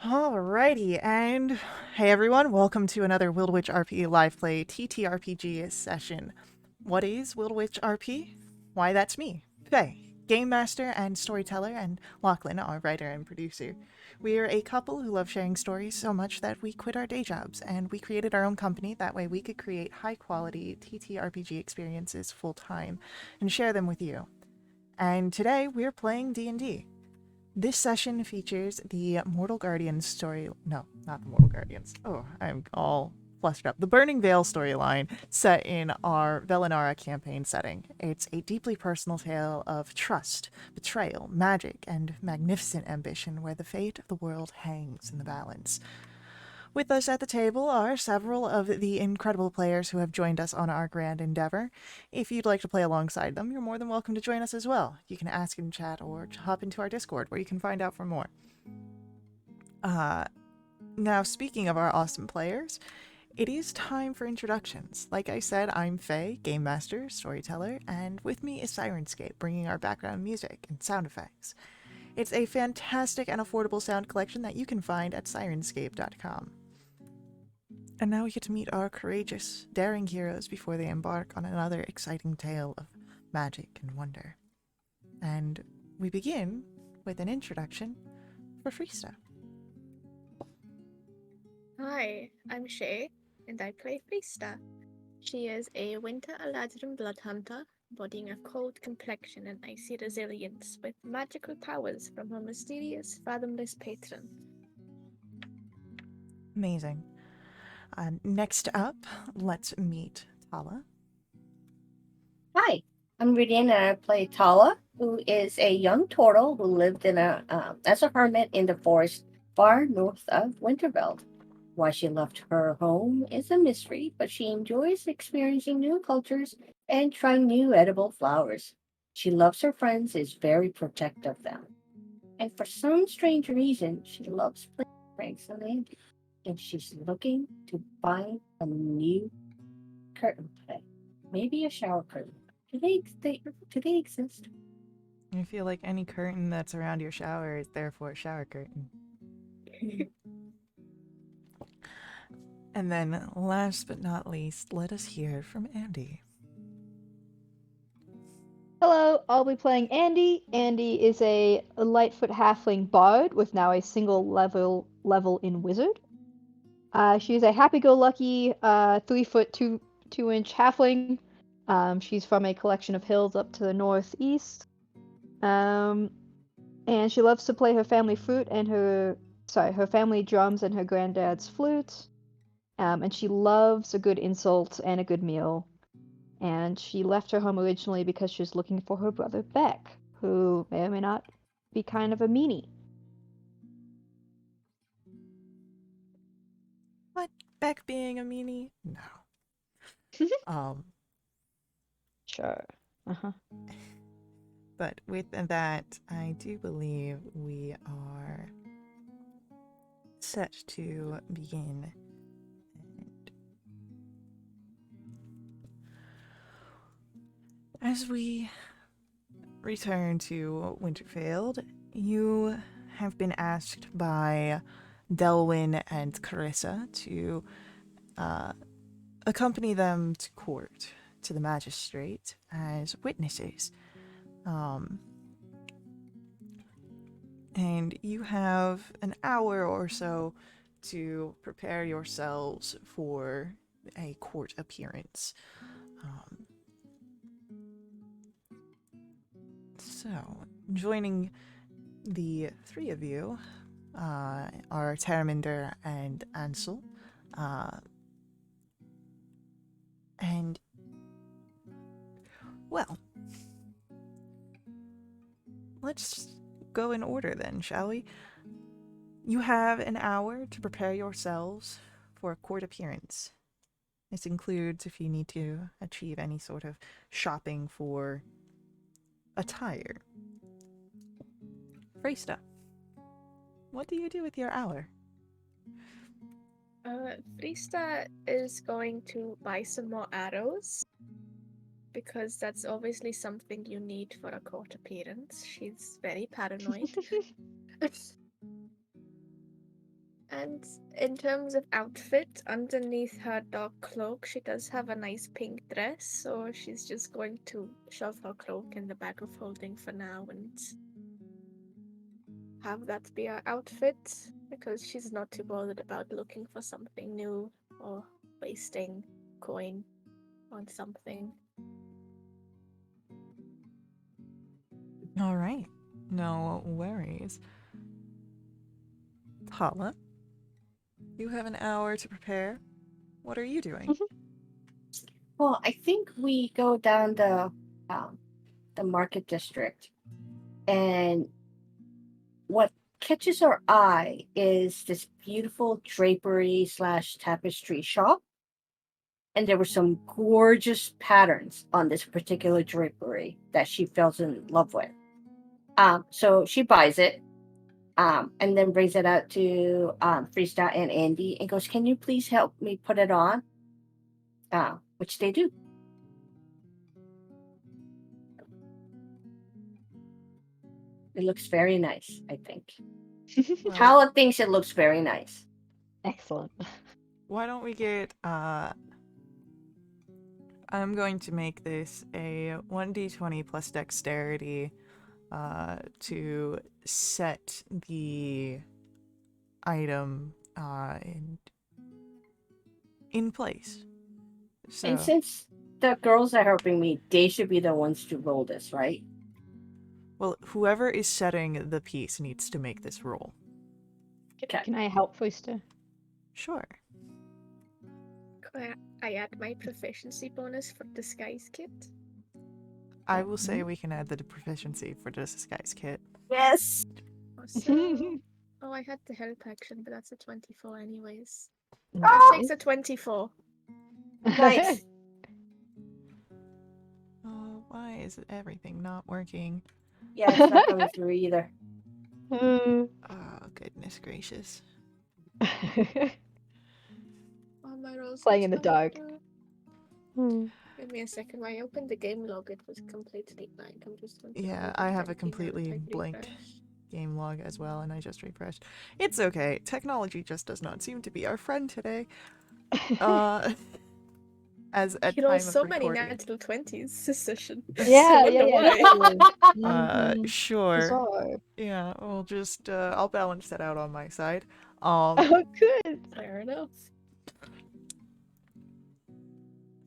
Alrighty, and hey everyone, welcome to another Wildewitch RP live play TTRPG session. What is Wildewitch RP? Why, that's me, Faye, game master and storyteller, and Lachlan, our writer and producer. We are a couple who love sharing stories so much that we quit our day jobs, and we created our own company. That way we could create high quality TTRPG experiences full time and share them with you. And today we're playing D&D. This session features the Mortal Guardians story. No, not the Mortal Guardians. Oh, I'm all flustered up. The Burning Veil storyline set in our Velinara campaign setting. It's a deeply personal tale of trust, betrayal, magic, and magnificent ambition where the fate of the world hangs in the balance. With us at the table are several of the incredible players who have joined us on our grand endeavor. If you'd like to play alongside them, you're more than welcome to join us as well. You can ask in chat or hop into our Discord where you can find out for more. Now, speaking of our awesome players, it is time for introductions. Like I said, I'm Faye, Game Master, Storyteller, and with me is Sirenscape, bringing our background music and sound effects. It's a fantastic and affordable sound collection that you can find at sirenscape.com. And now we get to meet our courageous, daring heroes before they embark on another exciting tale of magic and wonder. And we begin with an introduction for Freesta. Hi, I'm Shay, and I play Freesta. She is a winter Eladrin bloodhunter, embodying a cold complexion and icy resilience with magical powers from her mysterious, fathomless patron. Amazing. Next up, let's meet Tala. Hi, I'm Ridian and I play Tala, who is a young turtle who lived as a hermit in the forest far north of Winterveld. Why she left her home is a mystery, but she enjoys experiencing new cultures and trying new edible flowers. She loves her friends, is very protective of them. And for some strange reason, she loves playing pranks on Andy. And she's looking to buy a new curtain today. Maybe a shower curtain. Do they exist? I feel like any curtain that's around your shower is therefore a shower curtain. And then, last but not least, let us hear from Andy. Hello, I'll be playing Andy. Andy is a Lightfoot halfling bard with now a single level in wizard. She's a happy-go-lucky 3 foot 2 inch halfling. She's from a collection of hills up to the northeast. And she loves to play her family flute and her family drums and her granddad's flute. And she loves a good insult and a good meal. And she left her home originally because she was looking for her brother Beck, who may or may not be kind of a meanie. What? Beck being a meanie? No. Sure. Uh-huh. But with that, I do believe we are set to begin. And as we return to Winterfield, you have been asked by Delwyn and Carissa to accompany them to court, to the magistrate, as witnesses. And you have an hour or so to prepare yourselves for a court appearance. So, joining the three of you are Terminder and Ansel. And, well, let's go in order then, shall we? You have an hour to prepare yourselves for a court appearance. This includes if you need to achieve any sort of shopping for attire. Freista, what do you do with your hour? Freesta is going to buy some more arrows, because that's obviously something you need for a court appearance. She's very paranoid. And in terms of outfit, underneath her dark cloak, she does have a nice pink dress, so she's just going to shove her cloak in the bag of holding for now and have that be her outfit, because she's not too bothered about looking for something new or wasting coin on something. All right. No worries. Tala, you have an hour to prepare. What are you doing? Well, I think we go down the market district, and what catches our eye is this beautiful drapery slash tapestry shop, and there were some gorgeous patterns on this particular drapery that she falls in love with. So she buys it, and then brings it out to Freesta and Andy, and goes, "Can you please help me put it on?" Which they do. It looks very nice, I think. Well, Tala thinks it looks very nice. Excellent. why don't we get I'm going to make this a 1d20 plus dexterity to set the item in place. So, And since the girls are helping me, they should be the ones to roll this, right? well, whoever is setting the piece needs to make this roll. Okay. Can I help, Foister? Sure. Could I add my proficiency bonus for disguise kit? I will say we can add the proficiency for the disguise kit. Yes. Also, oh, I had the help action, but that's a 24 anyways. Oh! That takes a 24. Nice. Oh, why is everything not working? Yeah, it's not coming through either. Oh, goodness gracious. Oh, my rolls Playing are in the coming dark. through. Give me a second. When I opened the game log, it was completely blank. I'm just going to Yeah, double I check have a everything now that completely I've blank refreshed. game log as well, and I just refreshed. It's okay. Technology just does not seem to be our friend today. As at You know, time so of many recording. natural 20s this session. Yeah, I wonder why. definitely. Sure. Bizarre. Yeah, we'll just I'll balance that out on my side. Oh, good. Fair enough.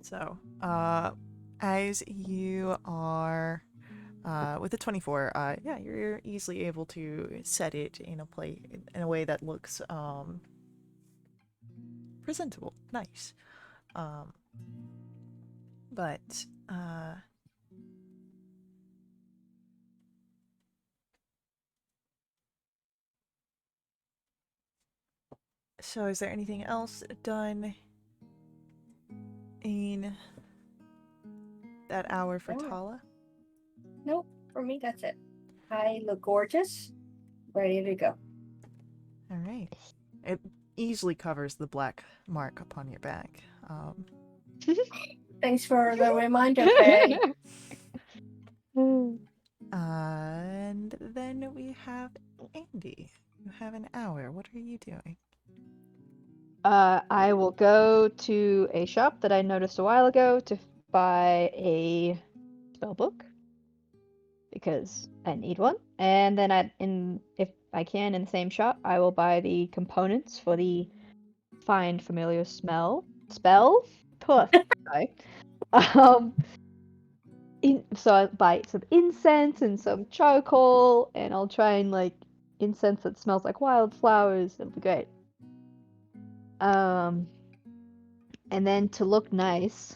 So, as you are with the 24, yeah, you're easily able to set it in a way that looks presentable, nice. But so is there anything else done in that hour for Yeah. Tala? Nope. For me, that's it. I look gorgeous. Ready to go. All right. It easily covers the black mark upon your back. Thanks for the reminder, Faye. And then we have Andy. You have an hour. What are you doing? I will go to a shop that I noticed a while ago to buy a spell book because I need one. And then if I can, in the same shop, I will buy the components for the find familiar spell. Puh, sorry. Um, so I buy some incense and some charcoal, and I'll try and like incense that smells like wildflowers. It'll be great. And then to look nice,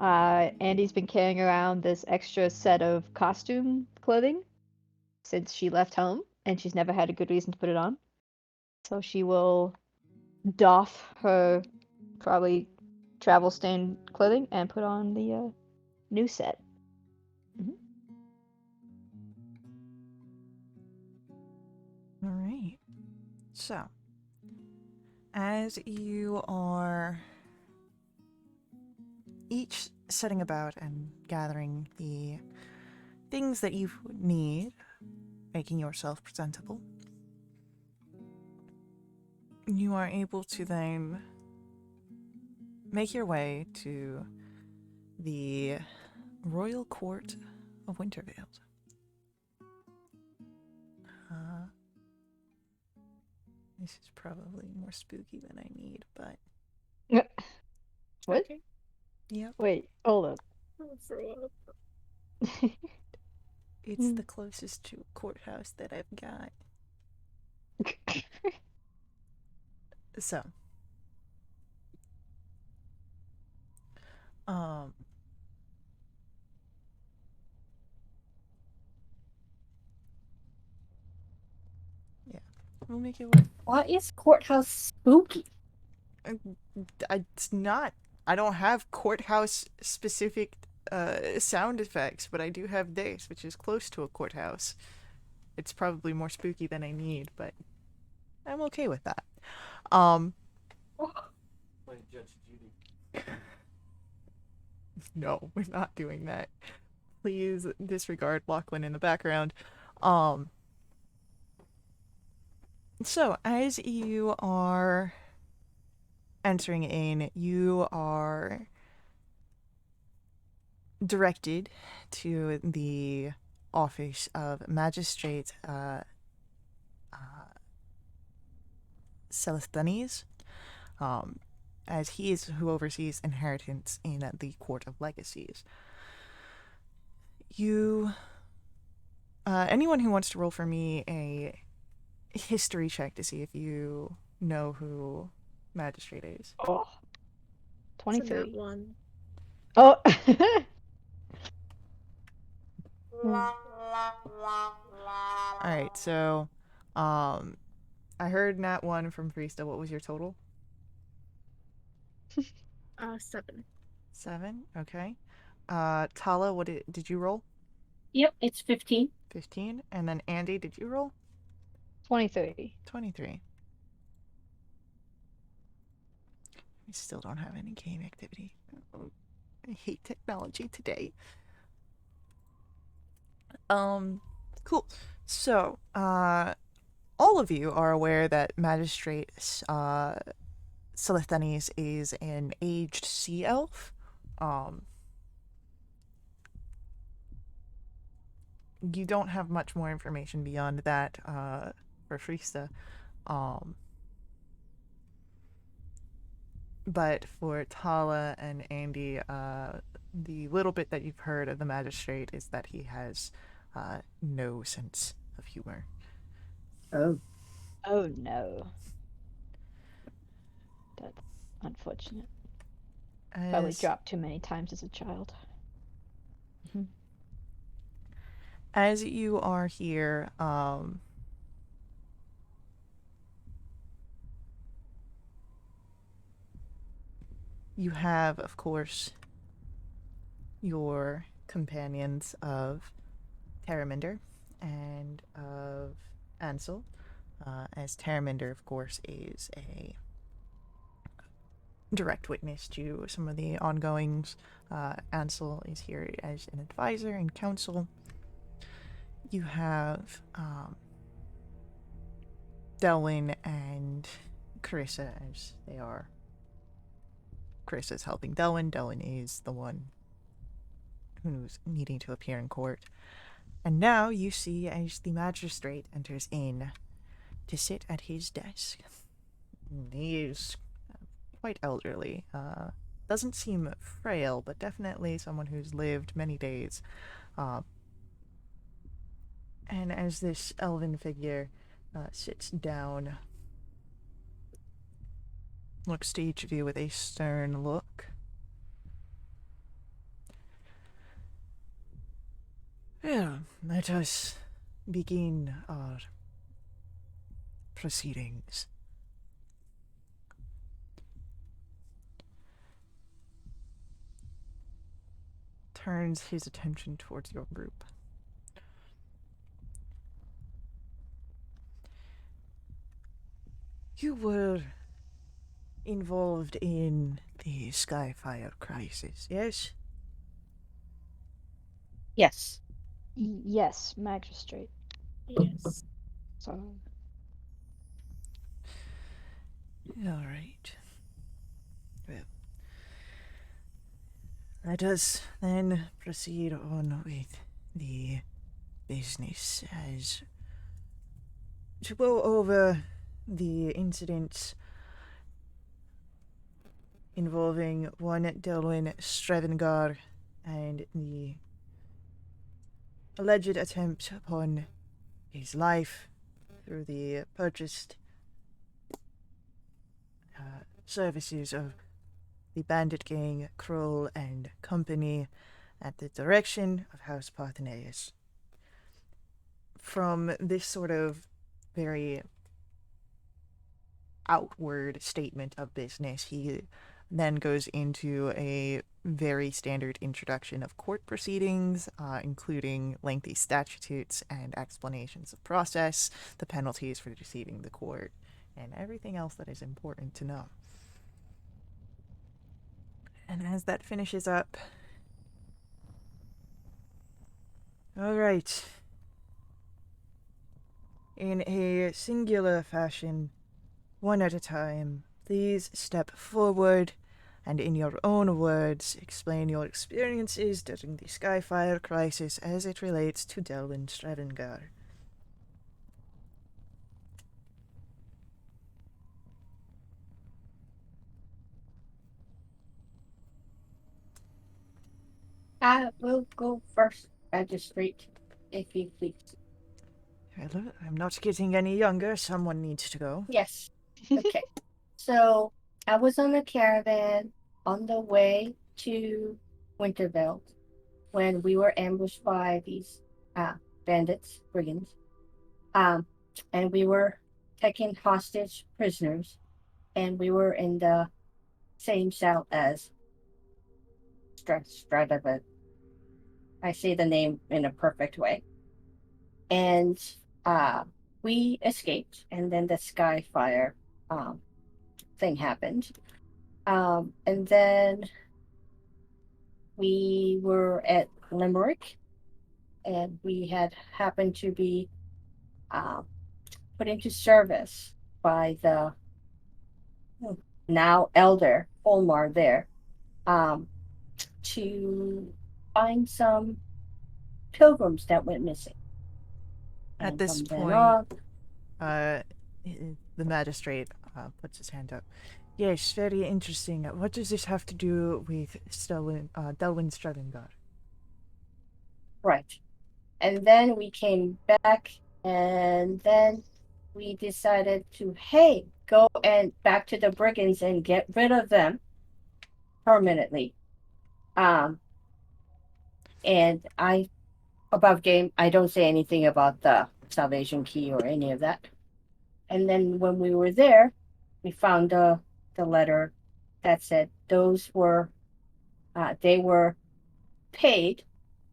Andy's been carrying around this extra set of costume clothing since she left home, and she's never had a good reason to put it on. So she will doff her probably travel stained clothing and put on the new set. All right. So, as you are each setting about and gathering the things that you need, making yourself presentable, you are able to then make your way to the Royal Court of Wintervale. This is probably more spooky than I need, but What? Okay. yep, Wait, hold up. I'll throw up. it's the closest to a courthouse that I've got. So, um, yeah, we'll make it work. Why is courthouse spooky? It's not. I don't have courthouse specific sound effects, but I do have this, which is close to a courthouse. It's probably more spooky than I need, but I'm okay with that. No, we're not doing that. Please disregard Lachlan in the background. So as you are entering in, you are directed to the office of Magistrate Celesthenes, as he is who oversees inheritance in the Court of Legacies. You, anyone who wants to roll for me a history check to see if you know who Magistrate is. Oh. So that 23. one. Oh. Alright, so, I heard Nat 1 from Freesta. What was your total? 7. 7? Okay. Tala, what did you roll? Yep, it's 15. 15. And then Andy, did you roll? 23. 23. We still don't have any game activity. I hate technology today. Cool. So, all of you are aware that Magistrate Celesthenes is an aged sea elf. You don't have much more information beyond that for Freesta. But for Tala and Andy, the little bit that you've heard of the Magistrate is that he has no sense of humor. Oh. Oh no. That's unfortunate. Probably dropped too many times as a child. As you are here, you have, of course, your companions of Terraminder and of Ansel, as Terraminder, of course, is a direct witness to some of the ongoings. Ansel is here as an advisor and counsel. You have Delwyn and Carissa, as they are. Carissa's helping Delwyn. Delwyn is the one who's needing to appear in court. And now you see as the magistrate enters in to sit at his desk. He is quite elderly. Doesn't seem frail, but definitely someone who's lived many days. And as this elven figure sits down, looks to each of you with a stern look. Yeah, let us begin our proceedings. Turns his attention towards your group. You were involved in the Skyfire crisis, yes? Yes. Yes, magistrate. Yes. So All right. Well, let us then proceed on with the business as to go over the incidents involving one Delwyn Strevengar and the alleged attempt upon his life through the purchased services of the bandit gang Kroll and Company at the direction of House Parthenaeus. From this sort of very outward statement of business, he then goes into a very standard introduction of court proceedings, including lengthy statutes and explanations of process, the penalties for deceiving the court, and everything else that is important to know. And as that finishes up, all right, in a singular fashion, one at a time, please step forward and in your own words explain your experiences during the Skyfire crisis as it relates to Delwyn Strevengar. I will go first, Magistrate, if you please. Hello, I'm not getting any younger. Someone needs to go. Yes. Okay. So I was on a caravan on the way to Winterveld when we were ambushed by these bandits, brigands. And we were taking hostage prisoners, and we were in the same cell as Stradavat. I say the name in a perfect way. And we escaped, and then the Skyfire thing happened. And then we were at Limerick, and we had happened to be put into service by the now elder Olmar there to find some pilgrims that went missing. At And this from then point, on, the magistrate puts his hand up. Yes, very interesting. What does this have to do with Delwyn Strevengar? right. And then we came back, and then we decided to, hey, go and back to the brigands and get rid of them permanently. And above game, I don't say anything about the salvation key or any of that. And then when we were there, we found the letter that said those were they were paid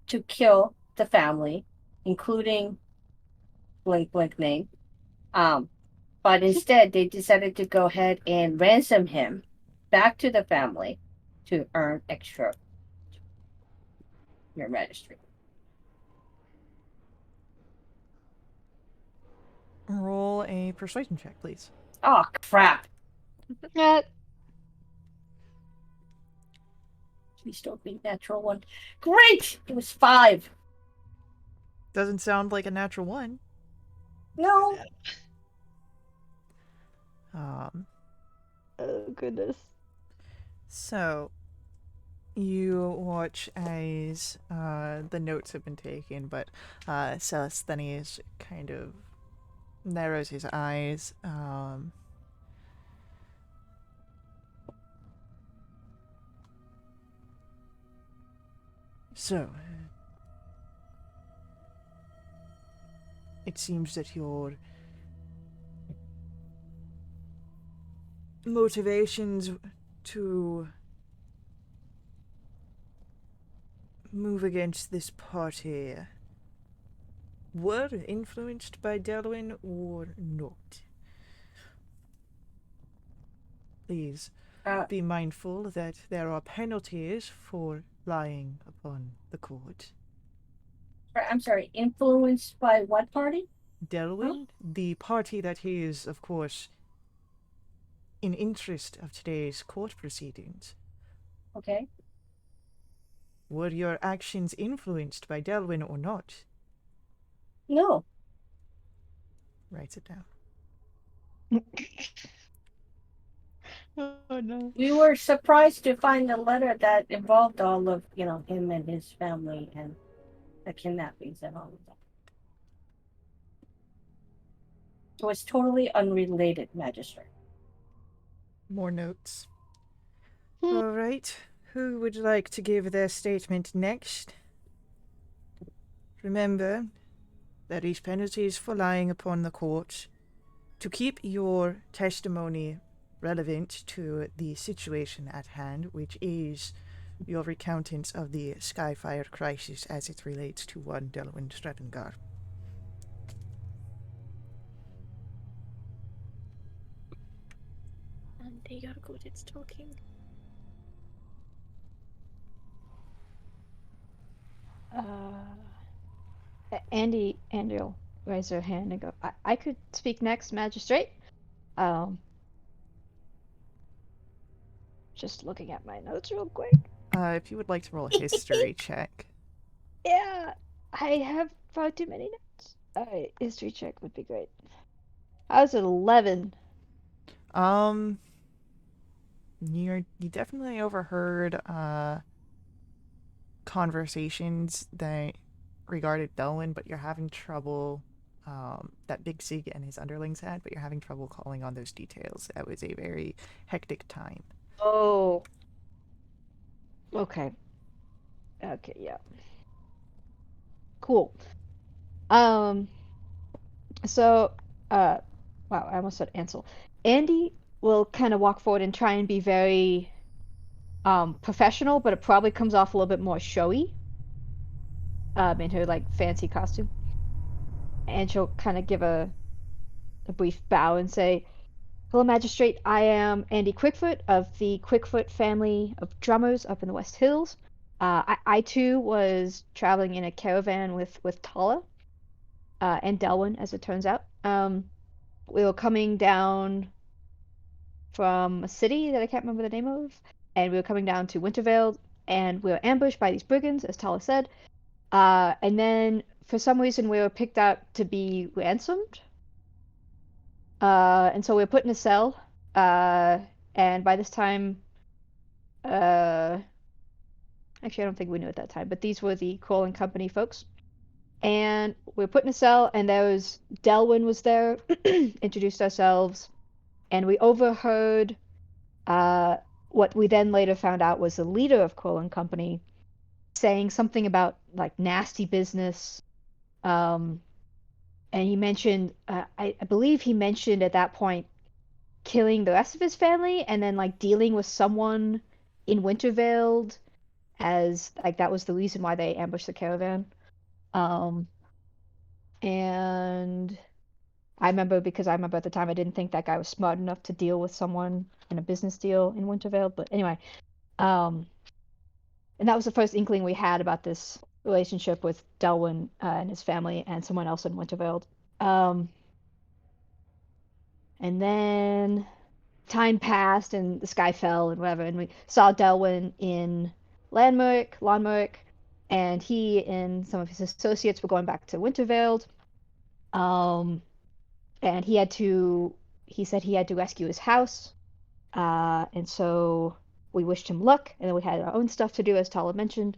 to kill the family, including blank blank name. But instead, they decided to go ahead and ransom him back to the family to earn extra, Your Majesty. Roll a persuasion check, please. Oh, crap. Yeah. Please don't be natural one. Great! It was 5. Doesn't sound like a natural one. No. Oh goodness. So, you watch as the notes have been taken, but Celesthenes kind of narrows his eyes. So, it seems that your motivations to move against this party were influenced by Delwyn or not. Please be mindful that there are penalties for lying upon the court. I'm sorry, influenced by what party? Delwyn, the party that he is, of course, in interest of today's court proceedings, Okay. were your actions influenced by Delwyn or not? No. Writes it down. Oh no. We were surprised to find a letter that involved all of, him and his family and the kidnappings and all of that. It was totally unrelated, Magistrate. More notes. All right. Who would like to give their statement next? Remember, there is penalties for lying upon the court. To keep your testimony relevant to the situation at hand, which is your recountance of the Skyfire crisis as it relates to one Delwyn Strattongar. And they are good at talking. Andy will raise her hand and go, I could speak next, Magistrate. Just looking at my notes real quick. If you would like to roll a history check. Yeah, I have far too many notes. Alright, history check would be great. I was at 11. You definitely overheard conversations that regarded Delwyn, but you're having trouble that Big Sig and his underlings had, but you're having trouble calling on those details. That was a very hectic time. Oh. Okay. Okay, yeah. Cool. So, wow, I almost said Ansel. Andy will kind of walk forward and try and be very professional, but it probably comes off a little bit more showy in her like fancy costume. And she'll kind of give a brief bow and say, "Hello, Magistrate. I am Andy Quickfoot of the Quickfoot family of drummers up in the West Hills. I too was traveling in a caravan with Tala and Delwyn, as it turns out. We were coming down from a city that I can't remember the name of, and we were coming down to Wintervale, and we were ambushed by these brigands, as Tala said. And then for some reason we were picked out to be ransomed. And so we were put in a cell. And by this time, actually, I don't think we knew at that time, but these were the Kroll and Company folks. And we were put in a cell, and there was Delwyn was there, introduced ourselves, and we overheard what we then later found out was the leader of Kroll and Company saying something about like nasty business. And he mentioned, I believe he mentioned at that point killing the rest of his family and then like dealing with someone in Wintervale as like that was the reason why they ambushed the caravan. And I remember because I remember at the time I didn't think that guy was smart enough to deal with someone in a business deal in Wintervale. But anyway, and that was the first inkling we had about this relationship with Delwyn and his family and someone else in Wintervale. And then time passed and the sky fell and whatever, and we saw Delwyn in Landmark, and he and some of his associates were going back to Wintervale. And he said he had to rescue his house. And so we wished him luck, and then we had our own stuff to do, as Tala mentioned.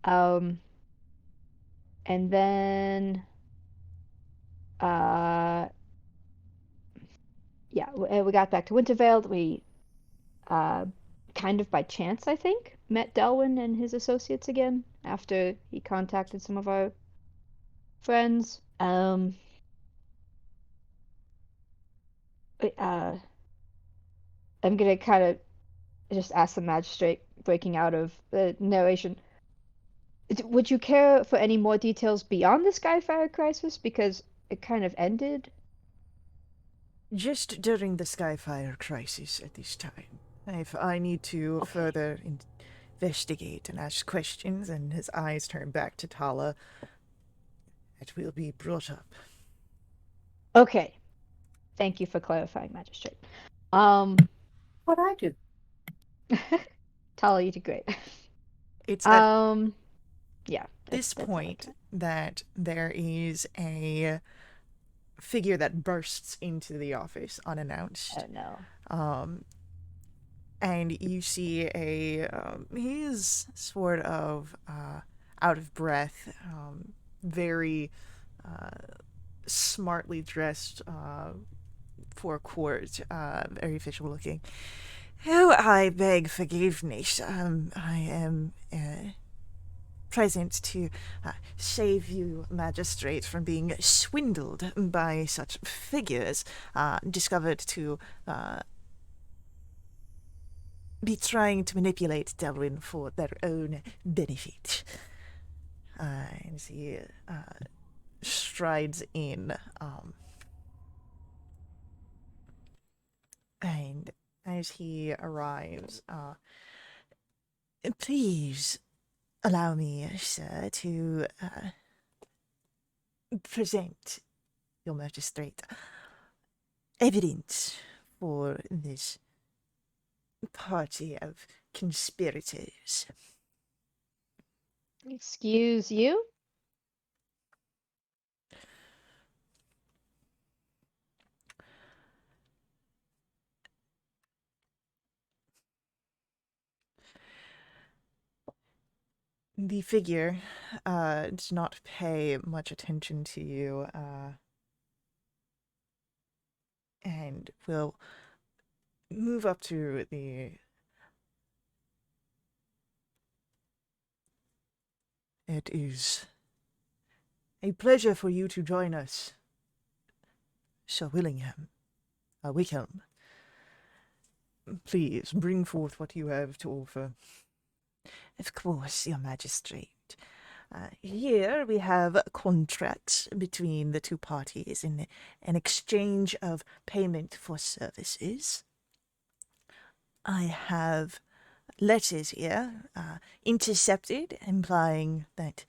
And then, yeah, we got back to Wintervale. We, kind of by chance, I think, met Delwyn and his associates again after he contacted some of our friends. I'm gonna kind of just ask the magistrate, breaking out of the narration. Would you care for any more details beyond the Skyfire crisis? Because it kind of ended. Just during the Skyfire crisis at this time. If I need to further investigate and ask questions, and his eyes turn back to Tala, it will be brought up. Okay. Thank you for clarifying, Magistrate. What I do? Tala, you did great. It's at Yeah, this that's all I point got. that there is a figure that bursts into the office unannounced. Oh no. And you see he's sort of out of breath, very smartly dressed for court, very official looking. Oh, I beg forgiveness. I am present to save you, magistrate, from being swindled by such figures discovered to be trying to manipulate Delwyn for their own benefit. And he strides in, and as he arrives, please allow me, sir, to present your magistrate evidence for this party of conspirators. Excuse you? The figure does not pay much attention to you and will move up to the... It is a pleasure for you to join us, Sir Wickham. Please bring forth what you have to offer. Of course, your magistrate. Here we have contracts between the two parties in an exchange of payment for services. I have letters here, intercepted, implying that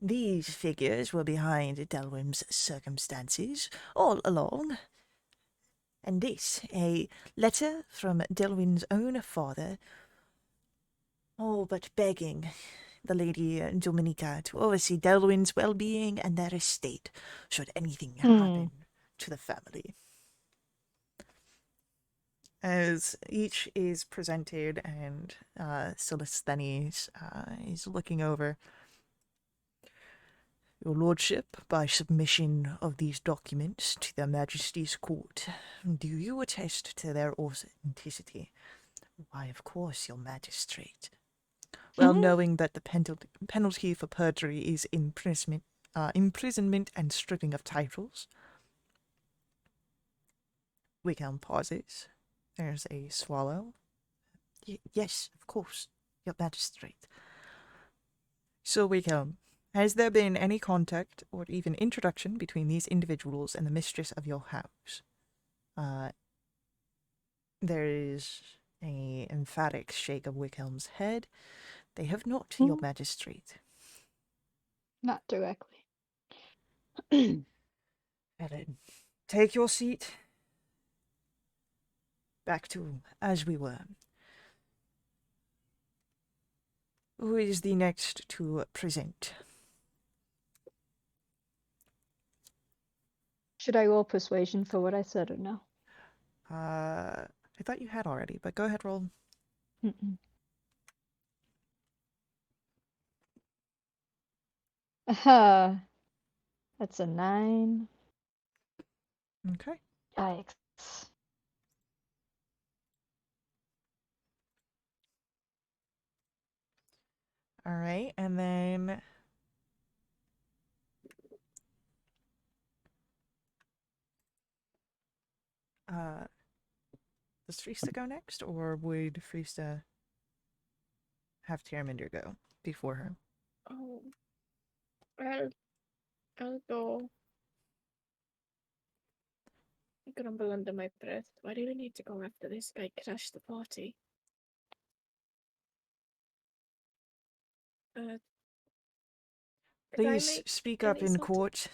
these figures were behind Delwyn's circumstances all along. And this, a letter from Delwyn's own father, all but begging the Lady Dominica to oversee Delwyn's well-being and their estate, should anything happen to the family. As each is presented and Celesthenes is looking over, Your Lordship, by submission of these documents to their Majesty's court, do you attest to their authenticity? Why, of course, your magistrate. Well, knowing that the penalty for perjury is imprisonment and stripping of titles. Wickham pauses. There's a swallow. Yes, of course, your magistrate. So, Wickham, has there been any contact or even introduction between these individuals and the mistress of your house? There is a emphatic shake of Wickham's head. They have not, your magistrate. Not directly. Ellen, take your seat. Back to as we were. Who is the next to present? Should I roll persuasion for what I said or no? I thought you had already, but go ahead, roll. That's a 9. Okay. Yikes. All right, and then does Friesta go next, or would Friesta have Terminder go before her? Oh, I'll go. Grumble under my breath. Why do we need to go after this guy crashed the party? Could I Please make speak up any in sort of- court.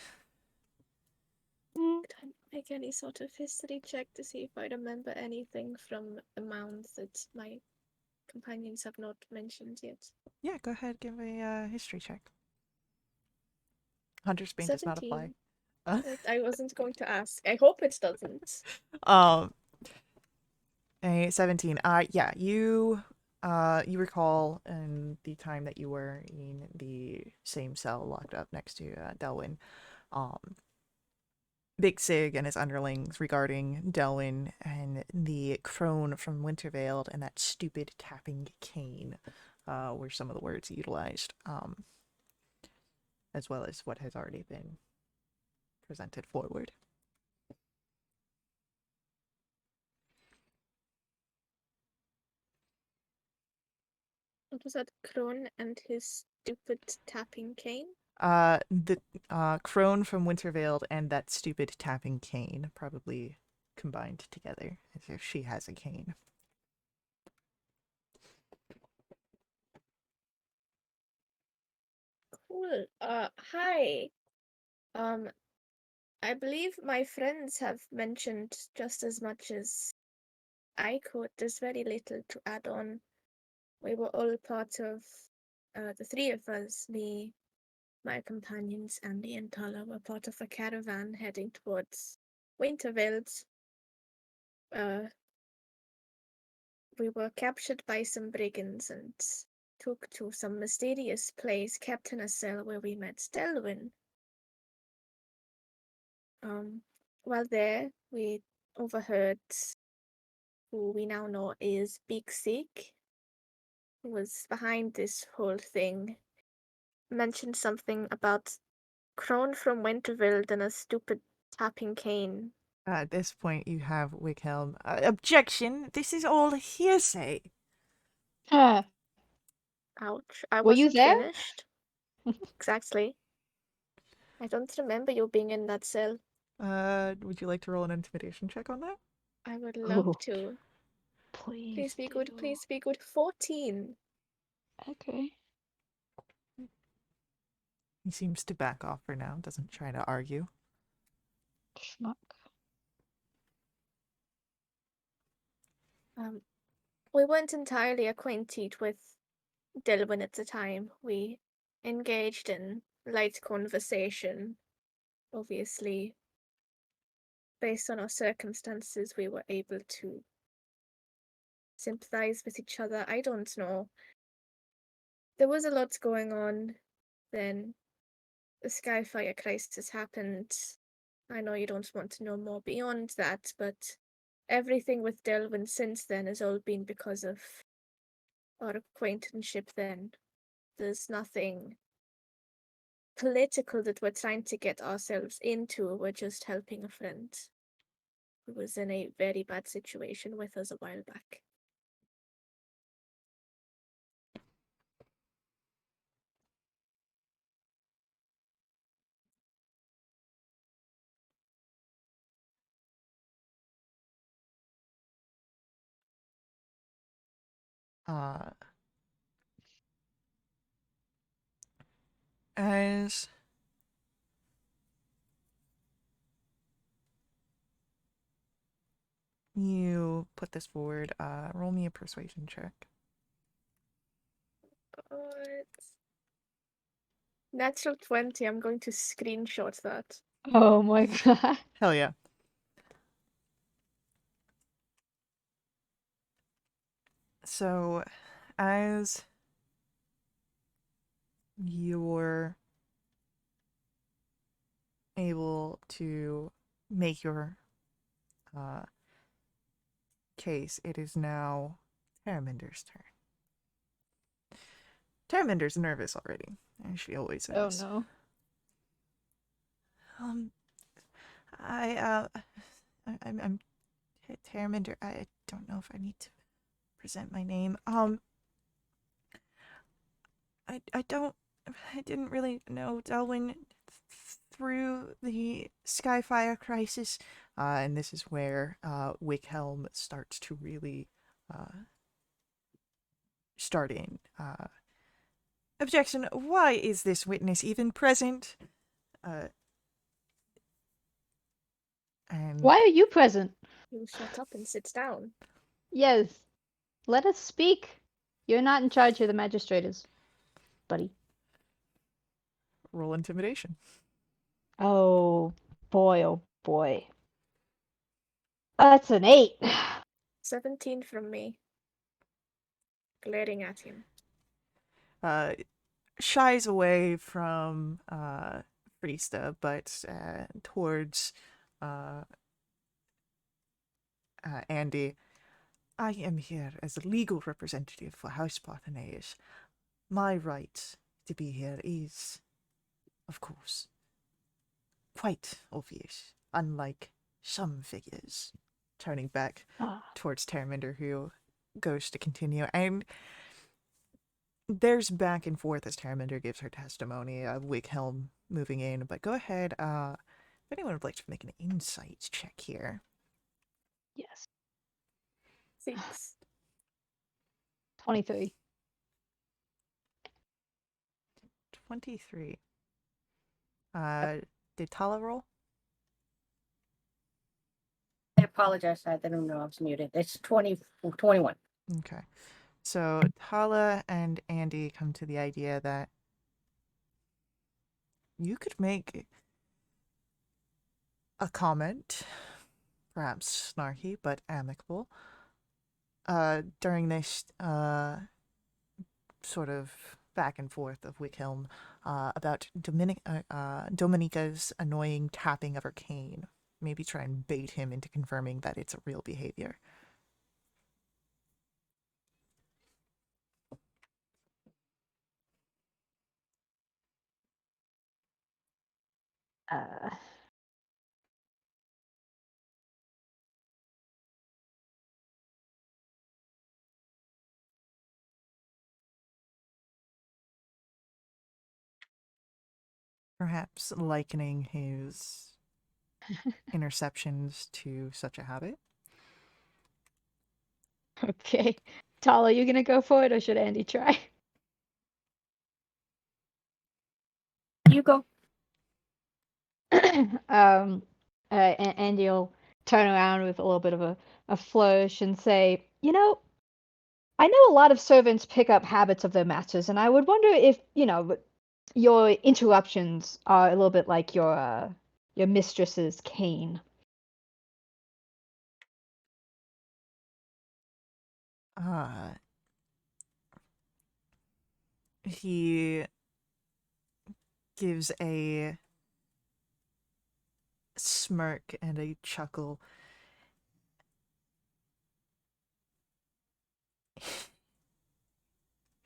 Could I make any sort of history check to see if I remember anything from the mounds that my companions have not mentioned yet. Yeah, go ahead, give a history check. Hunter's Bane does not apply. 17. I wasn't going to ask. I hope it doesn't. Um, a 17. Yeah, you recall in the time that you were in the same cell locked up next to Delwyn, Big Sig and his underlings regarding Delwyn and the crone from Wintervale and that stupid tapping cane were some of the words utilized, as well as what has already been presented forward. What was that? Crone and his stupid tapping cane? The crone from Wintervale and that stupid tapping cane probably combined together as if she has a cane. Cool. Hi. I believe my friends have mentioned just as much as I could. There's very little to add on. We were all part of, the three of us, me, my companions, Andy and Tala, were part of a caravan heading towards Winterveld. We were captured by some brigands and took to some mysterious place, kept in a cell where we met Delwyn. While there, we overheard who we now know is Big Sick, who was behind this whole thing, mentioned something about Crone from Winterville and a stupid tapping cane. At this point, you have Wighelm. Objection! This is all hearsay! Huh. Ouch. I Were you wasn't there? finished. Exactly. I don't remember you being in that cell. Would you like to roll an intimidation check on that? I would love Ooh. to. Please Please be good, do. please be good. 14. Okay. He seems to back off for now, doesn't try to argue. Schmuck. We weren't entirely acquainted with Delwyn at the time. We engaged in light conversation. Obviously, based on our circumstances, we were able to sympathize with each other. I don't know. There was a lot going on. Then the Skyfire crisis happened. I know you don't want to know more beyond that, but everything with Delwyn since then has all been because of our acquaintanceship then. There's nothing political that we're trying to get ourselves into. We're just helping a friend who was in a very bad situation with us a while back. Uh, as you put this forward, roll me a persuasion check. But natural 20, I'm going to screenshot that. Oh my god. Hell yeah. So, as you're able to make your case, it is now Terraminder's turn. Terraminder's nervous already, as she always Oh is. no. I'm Terraminder. I don't know if I need to present my name. I didn't really know Delwyn through the Skyfire crisis, and this is where Wighelm starts to really start in. Objection! Why is this witness even present? And Why are you present? You shut up and sit down. Yes. Let us speak. You're not in charge of the magistrators, buddy. Roll intimidation. Oh boy, oh boy. That's an 8. 17 from me. Glaring at him. Shies away from Friesta, but towards Andy. I am here as a legal representative for House Parthenaeus. My right to be here is, of course, quite obvious, unlike some figures. Turning back towards Terminder, who goes to continue. And there's back and forth as Terminder gives her testimony of Wighelm moving in. But go ahead, if anyone would like to make an insight check here. Yes. 6. 23. 23. Did Tala roll? I apologize. I didn't know I was muted. It's 21. Okay. So Tala and Andy come to the idea that you could make a comment, perhaps snarky but amicable, during this sort of back and forth of Wickham about Dominica's annoying tapping of her cane. Maybe try and bait him into confirming that it's a real behavior. Uh, Perhaps likening his interceptions to such a habit. okay. Tala, you gonna go for it or should Andy try? You go. Andy will turn around with a little bit of a flourish and say, you know, I know a lot of servants pick up habits of their masters, and I would wonder if, your interruptions are a little bit like your mistress's cane. He gives a smirk and a chuckle.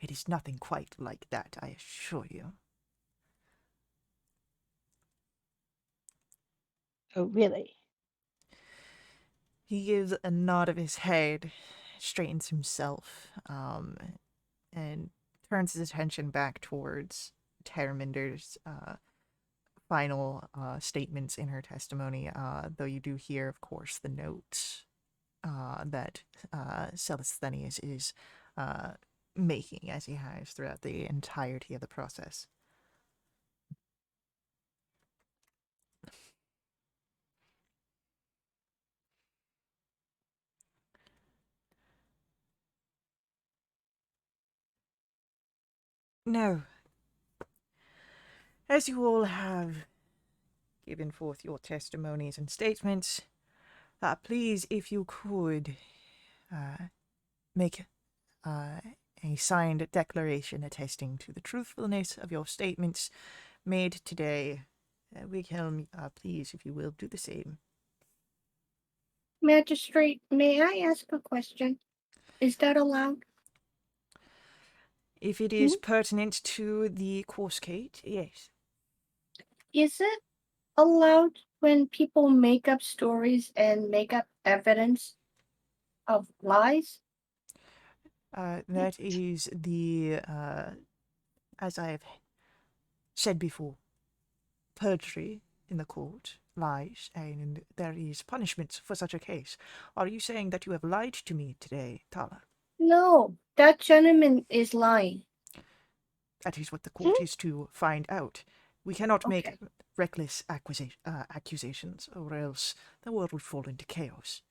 It is nothing quite like that, I assure you. Oh, really? He gives a nod of his head, straightens himself, and turns his attention back towards Terminder's final statements in her testimony, though you do hear, of course, the notes that Celesthenius is making, as he has throughout the entirety of the process. No. As you all have given forth your testimonies and statements, please, if you could, make a signed declaration attesting to the truthfulness of your statements made today. Wighelm, please, if you will, do the same. Magistrate, may I ask a question? Is that allowed? If it is pertinent to the course case, yes. Is it allowed when people make up stories and make up evidence of lies? That is the, as I have said before, perjury in the court, lies, and there is punishment for such a case. Are you saying that you have lied to me today, Tala? No, that gentleman is lying. That is what the court is to find out. We cannot make reckless accusations, or else the world would fall into chaos.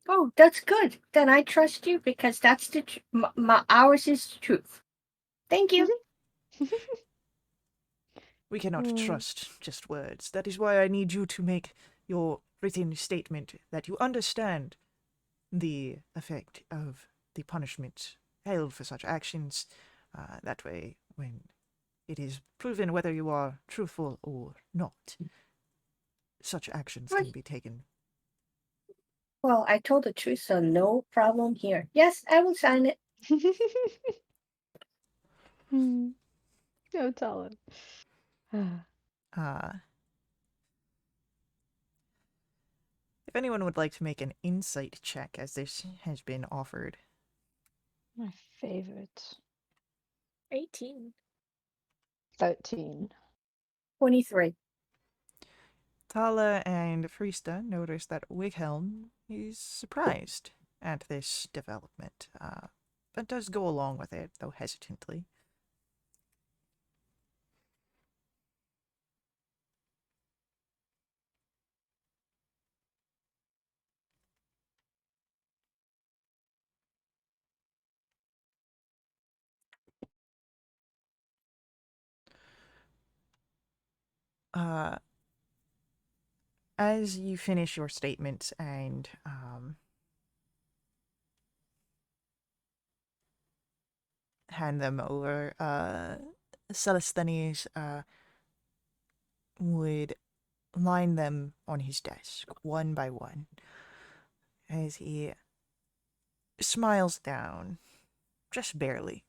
Oh, that's good. Then I trust you because that's the ours is the truth. Thank you. We cannot Hmm. trust just words. That is why I need you to make your written statement that you understand the effect of the punishment held for such actions. That way, when it is proven whether you are truthful or not, such actions can be taken. Well, I told the truth, so no problem here. Yes, I will sign it. No tell him. Uh, if anyone would like to make an insight check, as this has been offered. My favorite. 18. 13. 23. Tala and Frista notice that Wighelm is surprised at this development, but does go along with it, though hesitantly. As you finish your statement and hand them over, Celesthenes would line them on his desk, one by one, as he smiles down, just barely,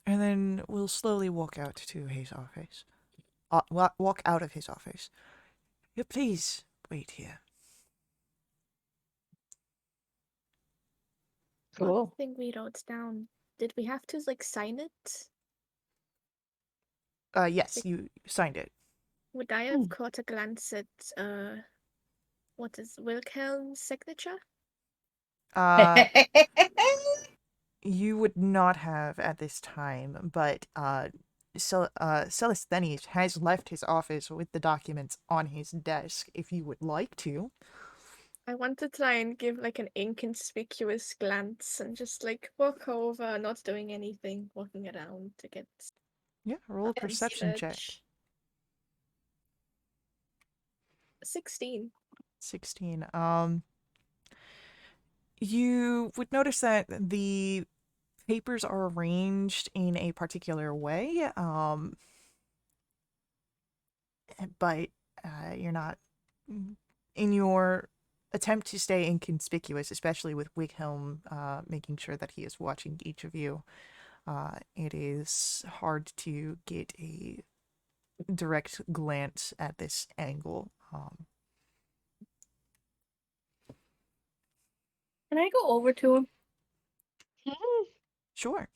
and then will slowly walk out to his office. Walk out of his office. Yeah, please wait here. One Cool. thing we wrote down. Did we have to like sign it? Yes, you signed it. Would I have caught a glance at what is Wilhelm's signature? You would not have at this time, but Celesthenes has left his office with the documents on his desk if you would like to. I want to try and give like an inconspicuous glance and just like walk over, not doing anything, walking around to get Yeah, roll a perception check. search. 16. 16. You would notice that the papers are arranged in a particular way, but you're not in your attempt to stay inconspicuous, especially with Wighelm making sure that he is watching each of you. It is hard to get a direct glance at this angle. Can I go over to him? Sure.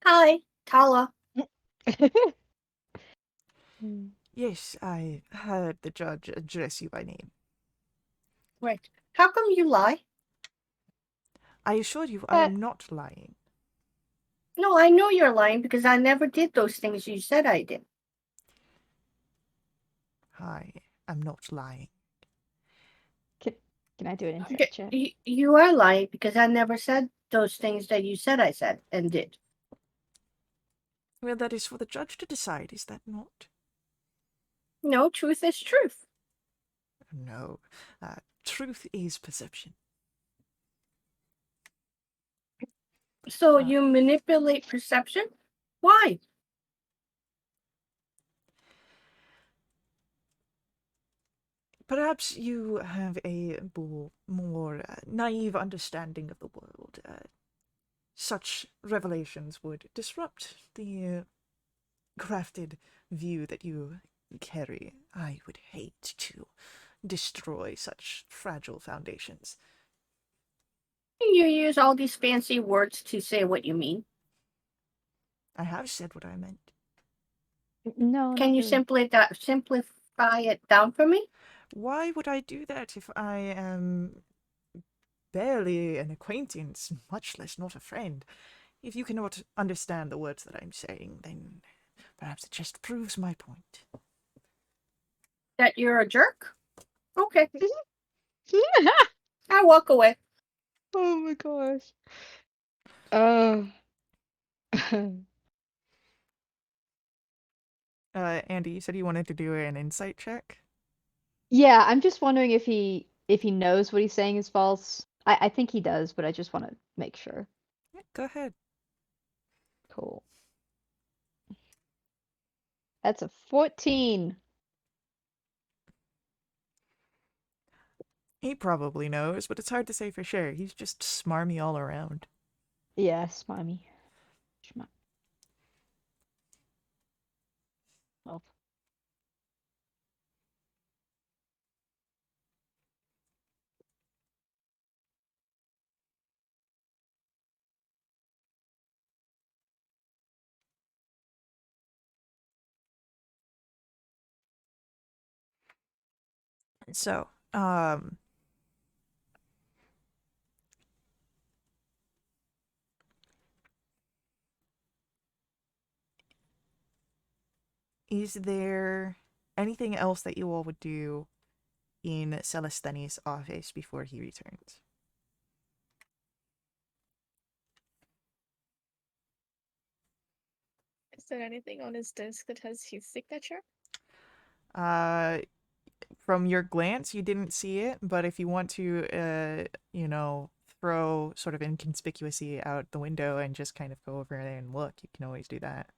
Hi, Tala. Yes, I heard the judge address you by name. Right. How come you lie? I assure you, I am not lying. No, I know you're lying because I never did those things you said I did. I am not lying. Can I do an insight Okay, check? you are lying because I never said those things that you said I said and did. Well, that is for the judge to decide, is that not? No, truth is truth. No. Truth is perception. So you manipulate perception? Why? Perhaps you have a more naive understanding of the world. Such revelations would disrupt the crafted view that you carry. I would hate to destroy such fragile foundations. You use all these fancy words to say what you mean. I have said what I meant. No, Can not you really. simplify it down for me? Why would I do that if I am barely an acquaintance, much less not a friend? If you cannot understand the words that I'm saying, then Perhaps it just proves my point. That you're a jerk? Okay. I walk away. Oh my gosh. Andy, you said you wanted to do an insight check? Yeah, I'm just wondering if he knows what he's saying is false. I think he does, but I just want to make sure. Yeah, go ahead. Cool. That's a 14. He probably knows, but it's hard to say for sure. He's just smarmy all around. Yeah, smimey. Well, So, is there anything else that you all would do in Celestini's office before he returns? Is there anything on his desk that has his signature? Uh, from your glance, you didn't see it, but if you want to, throw sort of inconspicuously out the window and just kind of go over there and look, you can always do that.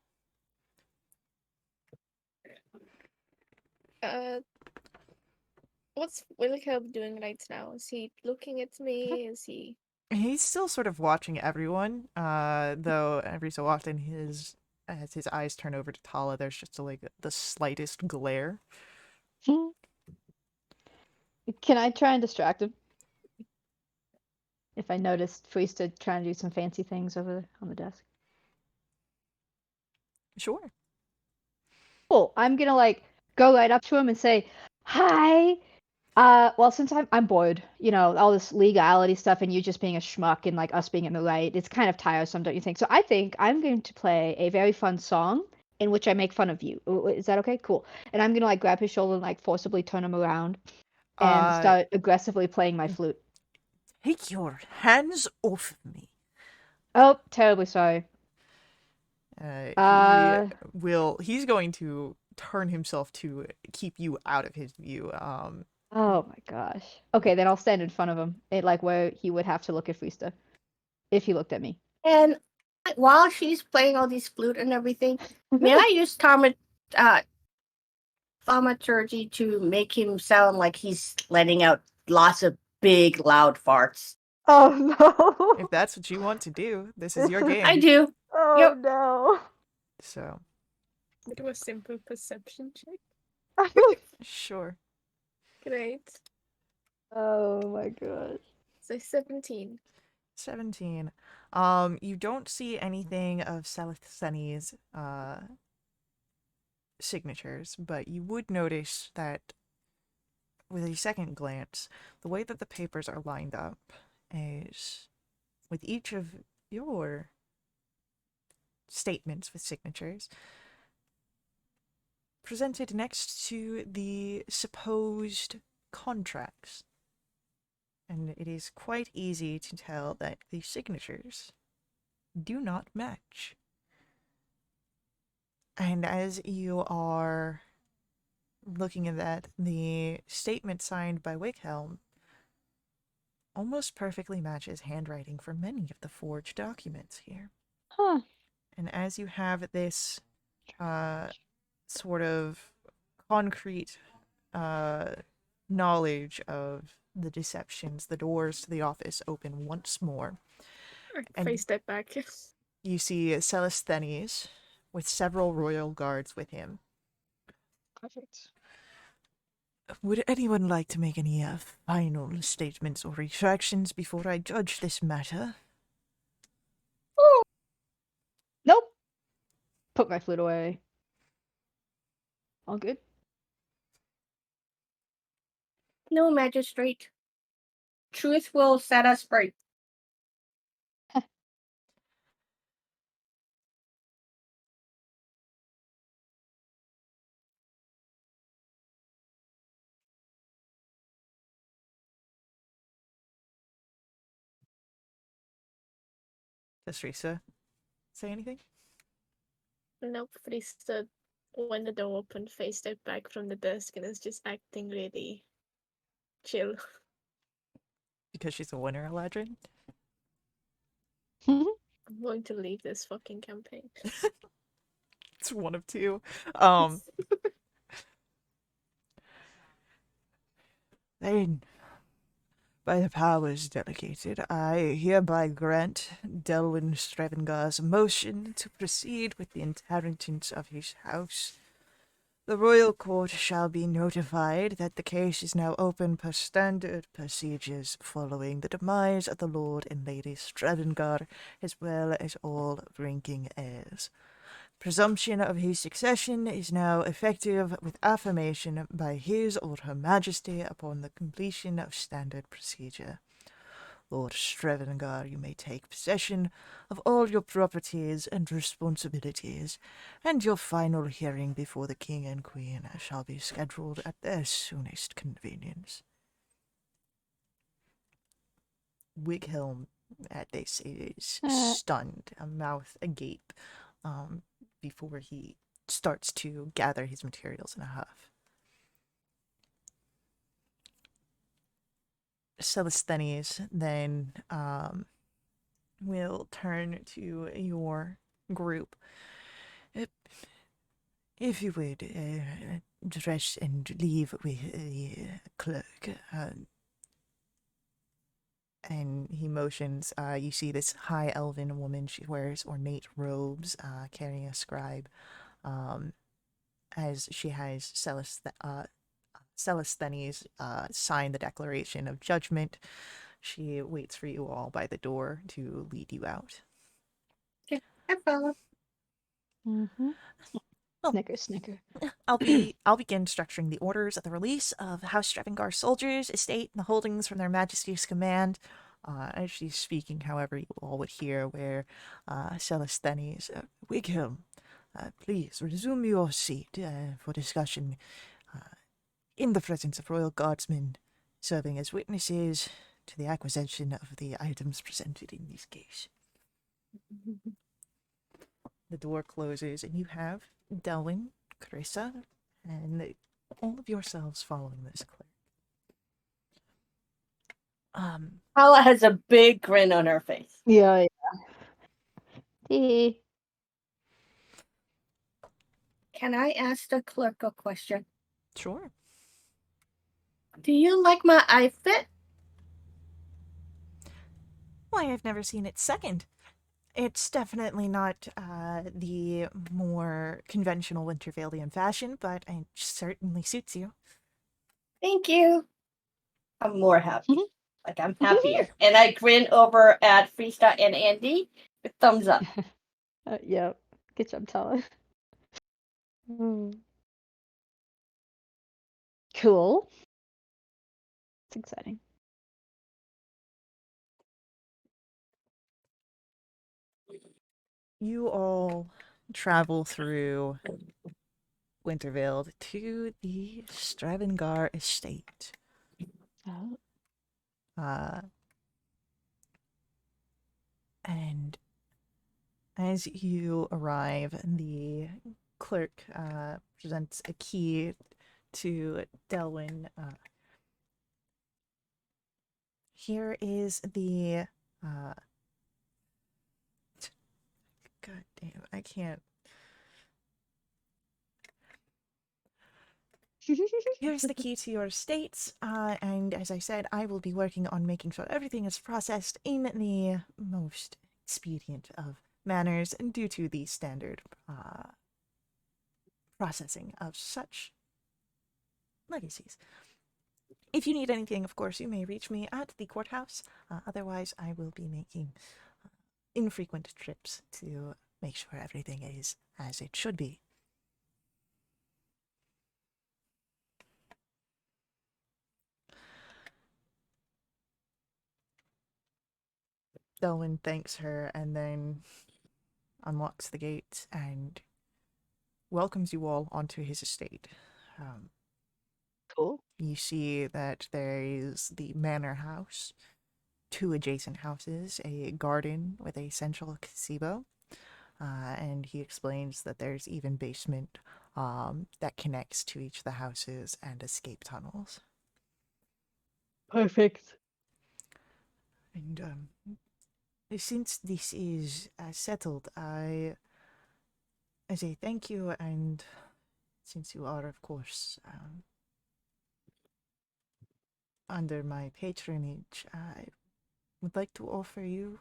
What's Wilhelm doing right now? Is he looking at me? Is he... He's still sort of watching everyone, though every so often as his eyes turn over to Tala, there's just like the slightest glare. can I try and distract him? If I noticed Fuista trying to do some fancy things over on the desk. Sure. Cool. I'm gonna like go right up to him and say, "Hi." Well, since I'm bored, all this legality stuff and you just being a schmuck and like us being in the right, it's kind of tiresome, don't you think? So I think I'm going to play a very fun song in which I make fun of you. Is that okay? Cool. And I'm gonna like grab his shoulder and like forcibly turn him around and Uh, start aggressively playing my flute. Take your hands off me. Oh, terribly sorry. He Uh, he's going to turn himself to keep you out of his view. oh my gosh. Okay, then I'll stand in front of him, like where he would have to look at Fuista if he looked at me. And while she's playing all these flute and everything, may I use thaumaturgy to make him sound like he's letting out lots of big, loud farts? Oh no. If that's what you want to do, this is your game. I do. Oh Yep. no. So, Do a simple perception check? sure. Great. Oh my gosh. So 17. 17. You don't see anything of Celestheni's signatures, but you would notice that with a second glance, the way that the papers are lined up is with each of your statements with signatures presented next to the supposed contracts. And it is quite easy to tell that the signatures do not match. And as you are looking at that, the statement signed by Wighelm almost perfectly matches handwriting for many of the forged documents here. Huh. And as you have this sort of concrete knowledge of the deceptions, the doors to the office open once more. And I step back. you see Celesthenes with several royal guards with him. Perfect. Would anyone like to make any final statements or retractions before I judge this matter? Nope. Put my flute away. All good. No, magistrate. Truth will set us free. Does Risa say anything? Nope, Frista, when the door opened, faced out back from the desk and is just acting really chill. Because she's a winter eladrin? I'm going to leave this fucking campaign. It's one of two. Then, by the powers delegated, I hereby grant Delwyn Strevengar's motion to proceed with the inheritance of his house. The royal court shall be notified that the case is now open per standard procedures following the demise of the Lord and Lady Strevengar, as well as all ranking heirs. Presumption of his succession is now effective with affirmation by His or Her Majesty upon the completion of standard procedure. Lord Strevengar, you may take possession of all your properties and responsibilities, and your final hearing before the King and Queen shall be scheduled at their soonest convenience. Wighelm, they say, is stunned, a mouth agape, before he starts to gather his materials in a huff. Celesthenes then will turn to your group. If you would dress and leave with the clerk. And he motions. You see this high elven woman. She wears ornate robes, carrying a scribe, as she has Celesthenes sign the Declaration of Judgment. She waits for you all by the door to lead you out. Okay, I follow. Mm-hmm. Oh. Snicker, snicker. I'll begin structuring the orders of the release of House Strevengar soldiers, estate, and the holdings from their Majesty's command. As she's speaking, however, you all would hear where Celesthenes, Wighelm, please resume your seat for discussion in the presence of royal guardsmen serving as witnesses to the acquisition of the items presented in this case. The door closes, and you have Delwyn, Carissa, and all of yourselves following this clerk. Paula has a big grin on her face. Yeah. Hey. Can I ask the clerk a question? Sure. Do you like my outfit? Why, I've never seen it second. It's definitely not the more conventional Wintervalian fashion, but it certainly suits you. Thank you. I'm more happy. Like, I'm happier. And I grin over at Freesta and Andy with thumbs up. Yeah. Good job, Tala. Cool. It's exciting. You all travel through Wintervale to the Strevengar estate. Oh. And as you arrive, the clerk presents a key to Delwyn. Here is the God damn, I can't. Here's the key to your estates, and as I said, I will be working on making sure everything is processed in the most expedient of manners, and due to the standard processing of such legacies. If you need anything, of course, you may reach me at the courthouse. Otherwise, I will be making infrequent trips to make sure everything is as it should be. Delwyn thanks her and then unlocks the gate and welcomes you all onto his estate. Cool. You see that there is the manor house two adjacent houses, a garden with a central gazebo, and he explains that there's even basement that connects to each of the houses and escape tunnels. Perfect. And since this is settled, I say thank you, and since you are, of course, under my patronage, I would like to offer you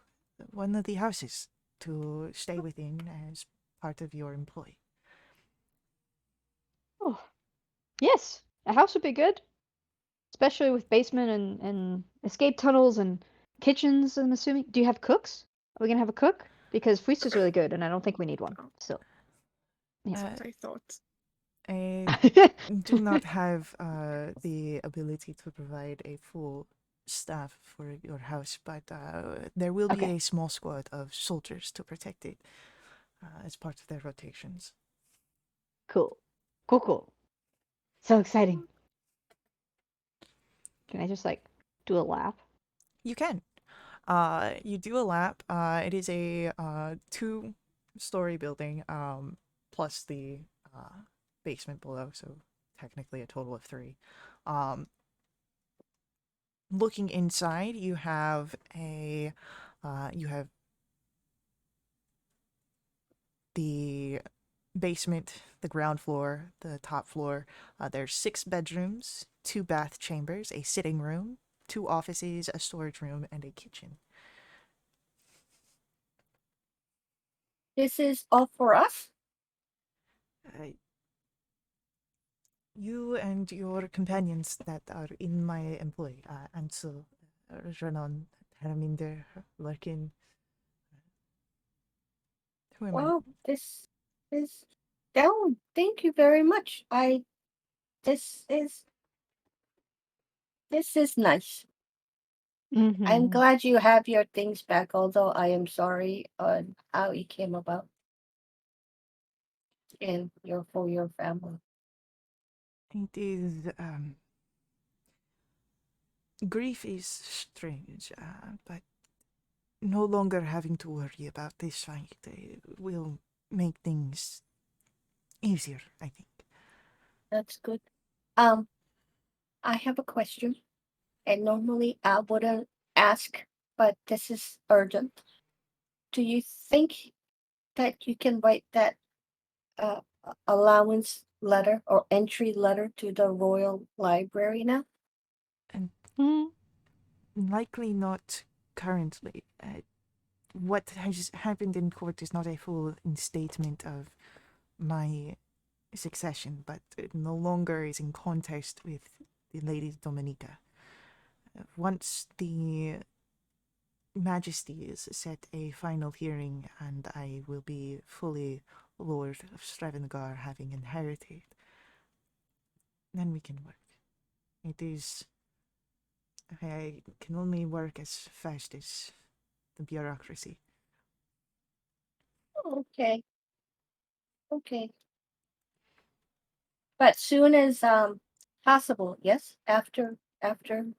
one of the houses to stay within as part of your employ. Oh, yes, a house would be good, especially with basement and escape tunnels and kitchens. I'm assuming. Do you have cooks? Are we gonna have a cook? Because Fuista's is really good, and I don't think we need one. So, yeah. That's Uh, what I thought. I do not have the ability to provide a full staff for your house, but there will be Okay. a small squad of soldiers to protect it as part of their rotations. Cool. Cool. Cool. So exciting. Can I just like do a lap? You can. You do a lap. It is a two-story building, plus the basement below, so technically a total of three. Um, Looking inside, you have the basement, the ground floor, the top floor. There's 6 bedrooms, 2 bath chambers, a sitting room, 2 offices, a storage room, and a kitchen. This is all for us? Uh, you and your companions that are in my employ, Ansel, Renan, Harminder, Larkin. Who am I? Wow, this is. Oh, thank you very much. This is. This is nice. I'm Mm-hmm. glad you have your things back, although I am sorry on how it came about and your for your family. It is, grief is strange, but no longer having to worry about this fight will make things easier, I think. That's good. Um, I have a question, and normally I wouldn't ask, but this is urgent. Do you think that you can write that allowance letter or entry letter to the Royal Library now? And Mm-hmm. likely not currently. What has happened in court is not a full instatement of my succession, but it no longer is in contest with the Lady Dominica. Once the Majesties set a final hearing and I will be fully Lord of Stravengar, having inherited, then we can work. It is. I can only work as fast as the bureaucracy. Okay, okay. But soon as possible, yes, after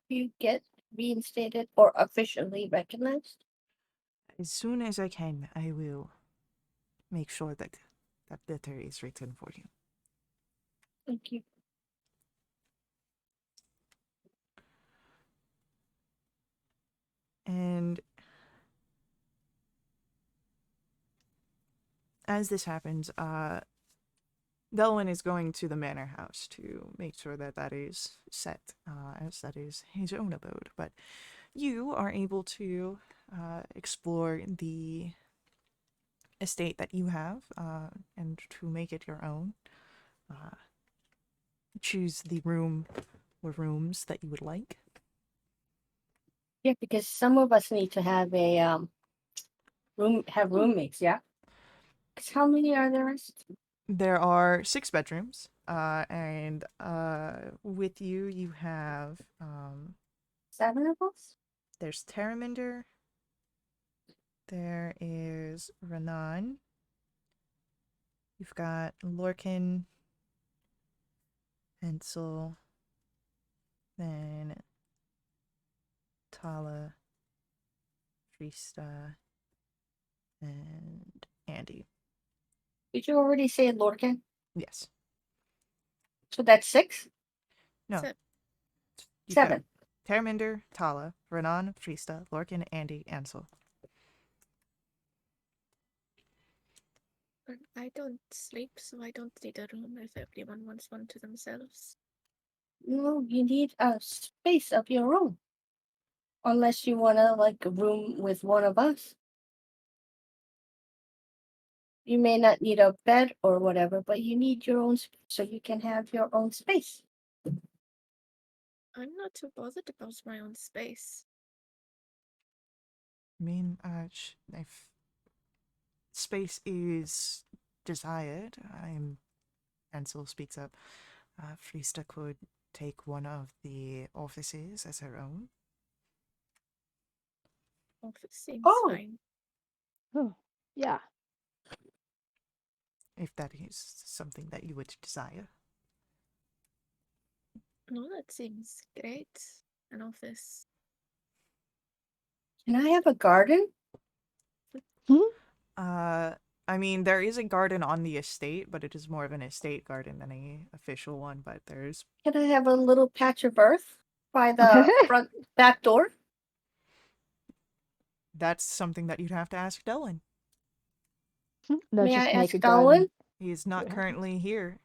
you get reinstated or officially recognized. As soon as I can, I will make sure that that letter is written for you. Thank you. And as this happens, Delwyn is going to the manor house to make sure that that is set, as that is his own abode. But you are able to explore the estate that you have and to make it your own. Choose the room or rooms that you would like. Yeah, because some of us need to have a roommates. Yeah. Because how many are there? There are 6 bedrooms, and with you, you have 7 of us. there's Terraminder, there is Renan, you've got Lorcan, Hensel, then Tala, Trista, and Andy. Did you already say Lorcan? Yes. So that's 6? No. So- You've got 7. Terminder, Tala, Renan, Trista, Lorcan, Andy, Ansel. I don't sleep, so I don't need a room if everyone wants one to themselves. No, you need a space of your own. Unless you want to, like, a room with one of us. You may not need a bed or whatever, but you need your own so you can have your own space. I'm not too bothered about my own space. I mean, if space is desired, Ansel speaks up. Frista could take one of the offices as her own. Office seems Oh. fine. Oh, yeah. If that is something that you would desire. No, that seems great. An office. Can I have a garden? I mean, there is a garden on the estate, but it is more of an estate garden than a official one, but there's... Can I have a little patch of earth by the front back door? That's something that you'd have to ask Dylan. No, May just I make ask a Darwin? garden. He is not Yeah. currently here.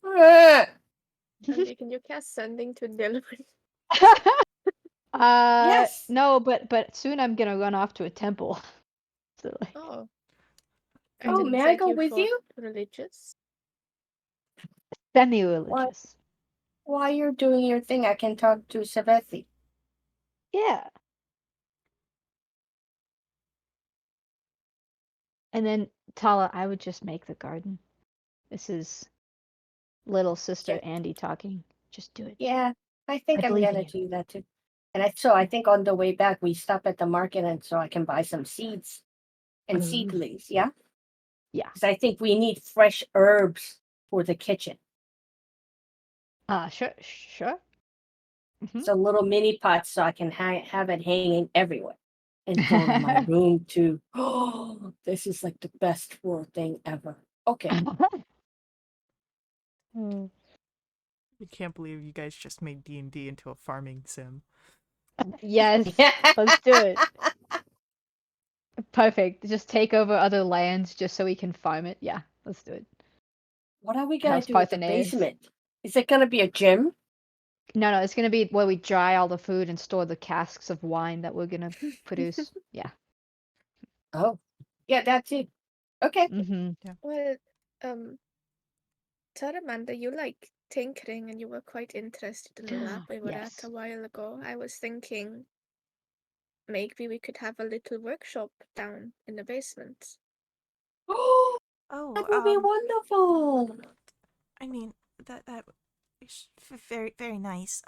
Andy, can you cast sending to Dylan? Yes. No, but soon I'm gonna run off to a temple. So like, Oh. I Oh, didn't may I think go you with fought you? religious. semi-religious. While you're doing your thing, I can talk to Savethi. Yeah. And then Tala, I would just make the garden. This is little sister Yeah. Andy talking. Just do it. Yeah, I think I I'm believe in gonna you. do that too. And I think on the way back we stop at the market and so I can buy some seeds and Ooh. seedlings, yeah? Yeah. Because I think we need fresh herbs for the kitchen. Sure. Mhm. So little mini pots so I can have it hanging everywhere. And for my room too. Oh, this is like the best world thing ever. Okay. Mm. I can't believe you guys just made D&D into a farming sim. Yes, let's do it. Perfect. Just take over other lands just so we can farm it. Yeah, let's do it. What are we gonna House do with the Parthenaeus. basement? Is it gonna be a gym? No, it's gonna be where we dry all the food and store the casks of wine that we're gonna produce. Yeah. Oh. Yeah, that's it. Okay. Mm-hmm. Well, Charmander, you like tinkering and you were quite interested in the lab we were Yes. at a while ago. I was thinking maybe we could have a little workshop down in the basement. Oh, Oh, that would be wonderful. I mean, that is very, very nice.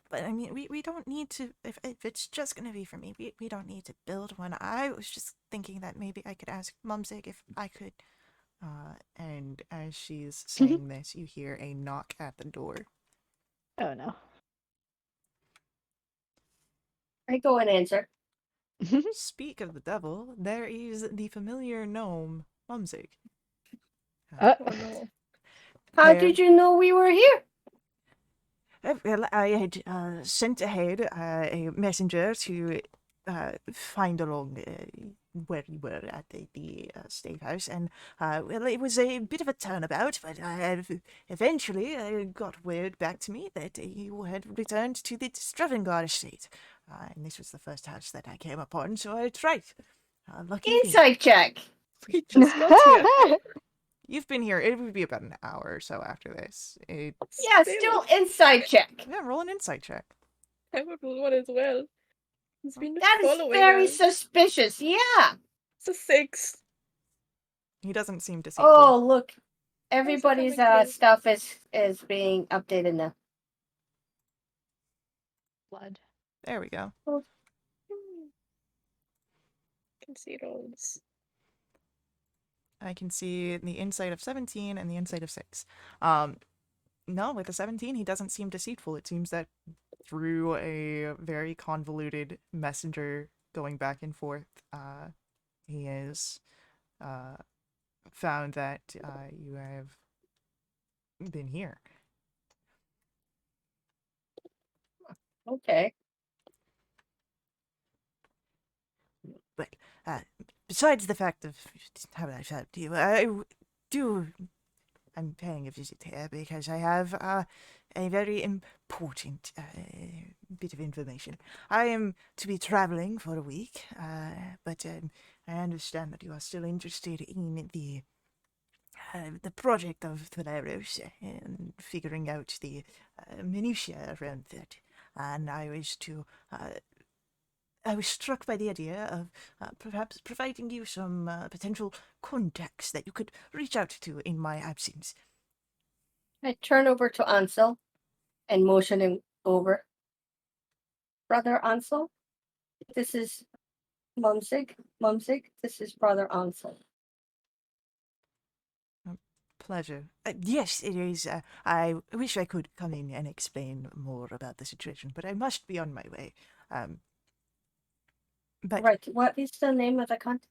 But I mean, we don't need to, if it's just gonna be for me, we don't need to build one. I was just thinking that maybe I could ask Mumsig if I could, and as she's saying this, you hear a knock at the door. Oh no. I go and answer. Speak of the devil, there is the familiar gnome, Mumsig. Oh no. How did you know we were here? Well, I had sent ahead a messenger to find along where you were at the state house, and well, it was a bit of a turnabout, but eventually got word back to me that you had returned to the Stravengar estate, and this was the first house that I came upon, so I tried. Lucky me. Insight check. We just got here. You've been here. It would be about an hour or so after this. Yeah, Still. still insight check. Yeah, roll an insight check. I would roll one as well. He's been That is following very us. suspicious. Yeah. It's a 6. He doesn't seem deceitful. Oh, look. Everybody's coming through? stuff is being updated now. Blood. There we go. Can see rolls. I can see the insight of 17 and the insight of 6. No, with the 17, he doesn't seem deceitful. It seems that through a very convoluted messenger going back and forth, he has found that you have been here. Okay. But besides the fact of how I found you, I'm paying a visit here because I have a very important bit of information. I am to be traveling for a week, but I understand that you are still interested in the project of Thanaros and figuring out the minutiae around that. And I was struck by the idea of perhaps providing you some potential contacts that you could reach out to in my absence. I turn over to Ansel and motion him over. Brother Ansel, this is Mumsig. Mumsig, this is Brother Ansel. Pleasure. Yes, it is. I wish I could come in and explain more about the situation, but I must be on my way. But Right. What is the name of the contact?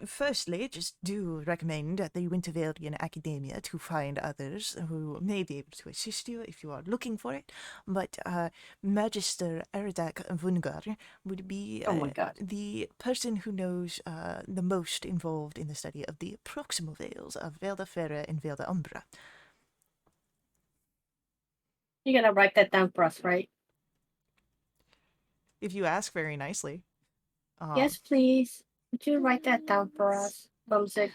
Firstly, just do recommend at the Winterveldian Academia to find others who may be able to assist you if you are looking for it. But Magister Eridak Vungar would be Oh my god. the person who knows the most involved in the study of the proximal veils of Velda Ferra and Velda Umbra. You're gonna write that down for us, right? If you ask very nicely. Yes, please. Would you write that down for us, Mumsig?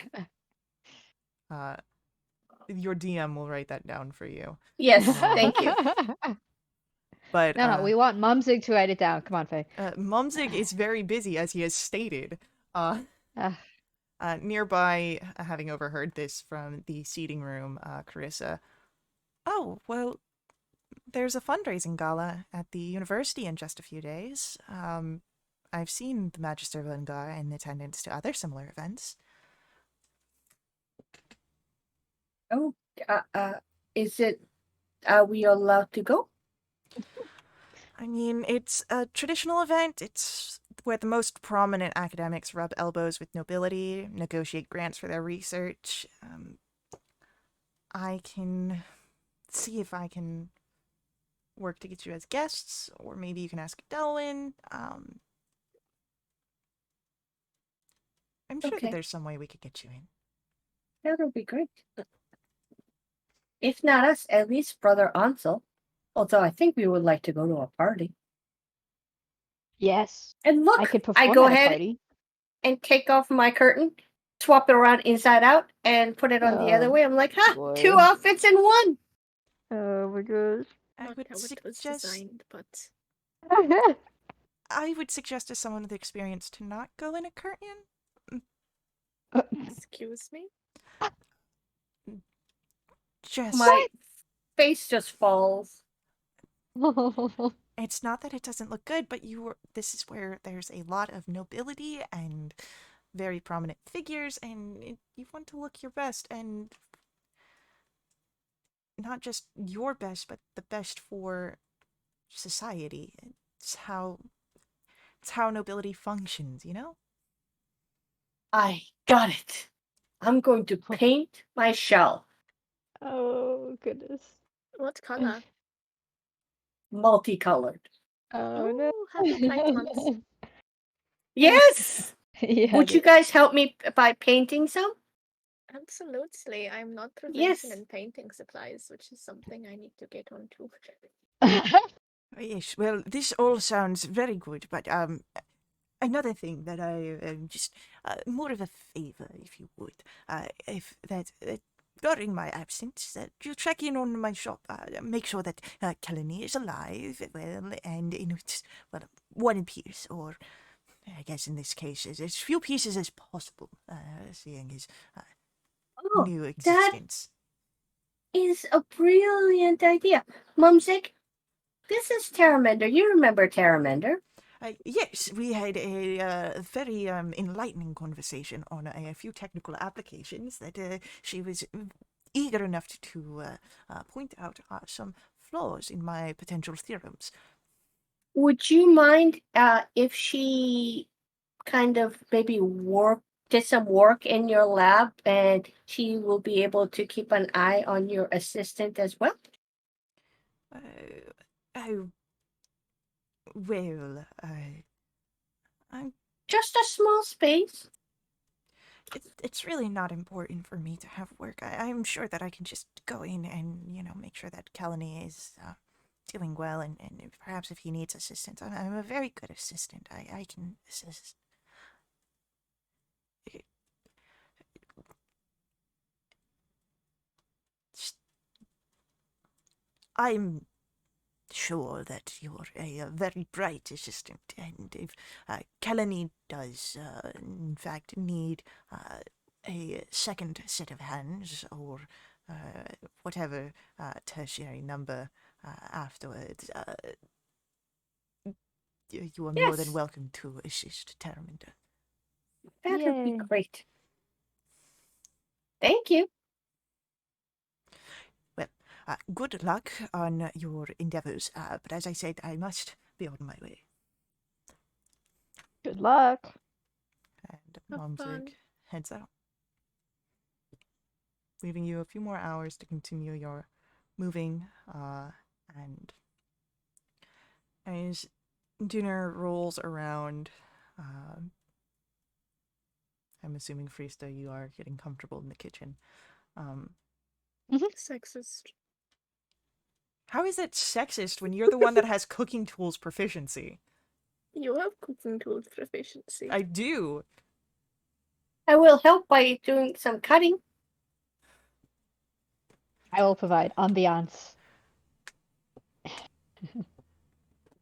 Your DM will write that down for you. Yes, thank you. But No, we want Mumsig to write it down. Come on, Faye. Mumsig is very busy, as he has stated. Nearby, having overheard this from the seating room, Carissa. Oh, well, there's a fundraising gala at the university in just a few days. I've seen the Magister Vungar in attendance to other similar events. Oh, is it, are we allowed to go? I mean, it's a traditional event. It's where the most prominent academics rub elbows with nobility, negotiate grants for their research. I can see if I can work to get you as guests, or maybe you can ask Delwyn. I'm sure that there's some way we could get you in. That would be great. If not us, at least Brother Ansel. Although I think we would like to go to a party. Yes. And look, I could perform I go at a ahead party. and take off my curtain, swap it around inside out, and put it on the other way. I'm like, boy. 2 outfits in one. Oh my gosh. I Not would how it was suggest. designed, but I would suggest as someone with experience to not go in a curtain. excuse me. Just My face just falls. it's not that it doesn't look good, but this is where there's a lot of nobility and very prominent figures, and you want to look your best, and not just your best, but the best for society. It's how nobility functions, you know? I got it. I'm going to paint my shell. Oh goodness. What color? Multicolored. Oh no. Happy Pride Month. Yes! Yeah, Would you guys help me by painting some? Absolutely. I'm not Yes. proficient in painting supplies, which is something I need to get onto. Yes, well, this all sounds very good, but another thing that I just more of a favor, if you would, if that during my absence, that you check in on my shop, make sure that Kelly is alive, well, and it's one piece, or I guess in this case, as few pieces as possible, seeing his new existence. That is a brilliant idea. Mumsik, this is Terramender. You remember Terramender? Yes, we had a very enlightening conversation on a few technical applications that she was eager enough to point out some flaws in my potential theorems. Would you mind if she kind of maybe did some work in your lab, and she will be able to keep an eye on your assistant as well? Oh, well, I'm Just a small space. it's really not important for me to have work. I'm sure that I can just go in and, make sure that Kalani is doing well, and perhaps if he needs assistance. I'm a very good assistant. I can assist. Just- I'm sure that you're a very bright assistant, and if Kalani does, in fact, need a second set of hands, or whatever tertiary number afterwards, you are more than Yes. welcome to assist Terraminda. That would be Yay. great. Thank you. Well, good luck on your endeavors, but as I said, I must be on my way. Good luck. And Have Momsig fun. heads out, leaving you a few more hours to continue your moving, and as dinner rolls around, I'm assuming, Frista, you are getting comfortable in the kitchen. Sexist. How is it sexist when you're the one that has cooking tools proficiency? You have cooking tools proficiency. I do. I will help by doing some cutting. I will provide ambiance. I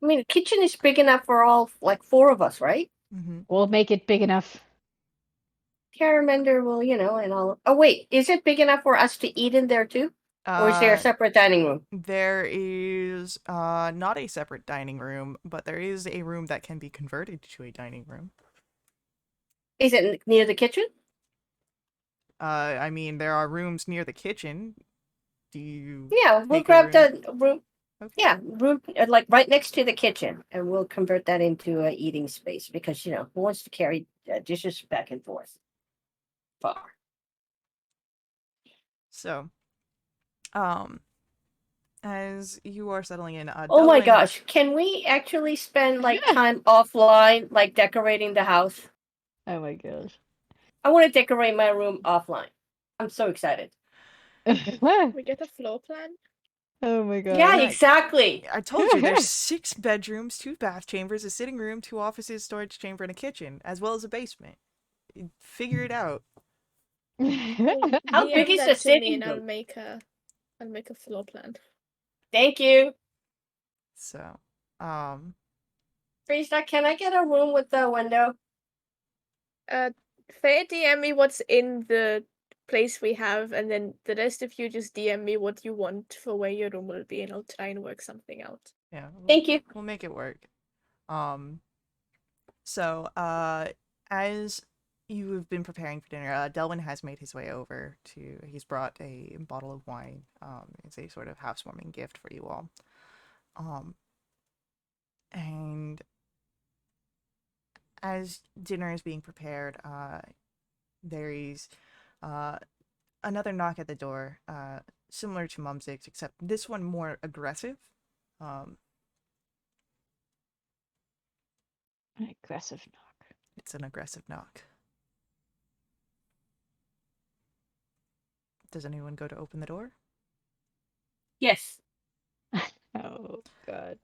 mean, the kitchen is big enough for all, like, 4 of us, right? Mm-hmm. We'll make it big enough. Caramender will, and all. Oh, wait, is it big enough for us to eat in there too? Or is there a separate dining room? There is not a separate dining room, but there is a room that can be converted to a dining room. Is it near the kitchen? I mean, there are rooms near the kitchen. Do you? Yeah, we'll take a grab room? the room. Okay. Yeah, room like right next to the kitchen, and we'll convert that into a eating space because who wants to carry dishes back and forth far? So, as you are settling in, Oh my Delwyn, gosh, can we actually spend like time offline, like decorating the house? Oh my gosh. I want to decorate my room offline. I'm so excited. We get a floor plan. Oh my god. Yeah, Yeah. exactly. I told you there's 6 bedrooms, 2 bath chambers, a sitting room, 2 offices, storage chamber, and a kitchen, as well as a basement. Figure it out. Well, How big DM is the that to me sitting and I'll room? make a floor plan. Thank you. So, Friesta, can I get a room with a window? Faye DM me what's in the place we have, and then the rest of you just DM me what you want for where your room will be, and I'll try and work something out. yeah. Thank you. We'll make it work. So, as you have been preparing for dinner, Delwyn has made his way over he's brought a bottle of wine. It's a sort of housewarming gift for you all. And as dinner is being prepared, there is another knock at the door, similar to Mumsig's, except this one more aggressive. An aggressive knock. It's an aggressive knock. Does anyone go to open the door? Yes. Oh god.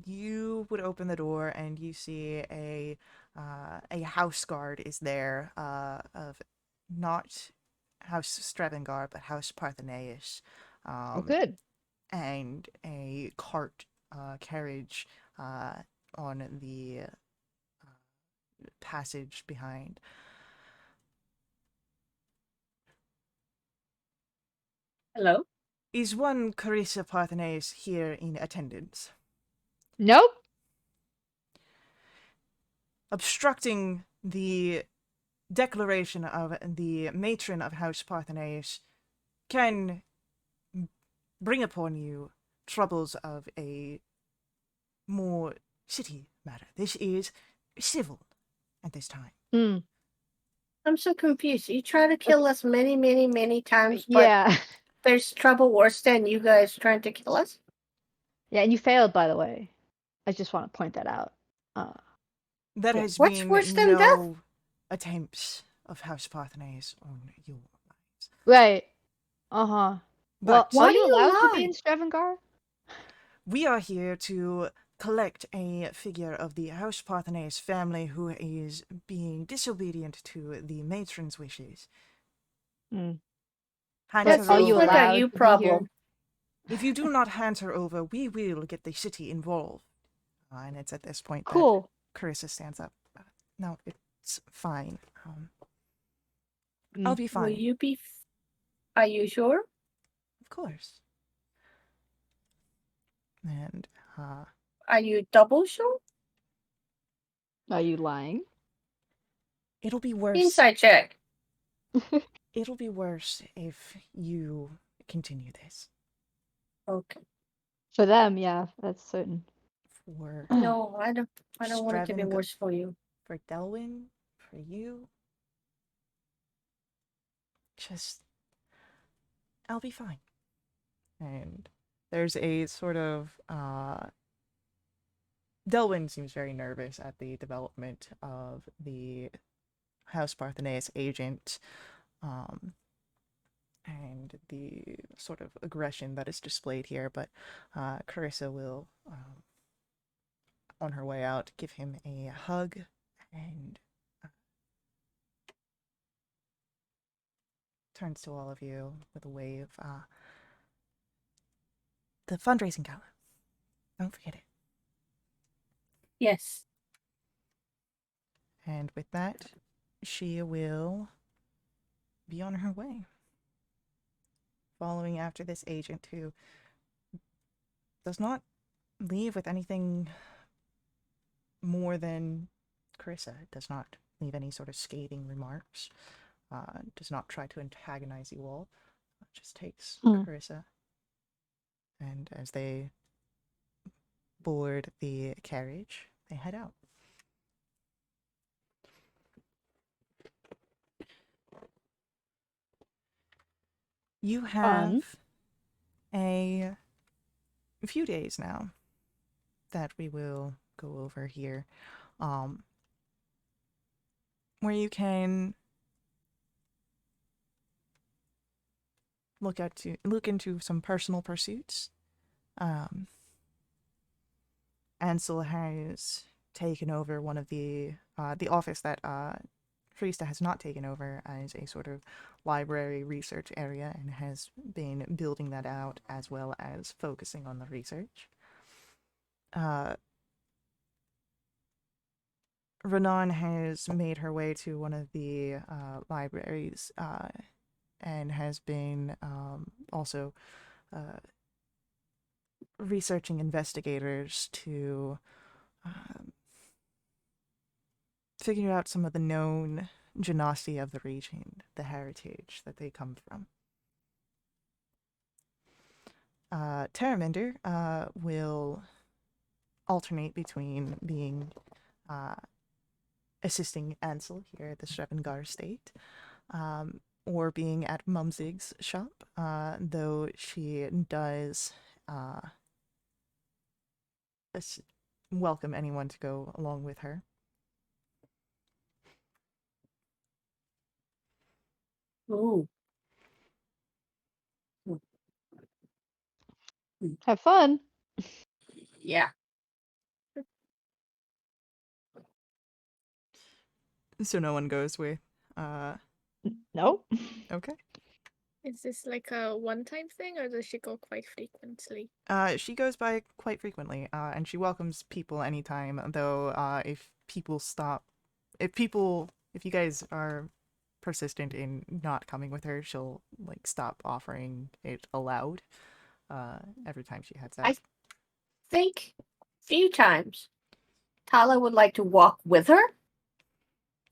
You would open the door and you see a house guard is there, of not House Strevengar but House Parthenaeus, Oh good. and a cart carriage on the passage behind. Hello. Is one Carissa Parthenaeus here in attendance? Nope. Obstructing the declaration of the matron of House Parthenaeus can bring upon you troubles of a more city matter. This is civil at this time. Mm. I'm so confused. You try to kill us many, many, many times, but Yeah. there's trouble worse than you guys trying to kill us? Yeah, and you failed, by the way. I just want to point that out. There Yeah. has What's been worse than death? no attempts of House Parthenais on your lives. Right. Uh-huh. Well, But Why are do you you allowed to be lie? in Stravengar? we are here to collect a figure of the House Parthenais family who is being disobedient to the matron's wishes. Mm. Hand That her Are seems you over. like a allowed you to be here? problem. If you do not hand her over, we will get the city involved. And it's at this point Cool. that Carissa stands up. No, it's fine. Mm. I'll be Will fine. you be? Are you sure? Of course. And Are you double sure? Are you lying? it'll be worse. Inside check. It'll be worse if you continue this. Okay. For them, yeah, that's certain. For No, I don't want it to be Straven- worse for you. for Delwyn, for you, just I'll be fine. And there's a sort of Delwyn seems very nervous at the development of the House Parthenais agent, and the sort of aggression that is displayed here, but Carissa will, on her way out, give him a hug and turns to all of you with a wave. The fundraising gala. Don't forget it. Yes. And with that, she will be on her way, following after this agent who does not leave with anything more than Carissa. Does not leave any sort of scathing remarks. Does not try to antagonize you all. Just takes Carissa. And as they board the carriage, they head out. You have a few days now that we will go over here, where you can look into some personal pursuits. Ansel has taken over one of the office that Friesta has not taken over as a sort of library research area, and has been building that out as well as focusing on the research. Renan has made her way to one of the libraries and has been also researching investigators to figure out some of the known genasi of the region, the heritage that they come from. Terraminder will alternate between being assisting Ansel here at the Stravengar estate, or being at Mumsig's shop, though she does welcome anyone to go along with her. Ooh. Have fun. Yeah. So no one goes with. Nope. Okay. Is this like a one-time thing, or does she go quite frequently? She goes by quite frequently, and she welcomes people anytime. Though, if you guys are persistent in not coming with her, she'll like stop offering it aloud. Every time she heads out. I think few times Tala would like to walk with her.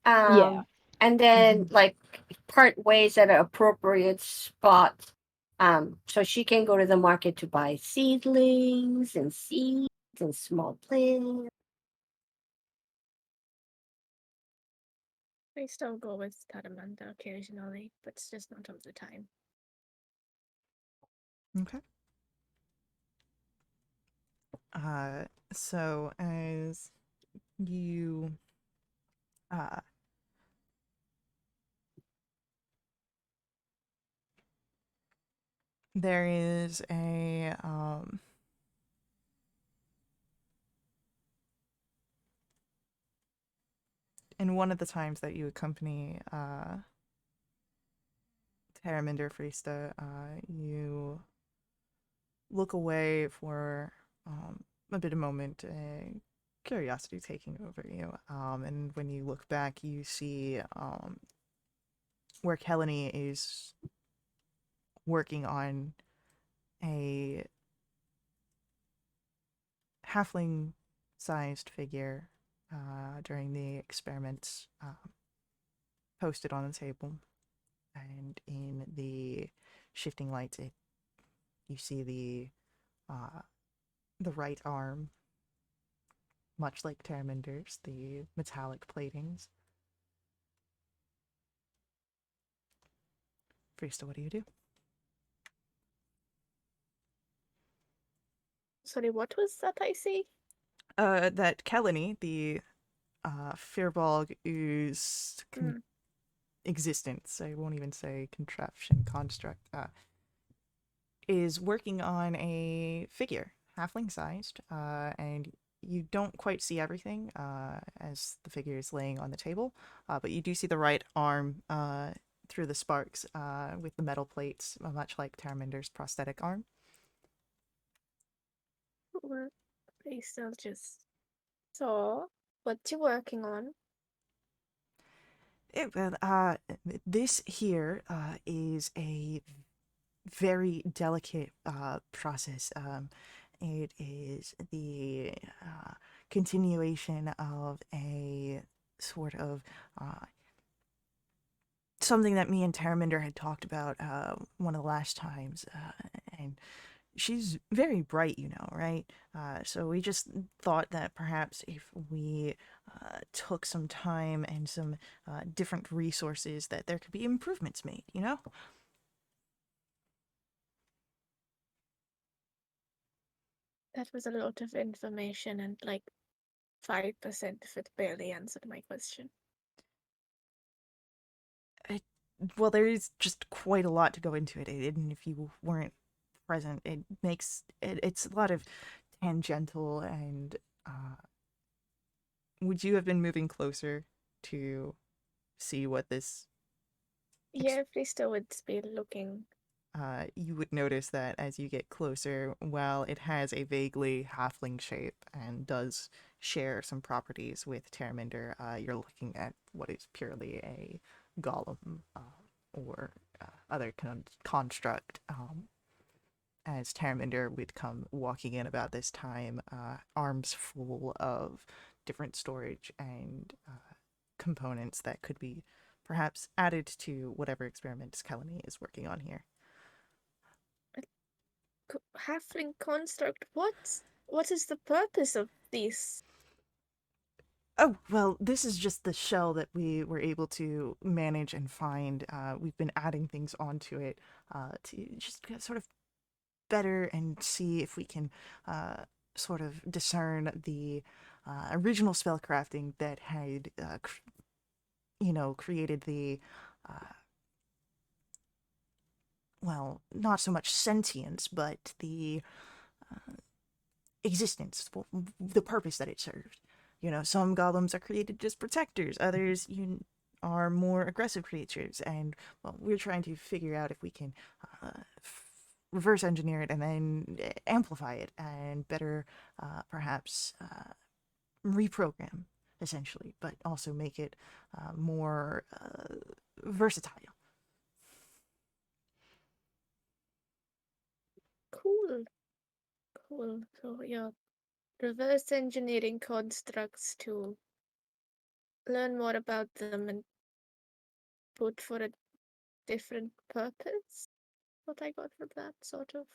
Yeah. And then like part ways at an appropriate spot So she can go to the market to buy seedlings and seeds and small plants. I still go with Taramanda occasionally, but it's just not all the time. Okay. So as you uh there is a in one of the times that you accompany Terraminder Friesta, you look away for a bit of moment, curiosity taking over you. And when you look back, you see where Kelly is working on a halfling sized figure during the experiments posted on the table. And in the shifting lights, you see the right arm, much like Terraminder's, the metallic platings. Friesta, what do you do? Sorry, what was that I see? That Kelly, the Firbolg ooze Mm. existence, I won't even say contraption, construct, is working on a figure, halfling sized, and you don't quite see everything as the figure is laying on the table, but you do see the right arm through the sparks with the metal plates, much like Terraminder's prosthetic arm. Well, I still just saw what you working on. This here is a very delicate process. It is the continuation of a sort of something that me and Terraminder had talked about one of the last times, and she's very bright, right? So we just thought that perhaps if we took some time and some different resources, that there could be improvements made. That was a lot of information, and like 5% of it barely answered my question. Well, there is just quite a lot to go into it, and if you weren't present, it's a lot of tangential and would you have been moving closer to see what this Yeah, Friesta would be looking. you would notice that as you get closer, while it has a vaguely halfling shape and does share some properties with Terraminder, you're looking at what is purely a golem or other construct. As Terraminder would come walking in about this time, arms full of different storage and components that could be perhaps added to whatever experiments Kelly is working on here. Halfling construct. What is the purpose of these? Oh, well, this is just the shell that we were able to manage and find. We've been adding things onto it to just sort of better and see if we can sort of discern the original spellcrafting that had, created the, well, not so much sentience, but the existence, the purpose that it served. Some golems are created as protectors, others are more aggressive creatures, and well, we're trying to figure out if we can reverse engineer it and then amplify it and better, perhaps, reprogram essentially, but also make it more versatile. Cool. Cool. So you're reverse engineering constructs to learn more about them and put for a different purpose? what I got from that, sort of.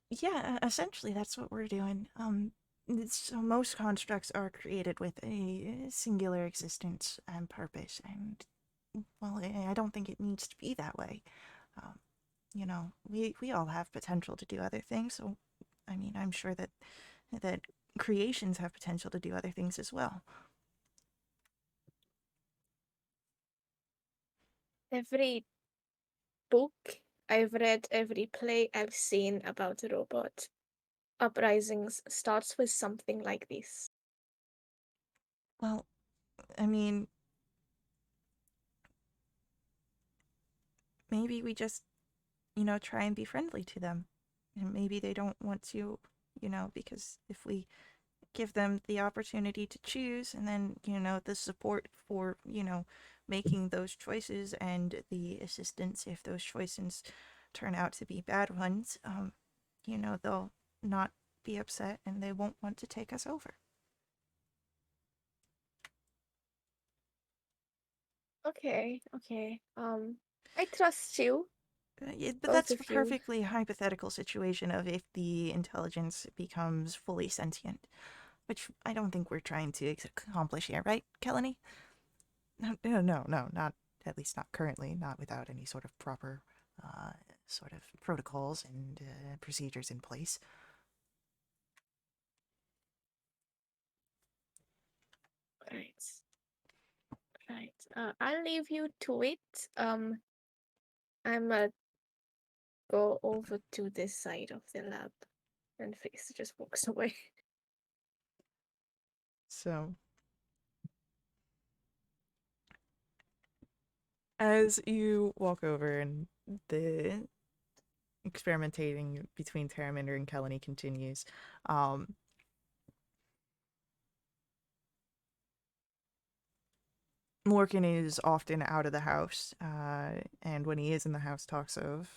Yeah, essentially that's what we're doing. So most constructs are created with a singular existence and purpose, and well, I don't think it needs to be that way. Um, we all have potential to do other things, so I mean, I'm sure that creations have potential to do other things as well. Every book I've read, every play I've seen about robot uprisings starts with something like this. Well, I mean, maybe we just, try and be friendly to them. And maybe they don't want to, because if we give them the opportunity to choose and then, the support for, making those choices and the assistance if those choices turn out to be bad ones, they'll not be upset and they won't want to take us over. Okay. I trust you, But both that's a of you. perfectly hypothetical situation of if the intelligence becomes fully sentient, which I don't think we're trying to accomplish here, right, Kelly? No, not at least not currently, not without any sort of proper sort of protocols and procedures in place. Right. Right. I'll leave you to it. I'm go over to this side of the lab, and Face just walks away. So, as you walk over and the experimenting between Terraminder and Kelly continues, Morgan is often out of the house, and when he is in the house, talks of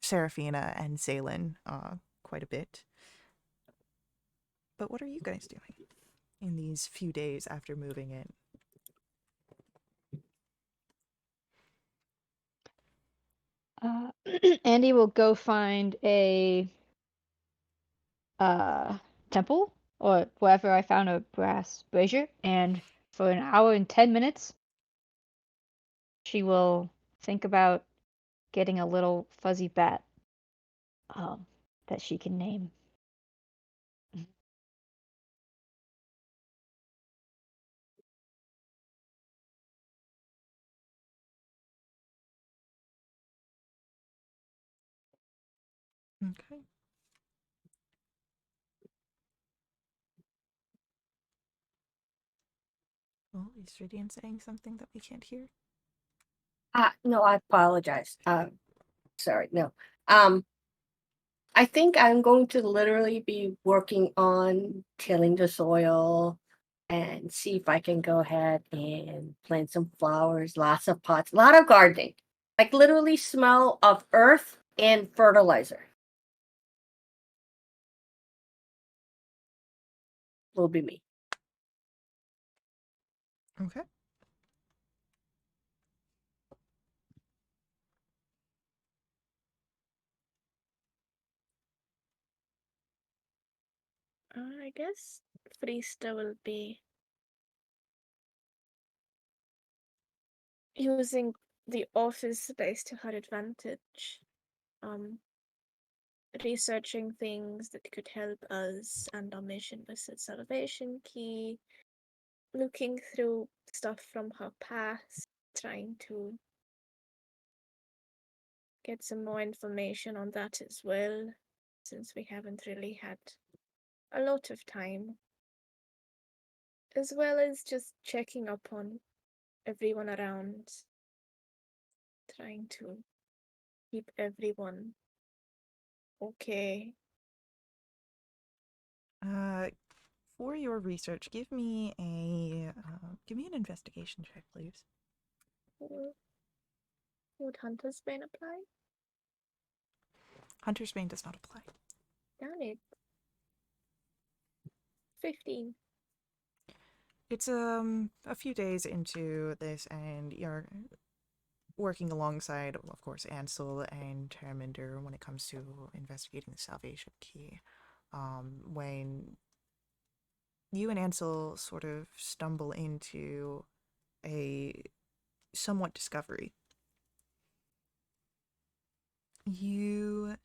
Seraphina and Zaylen quite a bit. But what are you guys doing in these few days after moving in? Andy will go find a uh, temple or wherever I found a brass brazier, and for an hour and 10 minutes, she will think about getting a little fuzzy bat that she can name. Okay. Well, is Ridian saying something that we can't hear? No, I apologize. Sorry, no. I think I'm going to literally be working on tilling the soil and see if I can go ahead and plant some flowers, lots of pots, a lot of gardening. Like literally smell of earth and fertilizer. Will be me. Okay. I guess Freesta will be using the office space to her advantage. Um, Researching things that could help us and our mission with the salvation key, looking through stuff from her past, trying to get some more information on that as well, since we haven't really had a lot of time, as well as just checking up on everyone around, trying to keep everyone okay. Uh, for your research, give me an investigation check, please. Would Hunter's Bane apply? Hunter's Bane does not apply. Damn it. 15. It's a few days into this, and you're working alongside, of course, Ansel and Terminder when it comes to investigating the Salvation Key. When you and Ansel sort of stumble into a somewhat discovery, you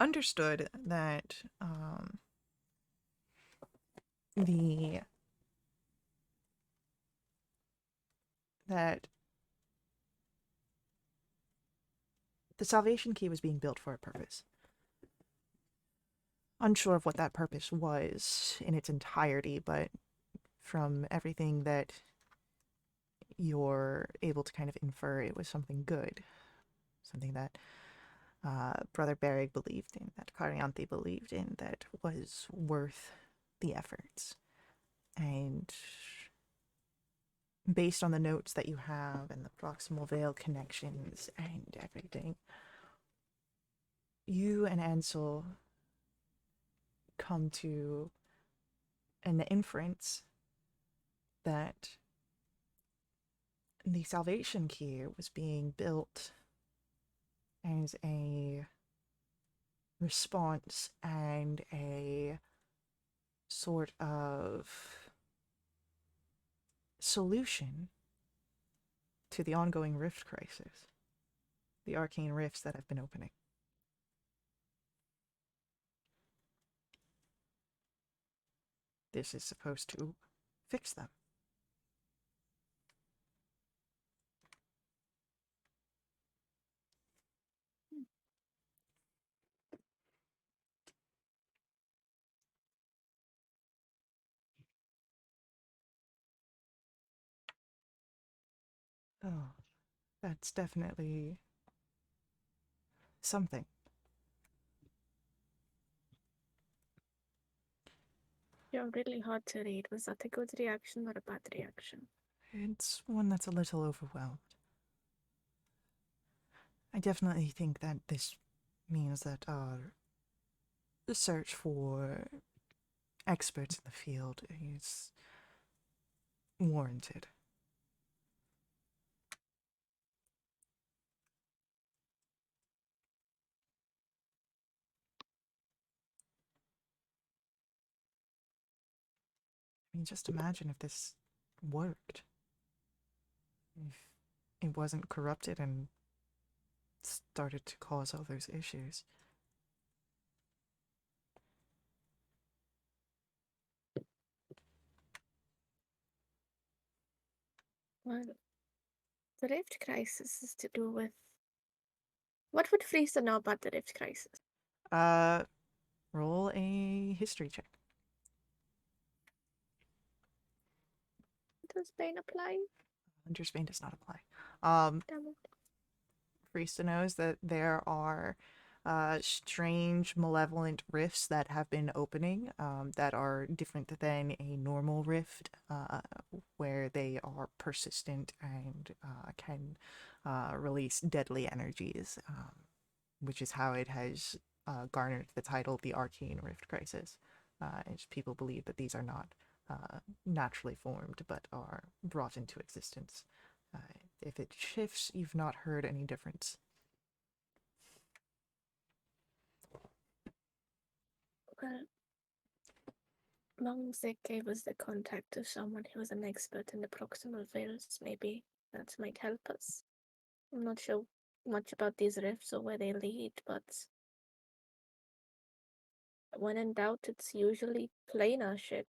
understood that the Salvation Key was being built for a purpose. Unsure of what that purpose was in its entirety, but from everything that you're able to kind of infer, it was something good. Something that Brother Berrig believed in, that Cariante believed in, that was worth the efforts. And based on the notes that you have and the proximal veil connections and everything, you and Ansel come to an inference that the Salvation Key was being built as a response and a sort of solution to the ongoing rift crisis, the arcane rifts that have been opening. This is supposed to fix them. Oh, that's definitely something. You're really hard to read. Was that a good reaction or a bad reaction? It's one that's a little overwhelmed. I definitely think that this means that our search for experts in the field is warranted. I mean, just imagine if this worked. If it wasn't corrupted and started to cause all those issues. Well, the Rift Crisis is to do with... What would Frieza know about the Rift Crisis? Roll a history check. Does Bane apply? Hunter's Bane does not apply. Damn it. Frieza knows that there are strange, malevolent rifts that have been opening that are different than a normal rift, where they are persistent and can release deadly energies, which is how it has garnered the title the Arcane Rift Crisis. As people believe that these are not naturally formed, but are brought into existence. If it shifts, you've not heard any difference. Well, Longsick gave us the contact of someone who was an expert in the proximal veils. Maybe that might help us. I'm not sure much about these rifts or where they lead, but when in doubt, it's usually planar shit.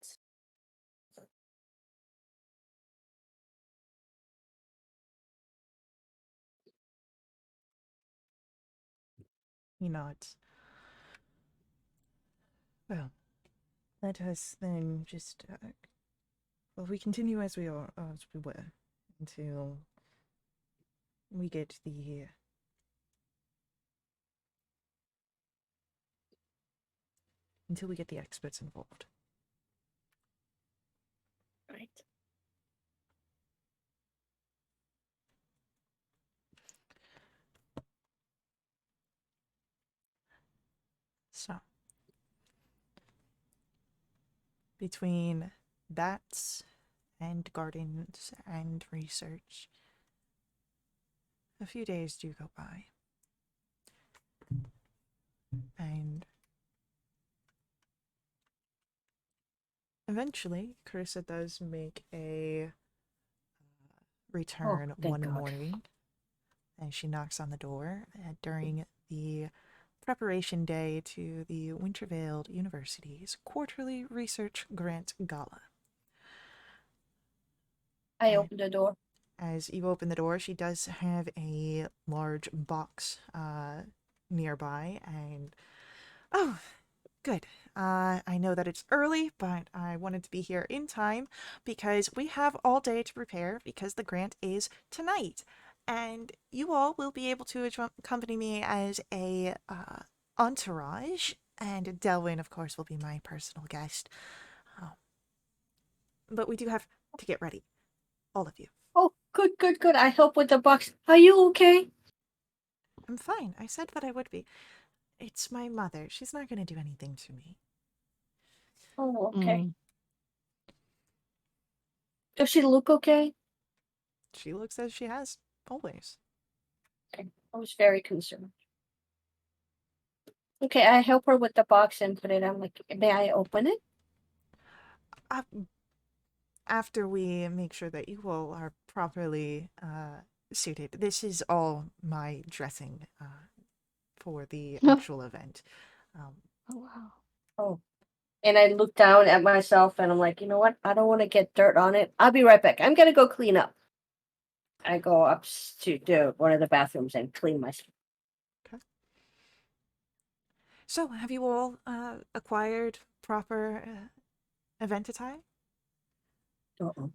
He nods. Well, let us then just well, we continue as we are, as we were, until we get the experts involved. Right. So, between that and gardens and research. A few days do go by. And eventually, Carissa does make a return thank one God. morning, and she knocks on the door during the preparation day to the Wintervale University's quarterly research grant gala. I opened the door. As you open the door, she does have a large box nearby, and oh, good. I know that it's early, but I wanted to be here in time because we have all day to prepare because the grant is tonight. And you all will be able to accompany me as a entourage, and Delwyn, of course, will be my personal guest. But we do have to get ready, all of you. Oh, good. I help with the box. Are you okay? I'm fine. I said that I would be. It's my mother. She's not going to do anything to me. Oh, okay. Mm. Does she look okay? She looks as she has always. Okay. I was very concerned. Okay, I help her with the box and put it. I'm like, may I open it? Uh, After we make sure that you all are properly suited, this is all my dressing for the actual event. Um, Oh wow. Oh. And I look down at myself and I'm like, you know what? I don't want to get dirt on it. I'll be right back. I'm gonna go clean up. I go up to one of the bathrooms and clean myself. okay. So, have you all acquired proper event attire? Uh-uh.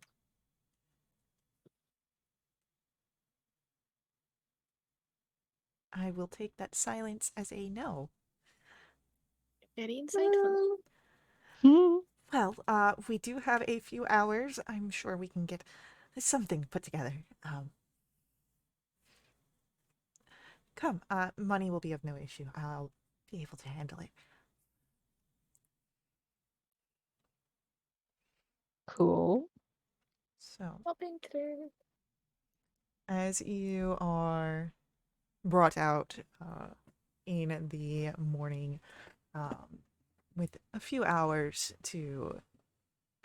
I will take that silence as a no. Very insightful. Well, we do have a few hours. I'm sure we can get something put together. Come, money will be of no issue. I'll be able to handle it. Cool. So, Popping through. as you are brought out in the morning with a few hours to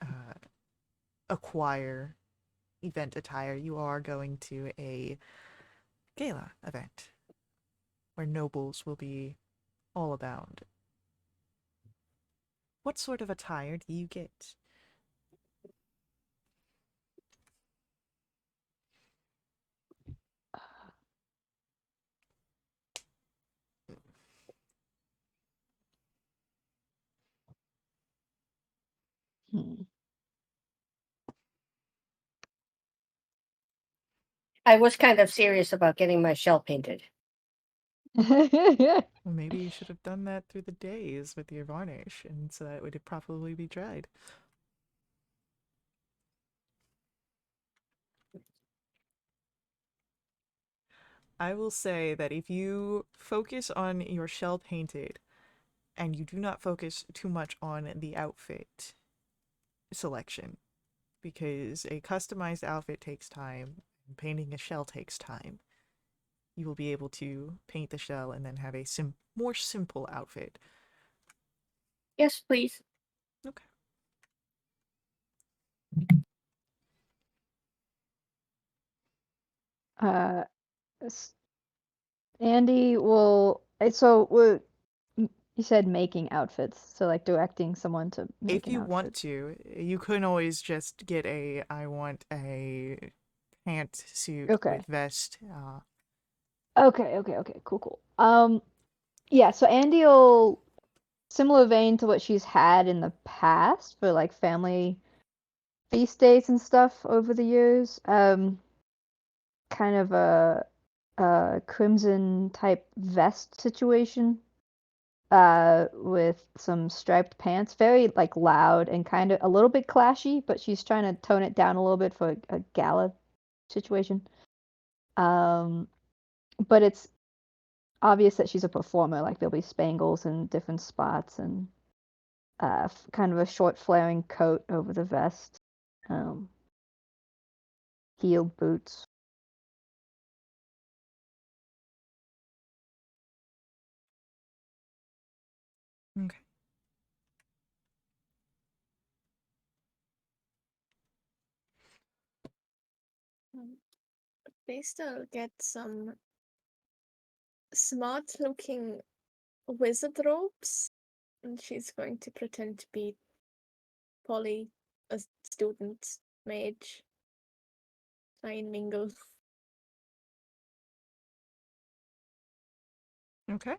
uh, acquire event attire, you are going to a gala event where nobles will be all abound. What sort of attire do you get? Hmm. I was kind of serious about getting my shell painted. Well, maybe you should have done that through the days with your varnish, and so that it would probably be dried. I will say that if you focus on your shell painted and you do not focus too much on the outfit selection, because a customized outfit takes time, and painting a shell takes time, you will be able to paint the shell and then have a more simple outfit. Yes, please. Okay. uh, Andy will. You said making outfits, so like directing someone to make If an you outfit. want to, you can always just get I want a pantsuit Okay. with vest. Okay. Cool. Yeah. So Andy will, similar vein to what she's had in the past for like family feast days and stuff over the years. Kind of a crimson type vest situation. With some striped pants, very like loud and kind of a little bit clashy, but she's trying to tone it down a little bit for a gala situation. Um, but it's obvious that she's a performer. Like there'll be spangles in different spots and kind of a short flaring coat over the vest. steel boots. Okay. They still get some smart-looking wizard robes, and she's going to pretend to be Polly, a student mage. Try and mingle. Okay.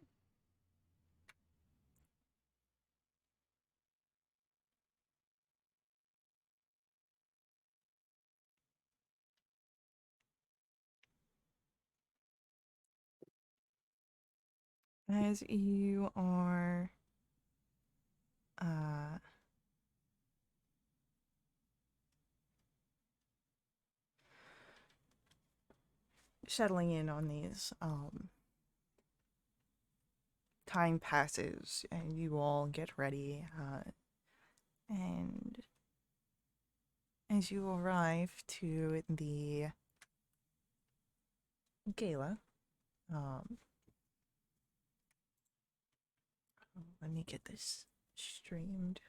As you are settling in on these, time passes and you all get ready, and as you arrive to the gala, let me get this streamed,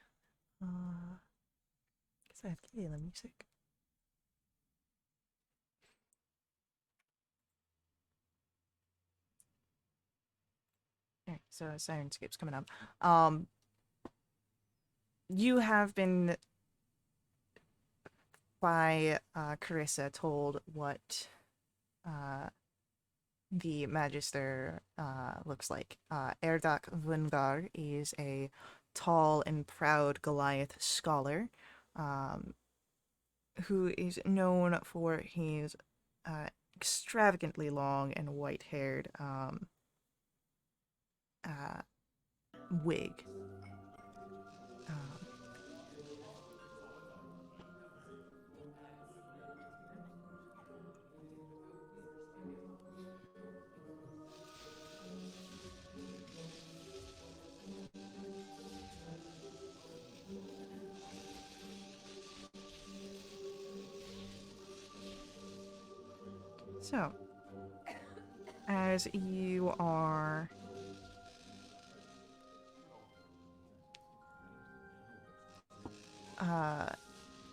because I have gala music. Alright, so Sirenscape's coming up. You have been, by Carissa, told what the Magister looks like. Erdak Vungar is a tall and proud Goliath scholar who is known for his extravagantly long and white-haired wig. So, as you are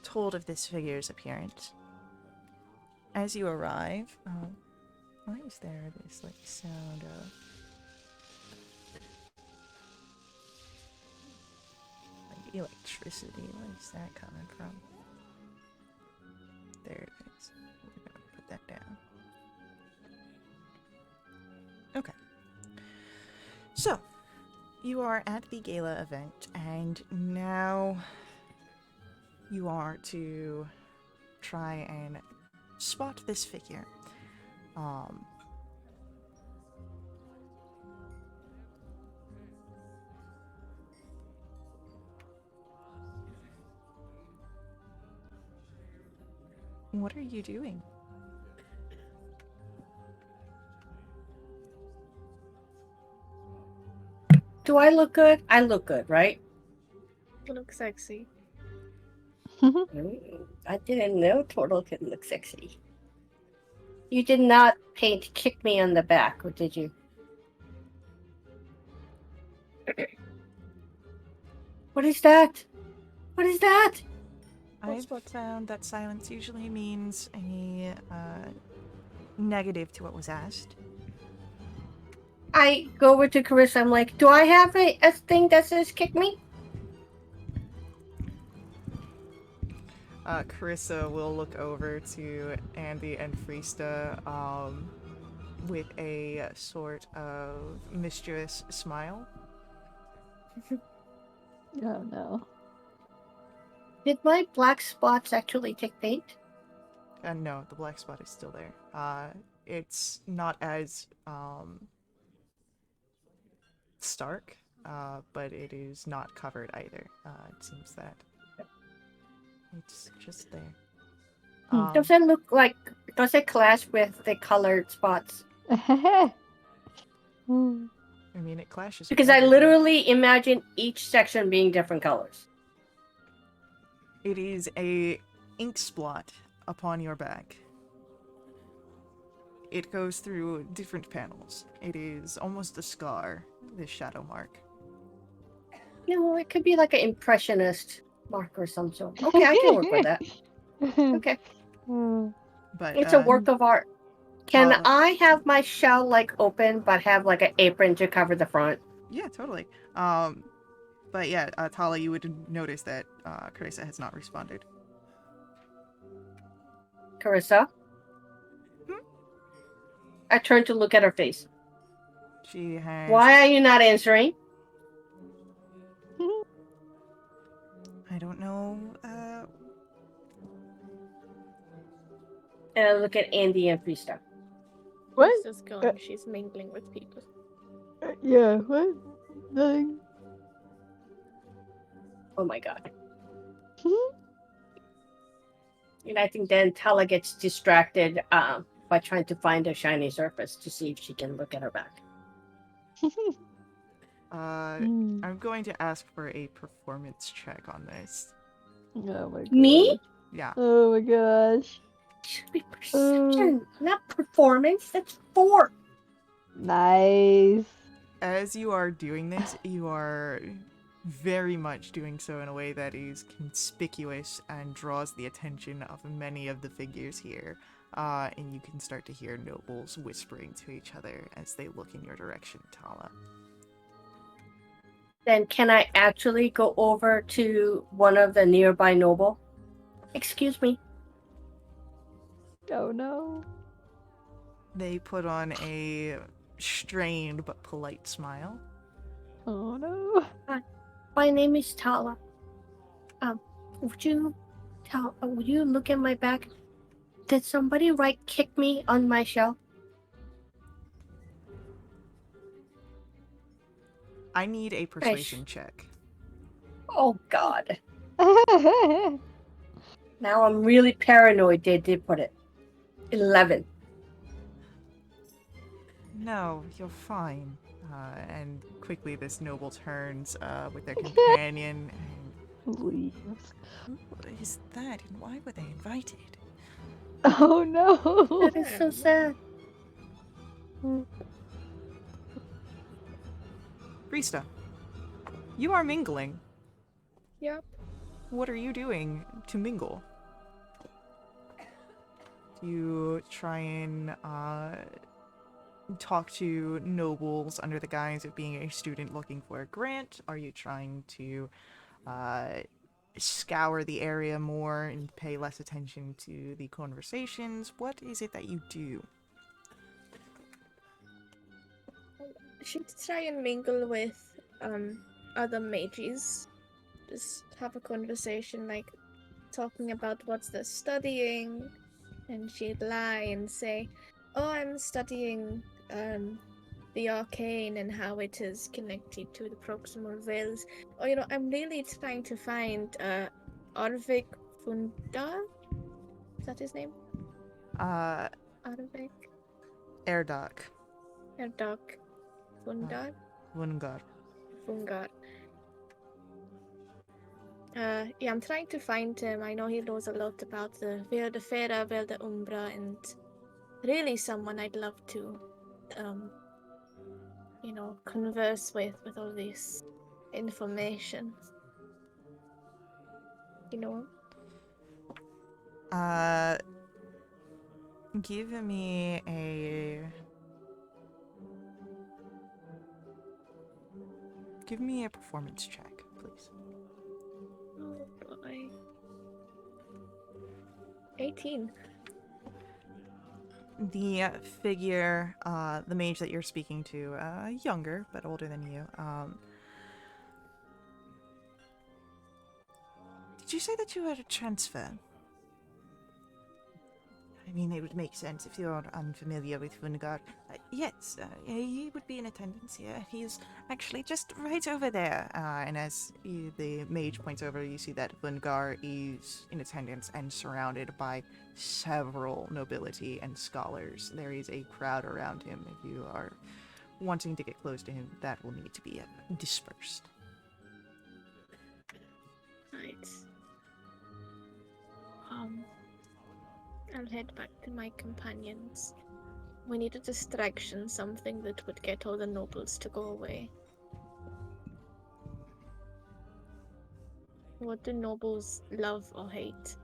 told of this figure's appearance, as you arrive, why is there this like sound of like electricity? Where is that coming from? There it is. We're gonna put that down. Okay. So, you are at the gala event, and now you are to try and spot this figure. What are you doing? Do I look good? I look good, right? You look sexy. I didn't know Turtle could look sexy. You did not kick me on the back, or did you? What is that? What is that? I've found that silence usually means a negative to what was asked. I go over to Carissa. I'm like, do I have a thing that says kick me? Carissa will look over to Andy and Freesta with a sort of mischievous smile. Oh no. Did my black spots actually take paint? No, the black spot is still there. It's not as stark, but it is not covered either. It seems that it's just there. Does it look like? Does it clash with the colored spots? I mean, it clashes. Because I literally imagine each section being different colors. It is a ink splot upon your back. it goes through different panels. It is almost a scar, this shadow mark. It could be like an impressionist mark or some sort. Okay, I can work with that. Okay. But It's a work of art. Can Tala- I have my shell like open but have like an apron to cover the front? Yeah, totally. But yeah, Tala, you would notice that Carissa has not responded. Carissa? Hmm? I turn to look at her face. She has. Why are you not answering? I don't know. And I look at Andy and Frista. What? She's just going. She's mingling with people. Yeah, what? Nothing. Oh my god. And I think then Tala gets distracted by trying to find a shiny surface to see if she can look at her back. I'm going to ask for a performance check on this. Oh my god. Me? Yeah. Oh my gosh. It should be perception, not performance. That's 4. Nice. As you are doing this, you are very much doing so in a way that is conspicuous and draws the attention of many of the figures here. And you can start to hear nobles whispering to each other as they look in your direction, Tala. Then can I actually go over to one of the nearby noble? Excuse me. Oh no. They put on a strained but polite smile. Oh no. My name is Tala. Would you look at my back? Did somebody right kick me on my shell? I need a persuasion check. Oh god. Now I'm really paranoid they did put it. 11. No, you're fine. And quickly this noble turns with their companion and Leave. who is that and why were they invited? Oh no. That is so sad. Rista, you are mingling. Yep. What are you doing to mingle? Do you try and talk to nobles under the guise of being a student looking for a grant? Are you trying to scour the area more and pay less attention to the conversations? What is it that you do? Should try and mingle with other mages. Just have a conversation, like talking about what they're studying, and she'd lie and say, "Oh, I'm studying the arcane and how it is connected to the proximal veils." Or I'm really trying to find Arvik Fundar. Is that his name? Arvik Erdok. Erdok Fundar. Wungar. Fungar. Yeah, I'm trying to find him. I know he knows a lot about the Verde Fera, Verde Umbra, and really someone I'd love to, converse with all this information. Give me a performance check, please. Oh boy. 18. The figure, the mage that you're speaking to, younger but older than you, did you say that you had a transfer? I mean, it would make sense if you're unfamiliar with Vungar. Yes, he would be in attendance here. He's actually just right over there. And as the mage points over, you see that Vungar is in attendance and surrounded by several nobility and scholars. There is a crowd around him. If you are wanting to get close to him, that will need to be dispersed. Right. I'll head back to my companions. We need a distraction, something that would get all the nobles to go away. What do nobles love or hate?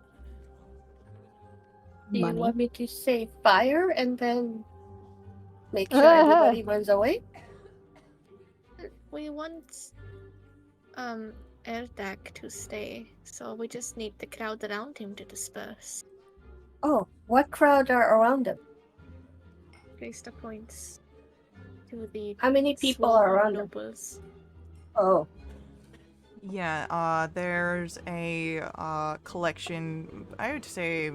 Do you Money. want me to say fire and then make sure everybody runs away? We want Erdak to stay, so we just need the crowd around him to disperse. Oh, what crowd are around him? Krista points to the How many people swarm are of around him? nobles. Oh, Yeah, there's a collection, I would say,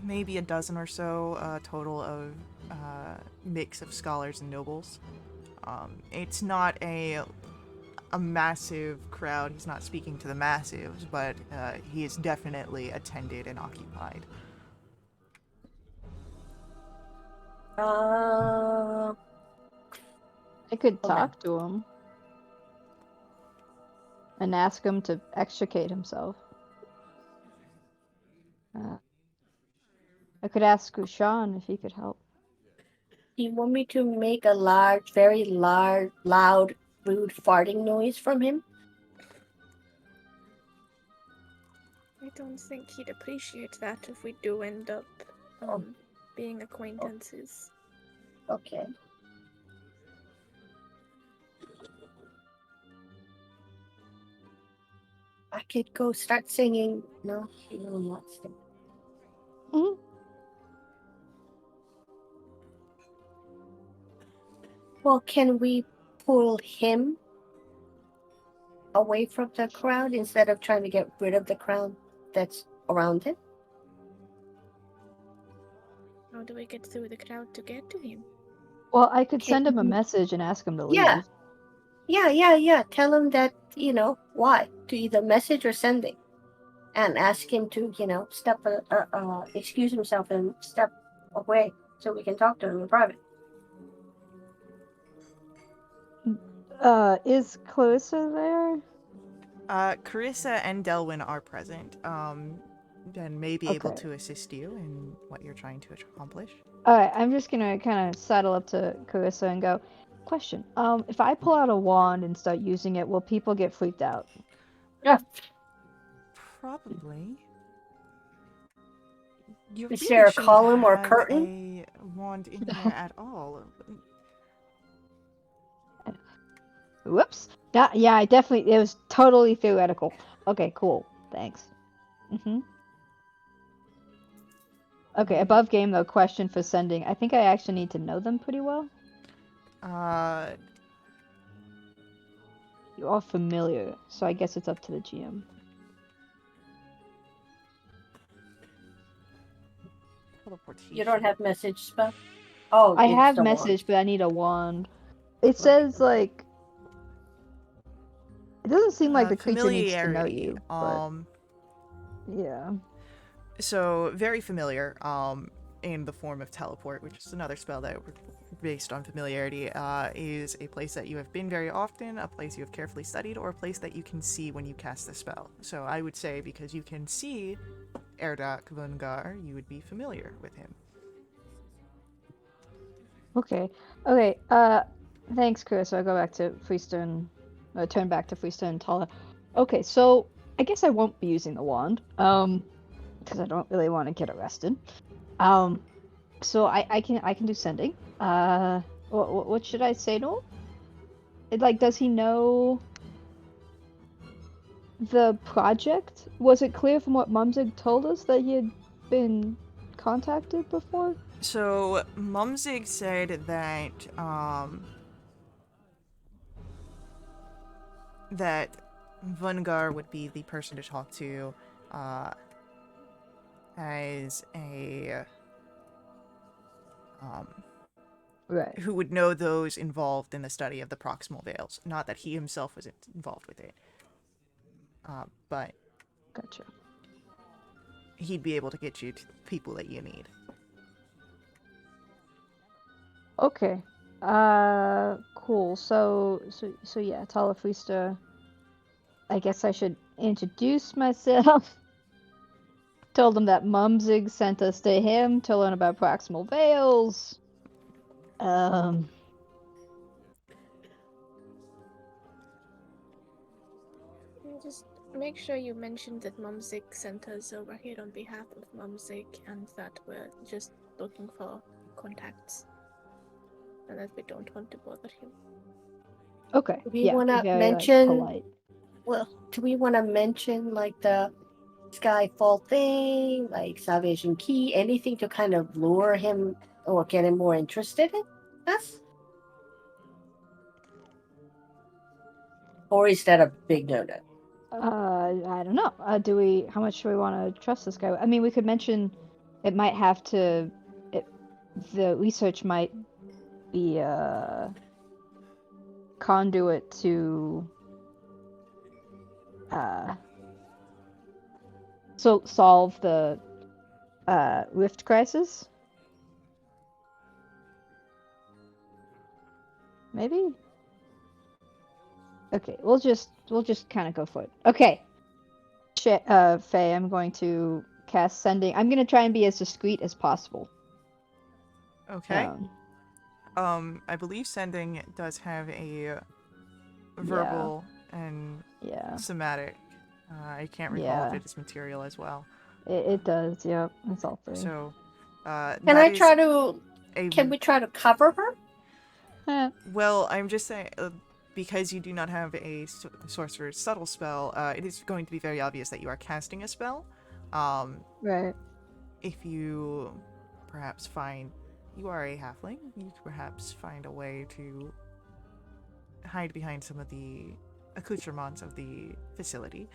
maybe a dozen or so, total of mix of scholars and nobles. It's not a massive crowd. He's not speaking to the masses, but he is definitely attended and occupied. uh, I could Hold on. talk to him and ask him to extricate himself. I could ask Ushan if he could help. do you want me to make a large, very large, loud, rude farting noise from him? I don't think he'd appreciate that if we do end up being acquaintances. Okay. I could go start singing. No, he will not sing. Mhm. Well, can we pull him away from the crowd instead of trying to get rid of the crowd that's around him? How do we get through the crowd to get to him? Well, I could Can send him a you- message and ask him to leave. Yeah. Yeah. Tell him that, why. To either message or sending. And ask him to, excuse himself and step away so we can talk to him in private. Is Clarissa there? Carissa and Delwyn are present, and may be able Okay. to assist you in what you're trying to accomplish. Alright, I'm just gonna kind of sidle up to Clarissa and go, question, if I pull out a wand and start using it, will people get freaked out? Yeah. Probably. You Is really there a shouldn't column or have curtain? a wand in here at all. Whoops. Yeah, it was totally theoretical. Okay, cool. Thanks. Okay, above game though, question for sending. I think I actually need to know them pretty well. You are familiar, so I guess it's up to the GM. Teleportation. You don't have message spell? Oh, I it's have the message, wand. but I need a wand. It says like it doesn't seem like the creature needs to know familiarity. you, but yeah. So very familiar, in the form of teleport, which is another spell that based on familiarity, is a place that you have been very often, a place you have carefully studied, or a place that you can see when you cast the spell. So I would say because you can see Erdak Vungar, you would be familiar with him. Okay. Thanks, Chris. I'll go back to Freestone, turn back to Freestone and Tala. Okay, so I guess I won't be using the wand, because I don't really want to get arrested. So I can do sending. What should I say to him? Like, does he know the project? Was it clear from what Mumzig told us that he had been contacted before? So Mumzig said that that Vungar would be the person to talk to, as a Right. who would know those involved in the study of the proximal veils. Not that he himself was involved with it, but Gotcha. he'd be able to get you to people that you need. Okay. Cool. So yeah, Talafrista. I guess I should introduce myself. Told him that Mumzig sent us to him to learn about proximal veils. Just make sure you mention that Mumzik sent us over here on behalf of Mumzik and that we're just looking for contacts. And that we don't want to bother him. Okay. Do we Yeah, want to very, mention? polite. Well, do we want to mention like the Skyfall thing, like Salvation Key, anything to kind of lure him or get him more interested in us? Or is that a big no-no? I don't know. How much do we want to trust this guy? I mean, we could mention it might have to, the research might be a conduit to, solve the, rift crisis? Maybe? Okay, we'll just kind of go for it. Okay. Faye, I'm going to cast sending. I'm going to try and be as discreet as possible. Okay. I believe sending does have a verbal and somatic. I can't recall if it is material as well. It does, yep. It's all three. So, Can we try to cover her? Well, I'm just saying, because you do not have a sorcerer's subtle spell, it is going to be very obvious that you are casting a spell. Right. If you perhaps find you are a halfling, you could perhaps find a way to hide behind some of the accoutrements of the facility.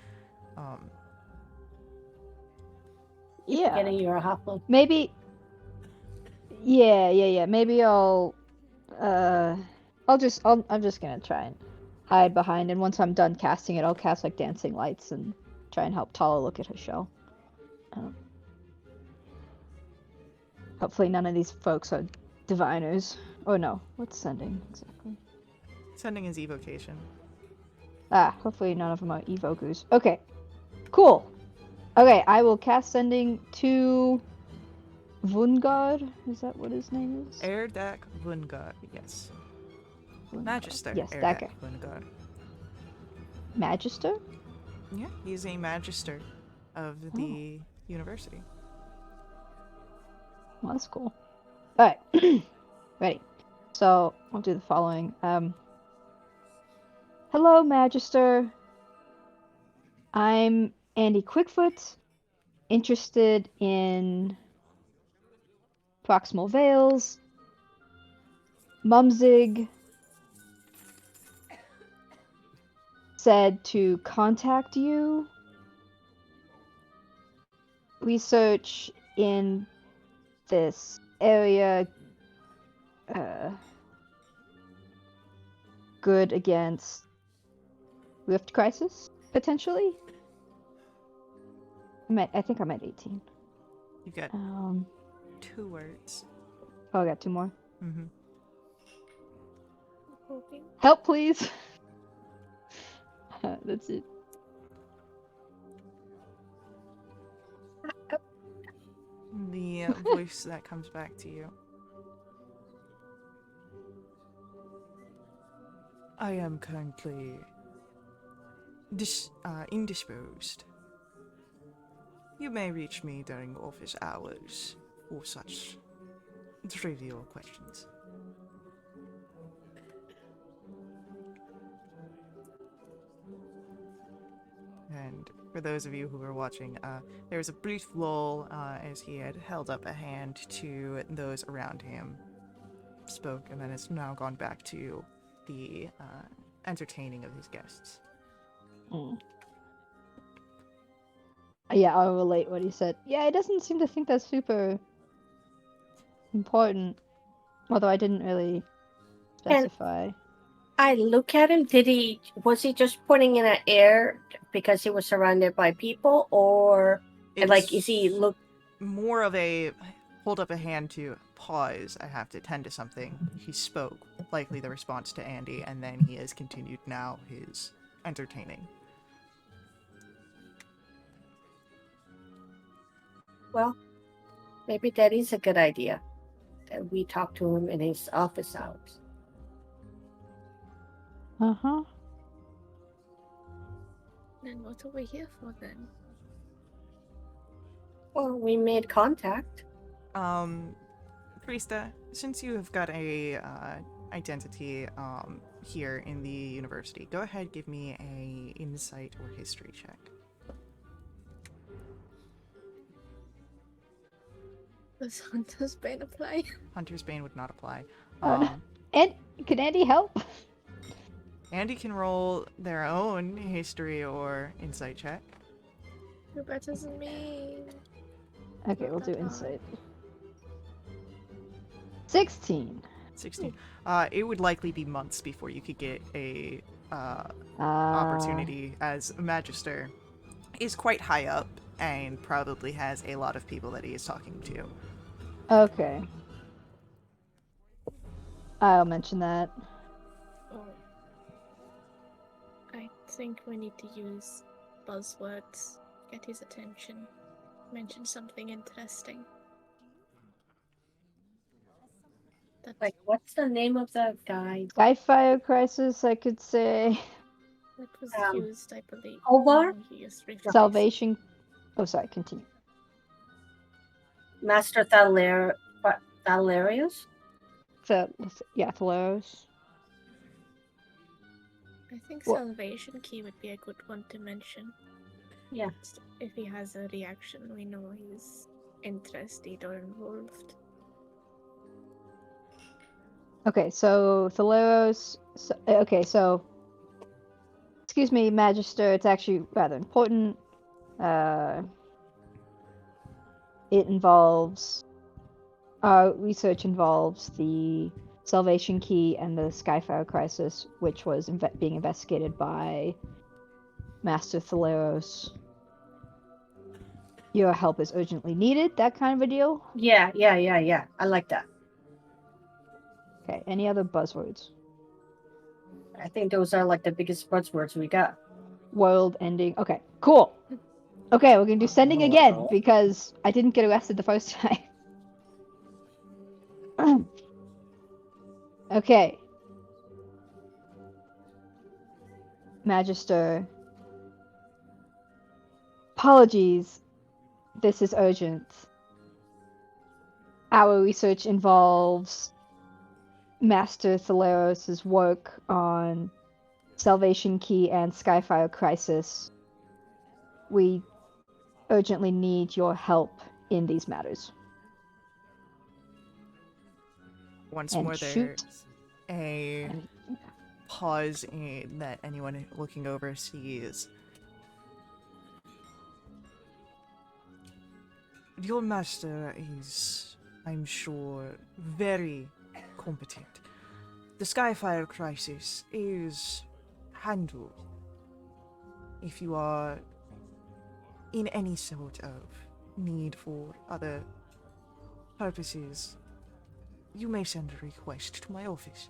Getting you're a halfling. Maybe. Yeah. Maybe I'm just gonna try and hide behind, and once I'm done casting it, I'll cast like dancing lights and try and help Tala look at her shell. Hopefully none of these folks are diviners. Oh no, what's sending exactly? Sending is evocation. Hopefully none of them are evokers. Okay, cool. Okay, I will cast sending to Vungard. Is that what his name is? Erdak Vungard, yes. Magister. Yes, Erdak that guy. Vungard. Magister? Yeah, he's a magister of the university. Well, that's cool. Alright. Ready. So, I'll do the following. Hello, Magister. I'm Andy Quickfoot, interested in proximal veils. Mumzig said to contact you. Research in this area good against rift crisis, potentially. I think I'm at 18. You got 2 words. Oh, I got 2 more. Mm-hmm. Help, please. That's it. The voice that comes back to you. I am currently indisposed. You may reach me during office hours for such trivial questions. And for those of you who were watching, there was a brief lull as he had held up a hand to those around him, spoke, and then it's now gone back to the entertaining of his guests. Yeah, I'll relate what he said. Yeah, he doesn't seem to think that's super important. Although I didn't really specify. I look at him. Was he just putting in an air because he was surrounded by people, or is he look more of a hold up a hand to pause? I have to tend to something. He spoke, likely the response to Andy, and then he has continued now his entertaining. Well, maybe that is a good idea. That we talk to him in his office hours. Uh-huh. Then what are we here for then? Well, we made contact. Krista, since you have got a identity here in the university, go ahead, give me a insight or history check. Does Hunter's Bane apply? Hunter's Bane would not apply. And can Andy help? Andy can roll their own history or insight check. You're better than me. Okay, Not we'll do that hard. insight. 16. 16. It would likely be months before you could get a Ah. opportunity, as a Magister is quite high up and probably has a lot of people that he is talking to. Okay. I'll mention that. Oh. I think we need to use buzzwords. Get his attention. Mention something interesting. That, Like, what's the name of the guy? Skyfire Crisis, I could say. that was um, used, I believe. Ovar? No, he used replace. Salvation. Oh, sorry, continue. Master Thalarius? Yeah, Thalaros. I think What? Salvation Key would be a good one to mention. Yeah. If he has a reaction, we know he's interested or involved. Okay, so Thalaros. Okay, so. Excuse me, Magister, it's actually rather important. It involves. Our research involves the Salvation Key and the Skyfire Crisis, which was being investigated by Master Thalaros. Your help is urgently needed, that kind of a deal. Yeah. I like that. Okay, any other buzzwords? I think those are like the biggest buzzwords we got. World ending. Okay, cool. Okay, we're gonna do sending again because I didn't get arrested the first time. Okay. Magister. Apologies. This is urgent. Our research involves Master Thalaros' work on Salvation Key and Skyfire Crisis. We urgently need your help in these matters. Once And more, shoot. there's a pause that anyone looking over sees. Your master is, I'm sure, very competent. The Skyfire crisis is handled. If you are in any sort of need for other purposes, you may send a request to my office.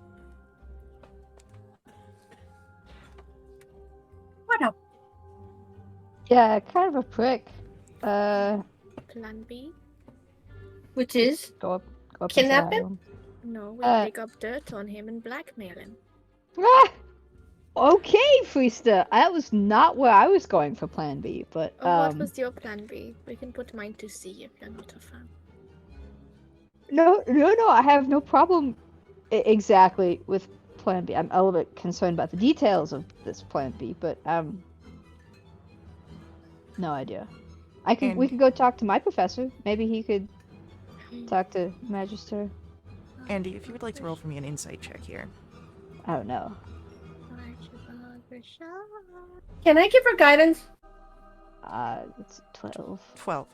What up? Yeah, kind of a prick. Plan B? Which is Go up Kidnap into him? that room. No, we dig up dirt on him and blackmail him. Ah! Okay, Freesta. That was not where I was going for Plan B, but Oh, what was your plan B? We can put mine to C if you're not a fan. no, I have no problem exactly with Plan B. I'm a little bit concerned about the details of this Plan B, but no idea. We could go talk to my professor. Maybe he could talk to Magister. Andy, if you would like to roll for me an insight check here. I don't know. Can I give her guidance? It's 12. 12.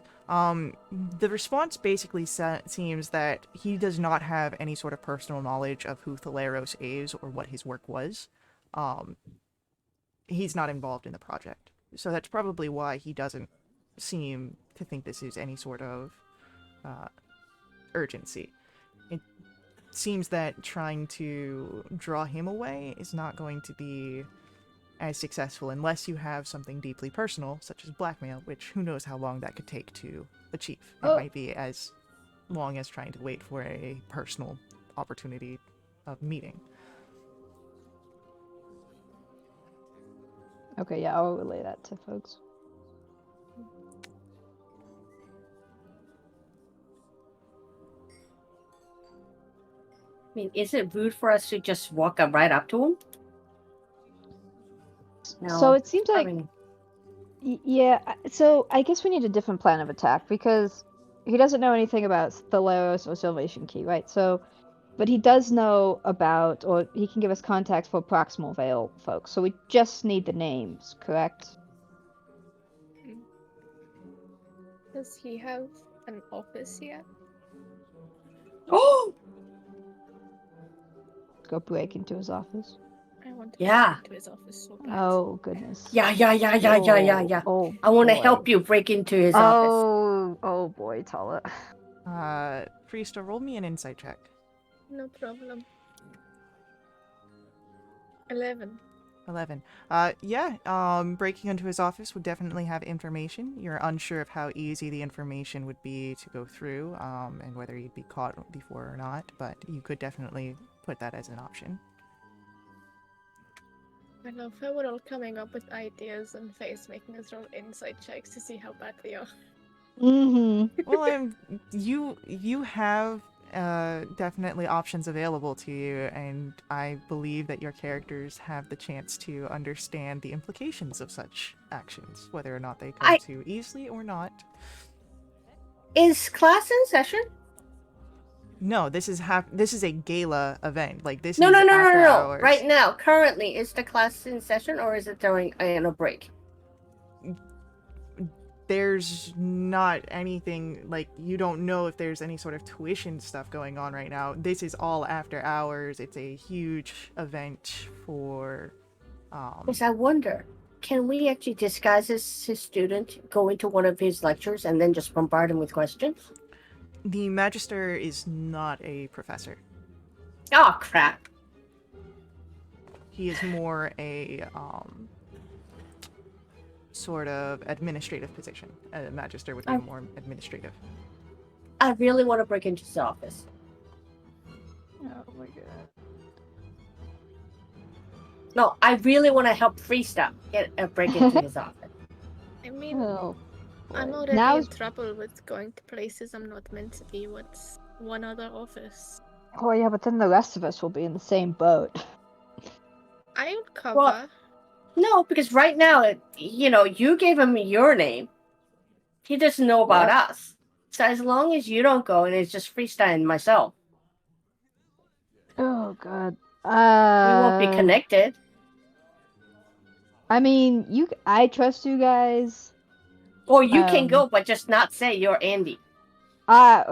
The response basically seems that he does not have any sort of personal knowledge of who Thalaros is or what his work was. He's not involved in the project. So that's probably why he doesn't seem to think this is any sort of urgency. It seems that trying to draw him away is not going to be as successful unless you have something deeply personal, such as blackmail, which who knows how long that could take to achieve. It Oh. might be as long as trying to wait for a personal opportunity of meeting. Okay, yeah, I'll relay that to folks. I mean, is it rude for us to just walk up right up to him? No. So it seems like, Probably- yeah, so I guess we need a different plan of attack because he doesn't know anything about Thaleros or Salvation Key, right? So, but he does know about, or he can give us contacts for Proximal Veil folks. So we just need the names, correct? Does he have an office yet? Oh, Go break into his office. I want to Yeah. go into his office so bad. Oh goodness. yeah. Oh, I want to boy. help you break into his office. Oh boy, Tala. Priesta, roll me an insight check. No problem. 11. 11. Breaking into his office would definitely have information. You're unsure of how easy the information would be to go through, and whether you'd be caught before or not, but you could definitely put that as an option. I love how we're all coming up with ideas and Faye's making us roll insight checks to see how bad they are. Mm-hmm. Well, you have definitely options available to you, and I believe that your characters have the chance to understand the implications of such actions, whether or not they come too easily or not. Is class in session? No, this is a gala event. Like this No. is after hours. Right now, currently, is the class in session or is it during a break? There's not anything, like, you don't know if there's any sort of tuition stuff going on right now. This is all after hours. It's a huge event for Because I wonder, can we actually disguise as his student, go into one of his lectures, and then just bombard him with questions? the Magister is not a professor. Oh, crap. He is more a sort of administrative position. A Magister would be more administrative. I really want to break into his office. Oh my god. No, I really want to help Freestyle break into his office. I mean, Oh. I'm boy. already Now in trouble with going to places I'm not meant to be. What's one other office? Oh yeah, but then the rest of us will be in the same boat. I'll cover. Well, no, because right now, you gave him your name. He doesn't know about us. So as long as you don't go and it's just Freestyle and myself, Oh god. we won't be connected. I mean, I trust you guys. Or you can go, but just not say you're Andy. Yeah.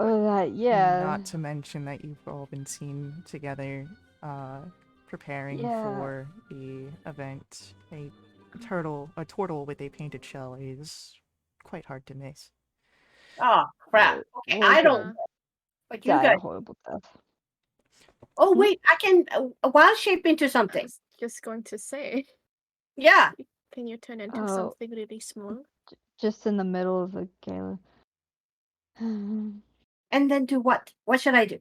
Not to mention that you've all been seen together, preparing for the event. A turtle with a painted shell is quite hard to miss. Oh, crap. Okay, I don't. But you Die guys. a horrible death. Oh, wait, I can wild shape into I something. was just going to say, Yeah. can you turn into something really small? Just in the middle of the gala. And then do what? What should I do?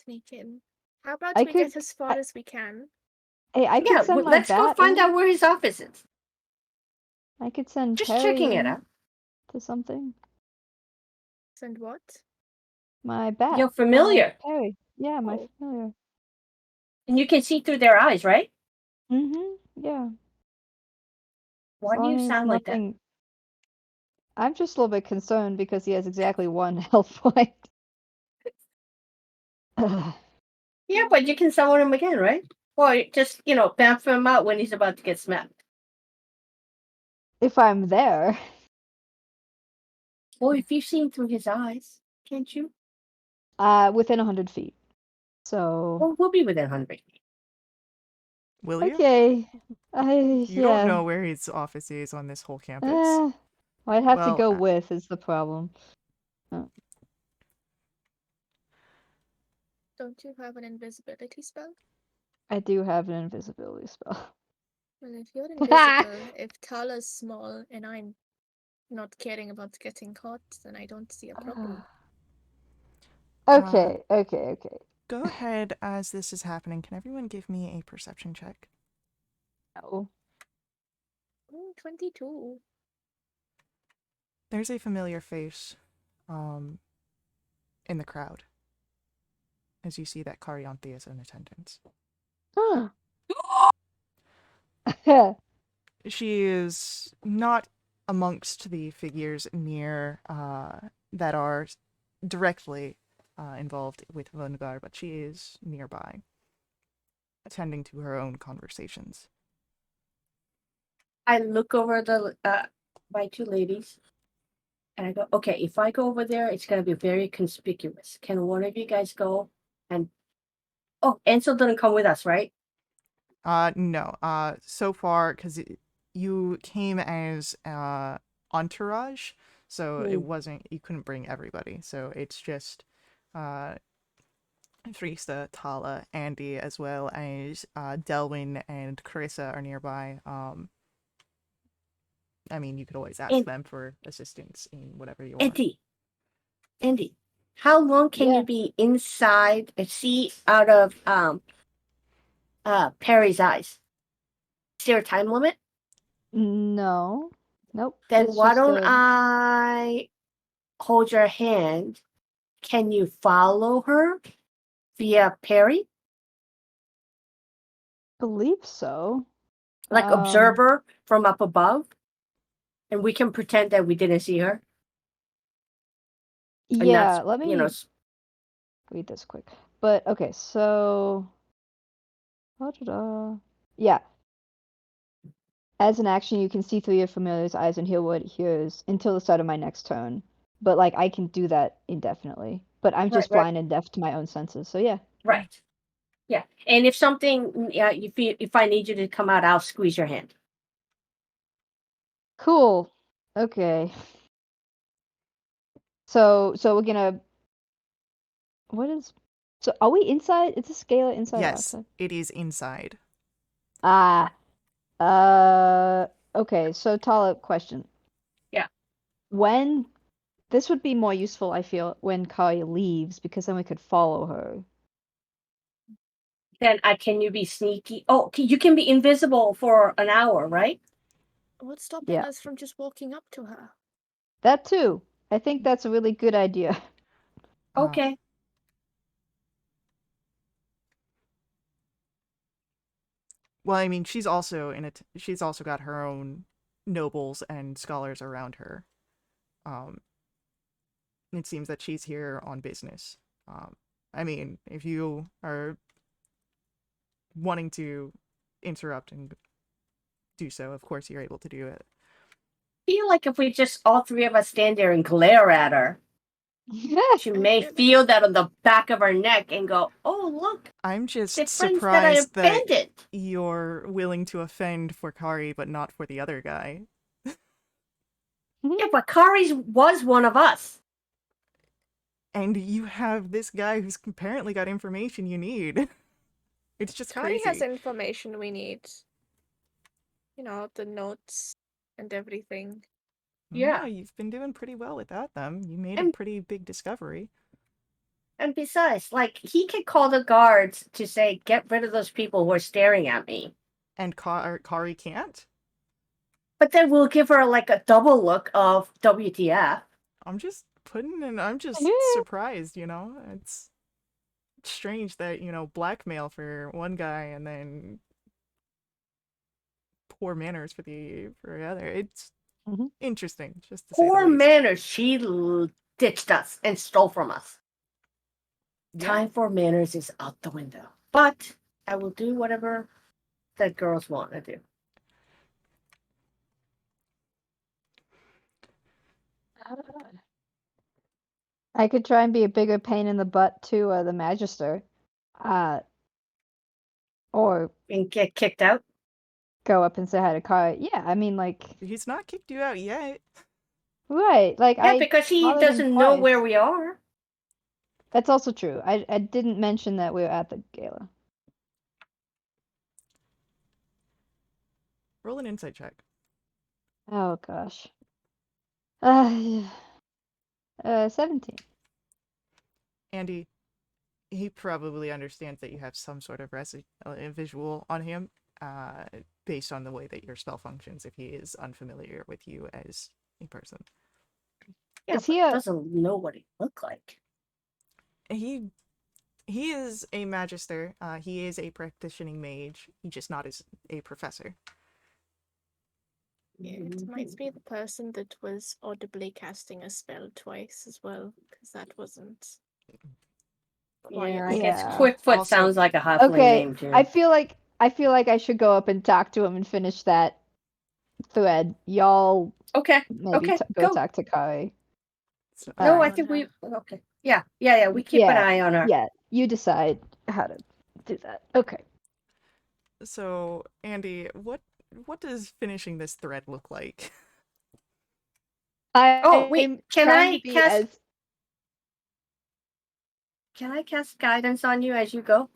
Sneak in. How about I we get could- as far as we can? Hey, I could send my let's go bat find in. out where his office is. I could send Just Terry checking it in out. to something. Send what? My bat. You're familiar. Terry. Yeah, my Oh. familiar. And you can see through their eyes, right? Yeah. Why do you sound like that? I'm just a little bit concerned because he has exactly one health point. Yeah, but you can summon him again, right? Or just, bamf him out when he's about to get smacked. If I'm there. Well, if you've seen through his eyes, can't you? Within 100 feet. So. Well, we'll be within 100 feet. Will you? Okay. You don't know where his office is on this whole campus. I'd have to go with is the problem. Don't you have an invisibility spell? I do have an invisibility spell. Well, if you're invisible, if Tala's small and I'm not caring about getting caught, then I don't see a problem. Okay, okay. Go ahead as this is happening. Can everyone give me a perception check? No. 22. There's a familiar face in the crowd as you see that Carianthe is in attendance. She is not amongst the figures near that are directly involved with Vongar, but she is nearby, attending to her own conversations. I look over the my two ladies, and I go, okay, if I go over there, it's gonna be very conspicuous. Can one of you guys go and? Oh, Ansel didn't come with us, right? No. So far, because you came as entourage, so it wasn't, you couldn't bring everybody. So it's just Frista, Tala, Andy, as well as Delwyn and Carissa are nearby. I mean, you could always ask them for assistance in whatever you want. Andy, how long can you be inside and see out of Perry's eyes? Is there a time limit? No. Nope. Then it's why just don't I hold your hand? Can you follow her via Perry? believe so. Like observer from up above? And we can pretend that we didn't see her? Yeah, let me read this quick. But okay, so yeah. As an action, you can see through your familiar's eyes and hear what it hears until the start of my next turn. But like I can do that indefinitely. But I'm just blind and deaf to my own senses. So yeah. Right. Yeah. And if something, if I need you to come out, I'll squeeze your hand. Cool. Okay. So we're gonna. What is? So are we inside? Is this Gala inside or outside? It is inside. Okay. So Tala, question. Yeah. When this would be more useful, I feel, when Kari leaves, because then we could follow her. Then can you be sneaky? Oh, you can be invisible for an hour, right? What's stopping us from just walking up to her? That too. I think that's a really good idea. Okay. Well, I mean, she's also she's also got her own nobles and scholars around her. It seems that she's here on business. I mean, if you are wanting to interrupt and do so, of course you're able to do it. I feel like if we just all three of us stand there and glare at her, she may feel that on the back of her neck and go, "Oh, look! I'm just surprised that you're willing to offend for Kari, but not for the other guy." Yeah, but Kari was one of us. And you have this guy who's apparently got information you need. It's just Kari crazy. has information we need. You know, the notes and everything. Yeah, you've been doing pretty well without them. You made a pretty big discovery. And besides, like, he could call the guards to say, get rid of those people who are staring at me. And Kari can't? But then we'll give her, like, a double look of WTF. I'm just surprised, you know? It's strange that, you know, blackmail for one guy and then poor manners for the other. It's interesting, just to say the least. Poor manners. She ditched us and stole from us. Yeah. Time for manners is out the window. But I will do whatever the girls want to do. I could try and be a bigger pain in the butt to the Magister. Or and get kicked out? Go up and say hi to Kari. Yeah, I mean, like... He's not kicked you out yet. Right, like yeah, because he doesn't know where we are. That's also true. I didn't mention that we were at the gala. Roll an insight check. Oh, gosh. Uh, 17. Andy, he probably understands that you have some sort of visual on him, uh, based on the way that your spell functions. If he is unfamiliar with you as a person, Yeah, Is but he a doesn't know what he look like. he he is a magister. He is a practicing mage. He's just not as a professor. Yeah, it might be the person that was audibly casting a spell twice as well, because that wasn't quiet. Yeah, I guess Yeah. Quickfoot Also- sounds like a halfling Okay, name too. I feel like I should go up and talk to him and finish that thread. Y'all Okay, maybe okay, go go. talk to Kari. So, No, I Alright. think we. Okay. Yeah. We keep an Yeah, eye on her. yeah. You decide how to do that. Okay. so Andy, what does finishing this thread look like? Oh, wait, I'm can trying I to be cast- as Can I cast guidance on you as you go?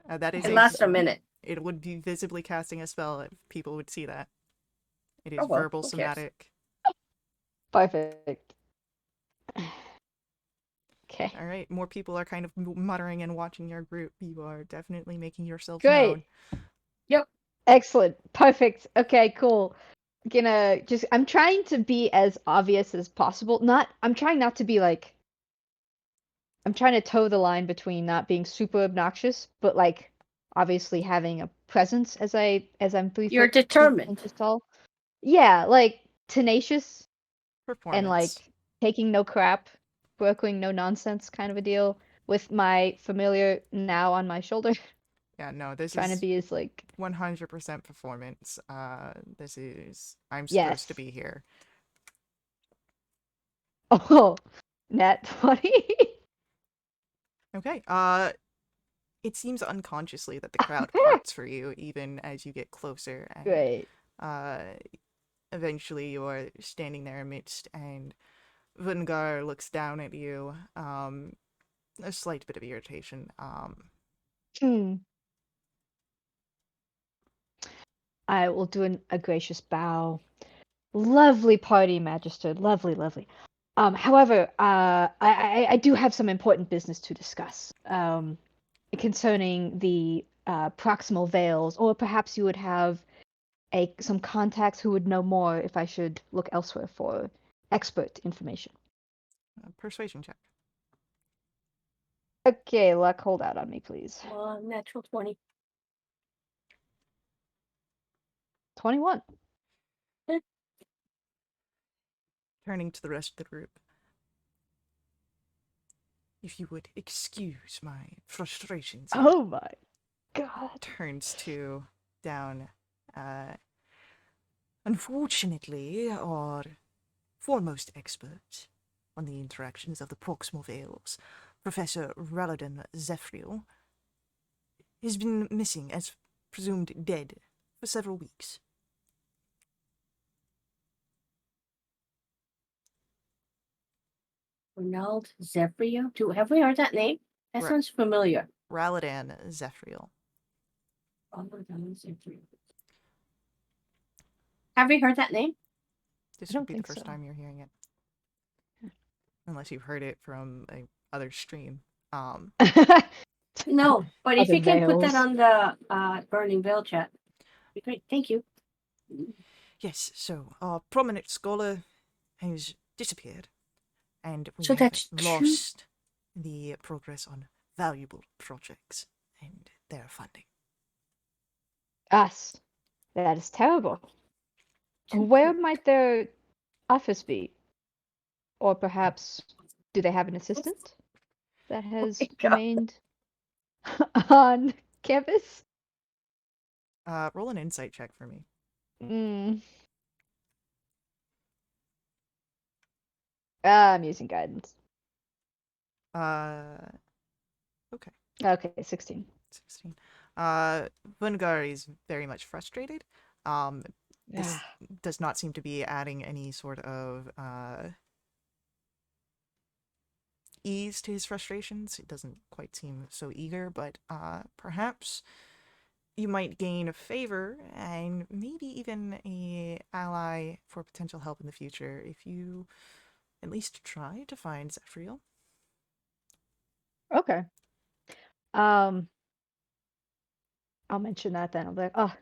That is It a lasts a minute. It would be visibly casting a spell if people would see that. It is Oh, well, verbal who cares? somatic. perfect. Okay. All right, more people are kind of muttering and watching your group. You are definitely making yourselves Great. known. Yep. Excellent. Perfect. Okay, cool. I'm trying to be as obvious as possible. I'm trying not to be like I'm trying to toe the line between not being super obnoxious, but like obviously having a presence as I'm You're 3 foot 2 determined. inches tall. Yeah, like tenacious and Performance. like taking no crap, brokering no nonsense kind of a deal with my familiar now on my shoulder, Yeah, no, this trying to is be as like 100% performance. This is I'm supposed yes. to be here. Oh, nat 20. Okay. It seems unconsciously that the crowd parts for you even as you get closer, and Great. uh, eventually you're standing there amidst, and Vungar looks down at you. A slight bit of irritation. Hmm. I will do a gracious bow. Lovely party, Magister. Lovely, lovely. However, I do have some important business to discuss concerning the proximal veils, or perhaps you would have some contacts who would know more if I should look elsewhere for expert information. Persuasion check. Okay, luck, hold out on me, please. Natural 20. 21. Turning to the rest of the group. If you would excuse my frustrations. Oh my god. Turns to down. Unfortunately, our foremost expert on the interactions of the proximal veils, Professor Raladin Zephril, has been missing as presumed dead for several weeks. Ronald Zephyr. Have we heard that name? That Right. sounds familiar. Raladin Zephril. Ronald Zephyr. Have we heard that name? This I don't would be the think first so. time you're hearing it. Unless you've heard it from a other stream. No, but if Other you can put that veils. on the Burning Veil chat, be great. Thank you. Yes, so our prominent scholar has disappeared, and we So have that's true. lost the progress on valuable projects and their funding. Us. That is terrible. Where might their office be? Or perhaps do they have an assistant that has my God. remained on campus? Roll an insight check for me. Mm. I'm using guidance. Okay, Okay, 16. 16. Vungar is very much frustrated. This does not seem to be adding any sort of ease to his frustrations. It doesn't quite seem so eager, but perhaps you might gain a favor and maybe even a ally for potential help in the future if you at least try to find Zephyriel. Okay. I'll mention that then. I'll be like, oh,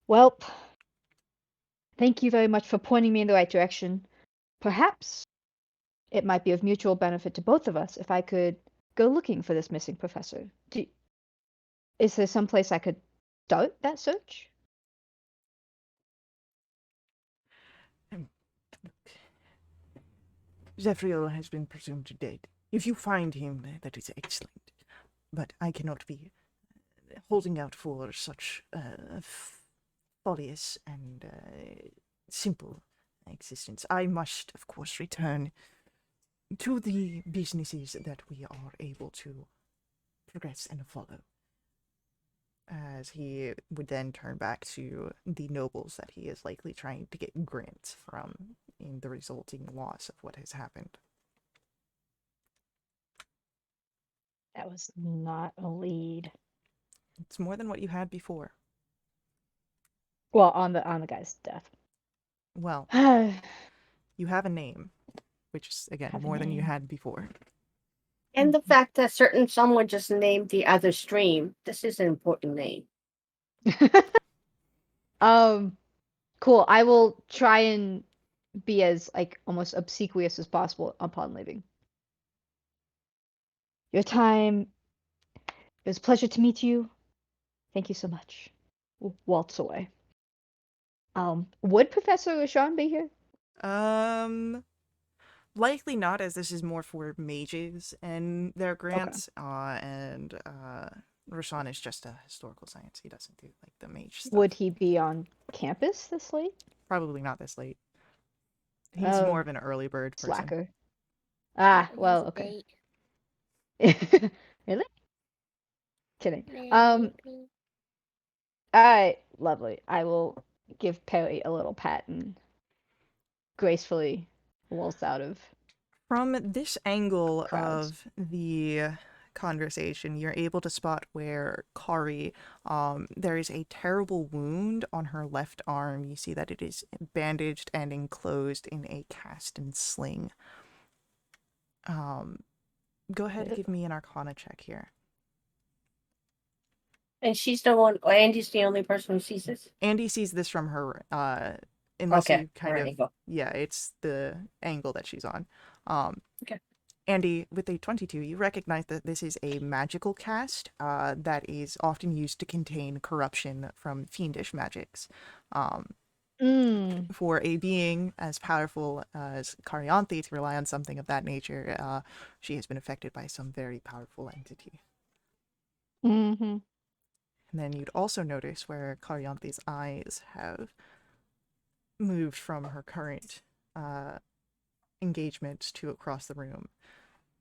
well, thank you very much for pointing me in the right direction. Perhaps it might be of mutual benefit to both of us if I could go looking for this missing professor. Is there some place I could start that search? Zephyriel has been presumed dead. If you find him, that is excellent. But I cannot be holding out for such folious and simple existence. I must, of course, return to the businesses that we are able to progress and follow. As he would then turn back to the nobles that he is likely trying to get grants from in the resulting loss of what has happened. That was not a lead. It's more than what you had before. Well, on the guy's death. Well, Have you have a name, which is, again, a more than you name. had before. And the fact that someone just named the other stream. This is an important name. Cool. I will try and be as like almost obsequious as possible upon leaving. Your time. It was a pleasure to meet you. Thank you so much. Waltz away. Would Professor Rashawn be here? Likely not, as this is more for mages and their grants. And Rashawn is just a historical science. He doesn't do like the mage stuff. Would he be on campus this late? Probably not this late. He's Oh, more of an early bird person. slacker. Ah, He well, has a okay. date, Really? Kidding. maybe. All right, lovely. I will give Perry a little pat and gracefully waltz out of From this angle crowds. of the conversation, you're able to spot where Kari, there is a terrible wound on her left arm. You see that it is bandaged and enclosed in a cast and sling. Go ahead, give me an Arcana check here. And she's the one. Andy's the only person who sees this. Andy sees this from her, unless Okay, you kind her of, angle. yeah, it's the angle that she's on. Okay. Andy, with a 22, you recognize that this is a magical cast that is often used to contain corruption from fiendish magics. For a being as powerful as Carianthe to rely on something of that nature, she has been affected by some very powerful entity. Mm-hmm. And then you'd also notice where Carianthe's eyes have moved from her current engagements to across the room,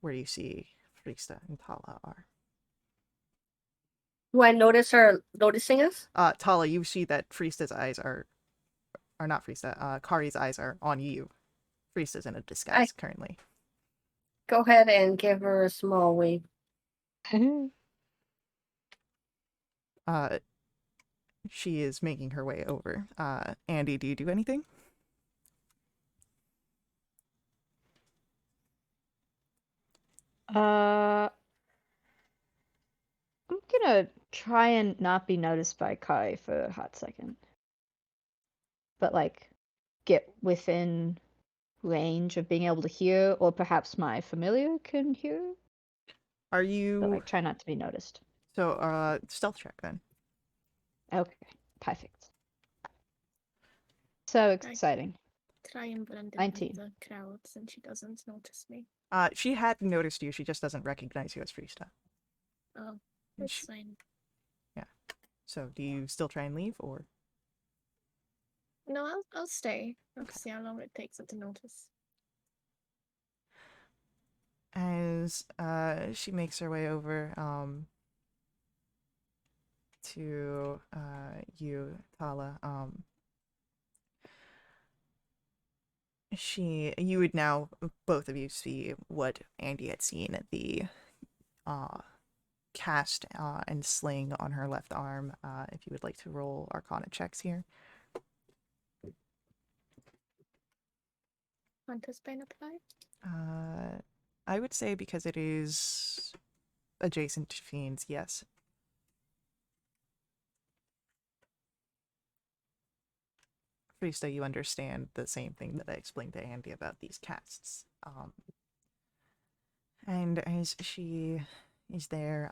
where you see Frista and Tala are. Do I notice her noticing us? Tala, you see that Frista's eyes are not Frista, Kari's eyes are on you. Frista's in a disguise currently. Go ahead and give her a small wave. She is making her way over. Andy, do you do anything? I'm gonna try and not be noticed by Kai for a hot second. But like get within range of being able to hear, or perhaps my familiar can hear. Are you But like try not to be noticed. so stealth check then? Okay, perfect. So exciting. Try and blend in 19. with the crowds, and she doesn't notice me. She had noticed you, she just doesn't recognize you as Frista. Oh, that's fine. Yeah. So do you still try and leave, or? No, I'll stay. I'll see how long it takes her to notice. As she makes her way over to you, Tala, you would now, both of you, see what Andy had seen at the cast and sling on her left arm. If you would like to roll Arcana checks here. Hunter's Bane apply? I would say because it is adjacent to fiends, yes. Friesta, you understand the same thing that I explained to Andy about these casts. And as she is there,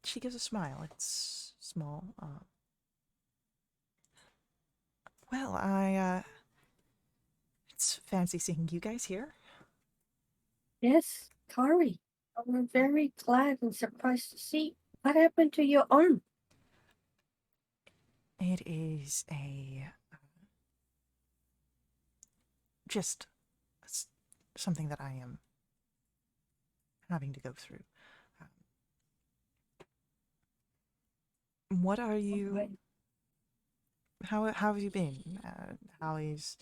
she gives a smile. It's small. Well, it's fancy seeing you guys here. Yes, Kari. We're very glad and surprised to see. What happened to your arm? It is just something that I am having to go through. What are you? Right. How have you been? How is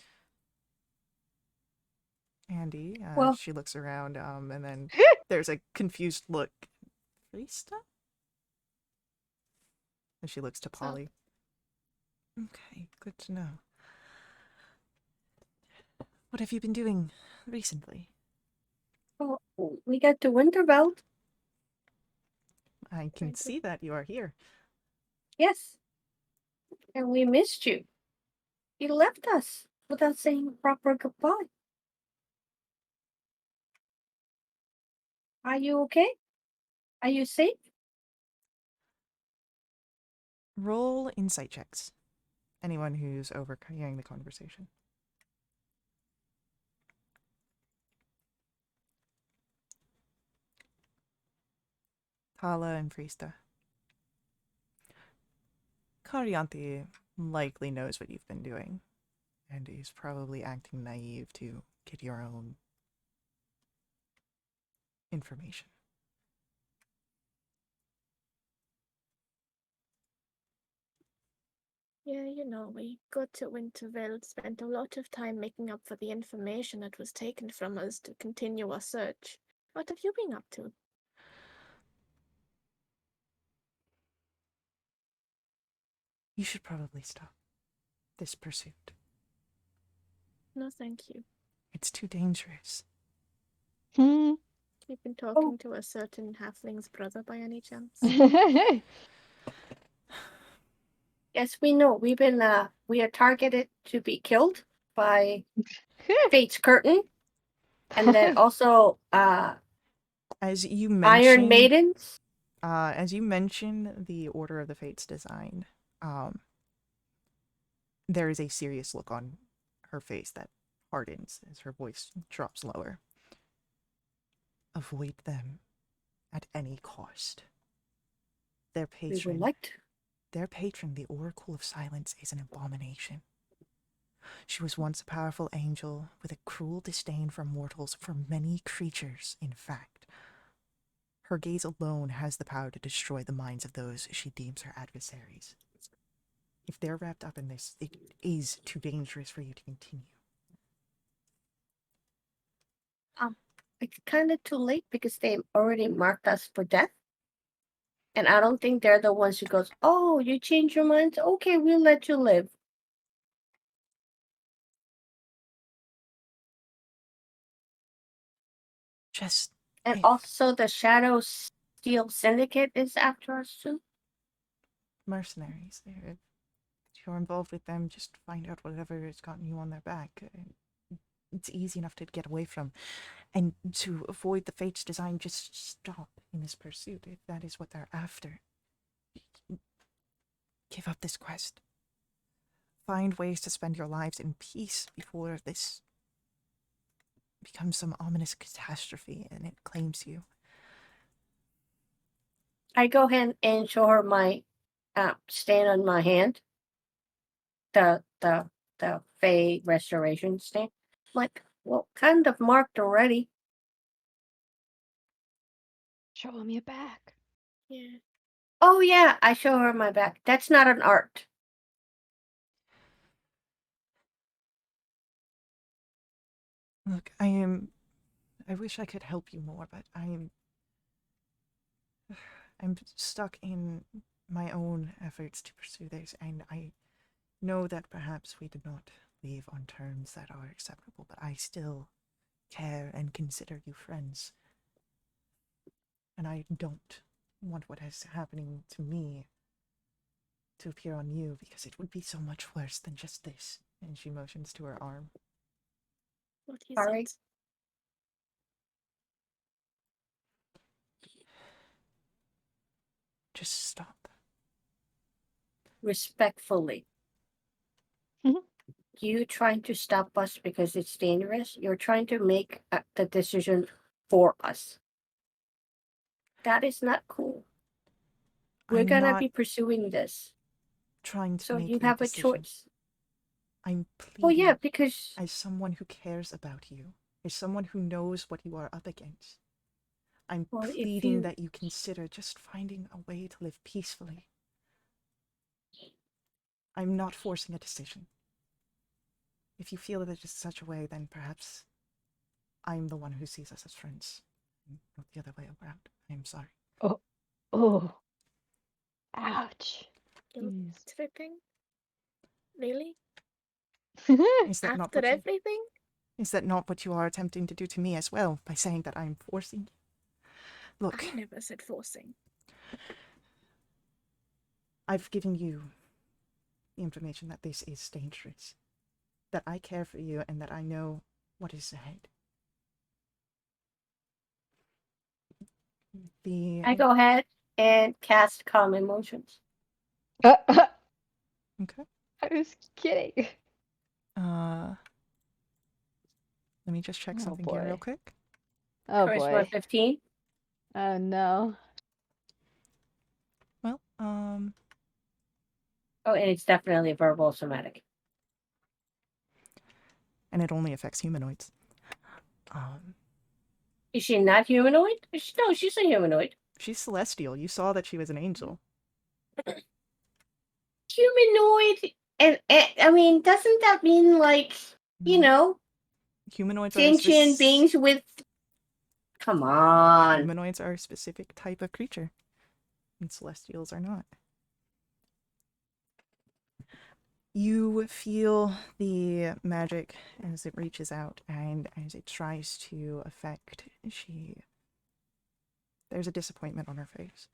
Andy? Well- She looks around, and then there's a confused look. Friesta? And she looks to Polly. Okay, good to know. What have you been doing recently? Oh, we got to Winterveld. I can Thank you. see that you are here. Yes. And we missed you. You left us without saying a proper goodbye. Are you okay? Are you safe? Roll insight checks. Anyone who's overhearing the conversation. Tala and Friesta. Cariante likely knows what you've been doing, and is probably acting naive to get your own information. Yeah, we got to Winterveld, spent a lot of time making up for the information that was taken from us to continue our search. What have you been up to? You should probably stop this pursuit. No, thank you. It's too dangerous. Hmm. You've been talking to a certain halfling's brother by any chance? Yes, we know. We are targeted to be killed by Fate's Curtain. And then also As you Iron mentioned, Maidens. as you mention the Order of the Fates design, there is a serious look on her face that hardens as her voice drops lower. Avoid them at any cost. Their We would patron, like to. their patron, the Oracle of Silence, is an abomination. She was once a powerful angel with a cruel disdain for mortals, for many creatures, in fact. Her gaze alone has the power to destroy the minds of those she deems her adversaries. If they're wrapped up in this, it is too dangerous for you to continue. It's kind of too late because they already marked us for death. And I don't think they're the ones who goes, oh, you changed your mind? Okay, we'll let you live. Just And if also the Shadow Steel Syndicate is after us too. mercenaries, if you're involved with them, just find out whatever has gotten you on their back. It's easy enough to get away from. And to avoid the Fates design, just stop in this pursuit if that is what they're after. Give up this quest. Find ways to spend your lives in peace before this becomes some ominous catastrophe and it claims you. I go ahead and show her my stand on my hand. The Fey restoration stand. Like, well, kind of marked already. Show him your back. Yeah. Oh yeah, I show her my back. That's not an art. Look, I wish I could help you more, but I am I'm stuck in my own efforts to pursue this, and I know that perhaps we did not leave on terms that are acceptable, but I still care and consider you friends. And I don't want what is happening to me to appear on you, because it would be so much worse than just this. And she motions to her arm. What is Sorry. it? Just stop. Respectfully. Mhm. You trying to stop us because it's dangerous? You're trying to make the decision for us. That is not cool. We're I'm gonna not be pursuing this. trying to So make you a have a decision. choice. I'm Well, yeah, pleading because as someone who cares about you, as someone who knows what you are up against. I'm well, if pleading you that you consider just finding a way to live peacefully. I'm not forcing a decision. If you feel that it is such a way, then perhaps I'm the one who sees us as friends, not the other way around. I am sorry. Oh, oh, ouch. You're Jeez. tripping? Really? Is that not After what you? everything? Is that not what you are attempting to do to me as well, by saying that I'm forcing you? Look, I never said forcing. I've given you the information that this is dangerous, that I care for you, and that I know what is ahead. I go ahead and cast calm emotions. Okay. I was kidding. Let me just check Oh something here real boy. quick. Oh Charisma boy. 15. Oh no. Well, Oh, and it's definitely verbal somatic. and it only affects humanoids. Is she not humanoid? No, she's a humanoid. She's celestial. You saw that she was an angel. Humanoid, and I mean, doesn't that mean like you No. know Humanoids are sentient beings with? Come on. Humanoids are a specific type of creature, and celestials are not. You feel the magic as it reaches out, and as it tries to affect, there's a disappointment on her face.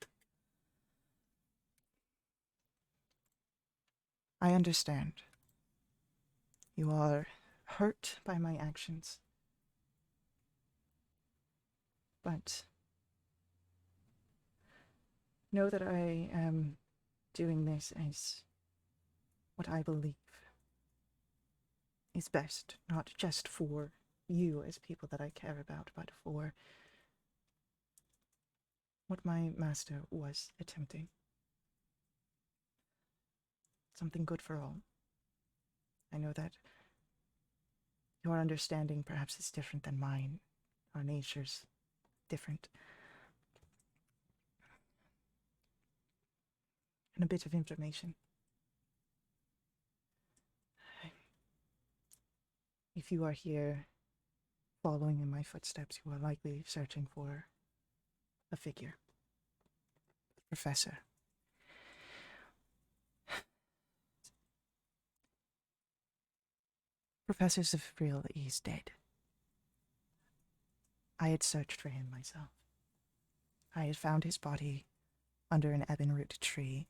I understand. You are hurt by my actions. But know that I am doing this as what I believe is best, not just for you as people that I care about, but for what my master was attempting. Something good for all. I know that your understanding perhaps is different than mine. Our nature's different. And a bit of information. If you are here following in my footsteps, you are likely searching for a figure. Professor. Professor Zafriel is dead. I had searched for him myself. I had found his body under an ebonroot tree,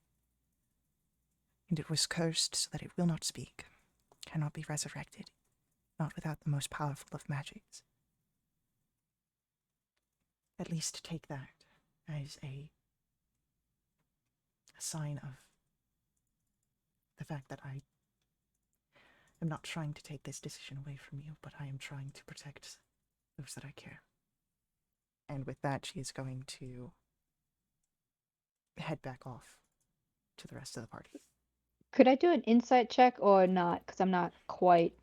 and it was cursed so that it will not speak, cannot be resurrected, not without the most powerful of magics. At least take that as a sign of the fact that I am not trying to take this decision away from you, but I am trying to protect those that I care. And with that, she is going to head back off to the rest of the party. Could I do an insight check or not? Because I'm not quite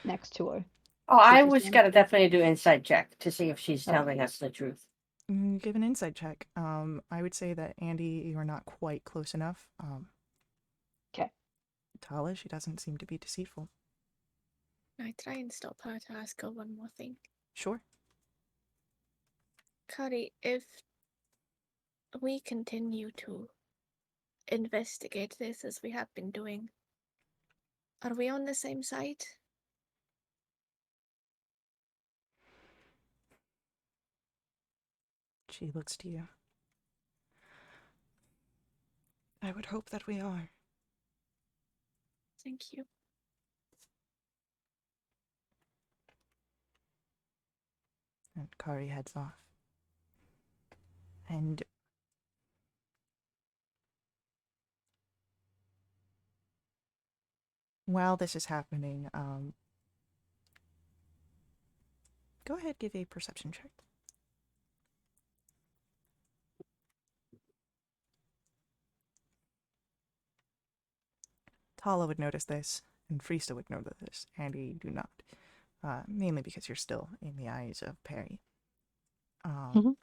next to her. Oh, I She's was just gonna definitely do insight check to see if she's Okay. telling us the truth. Give an insight check. I would say that Andy, you are not quite close enough. Okay. Tala, she doesn't seem to be deceitful. I try and stop her to ask her one more thing. Sure. Kari, if we continue to investigate this as we have been doing. Are we on the same side? She looks to you. I would hope that we are. Thank you. And Kari heads off. And while this is happening, go ahead, give a perception check. Tala would notice this, and Friesta would notice this, and you do not. Mainly because you're still in the eyes of Perry. Mhm.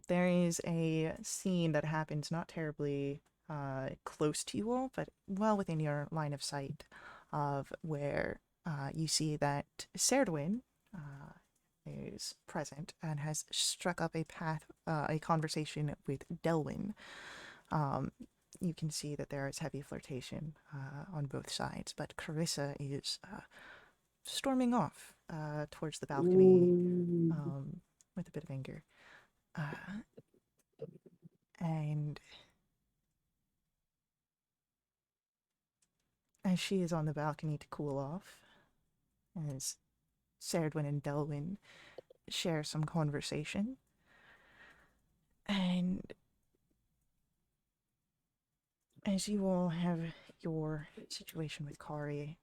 There is a scene that happens not terribly close to you all, but well within your line of sight, of where you see that Serdwin is present and has struck up a conversation with Delwyn. You can see that there is heavy flirtation on both sides, but Carissa is storming off towards the balcony with a bit of anger. And as she is on the balcony to cool off, as Serdwin and Delwyn share some conversation, and as you all have your situation with Kari,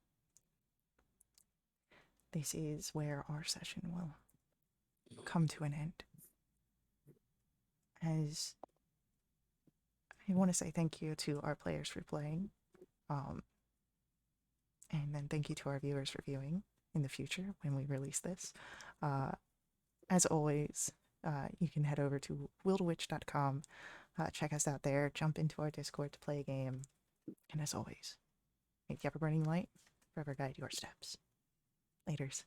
this is where our session will come to an end. As I want to say thank you to our players for playing, and then thank you to our viewers for viewing in the future when we release this. As always, you can head over to wildewitch.com, check us out there, jump into our Discord to play a game, and as always, may the ever-burning light forever guide your steps. Laters.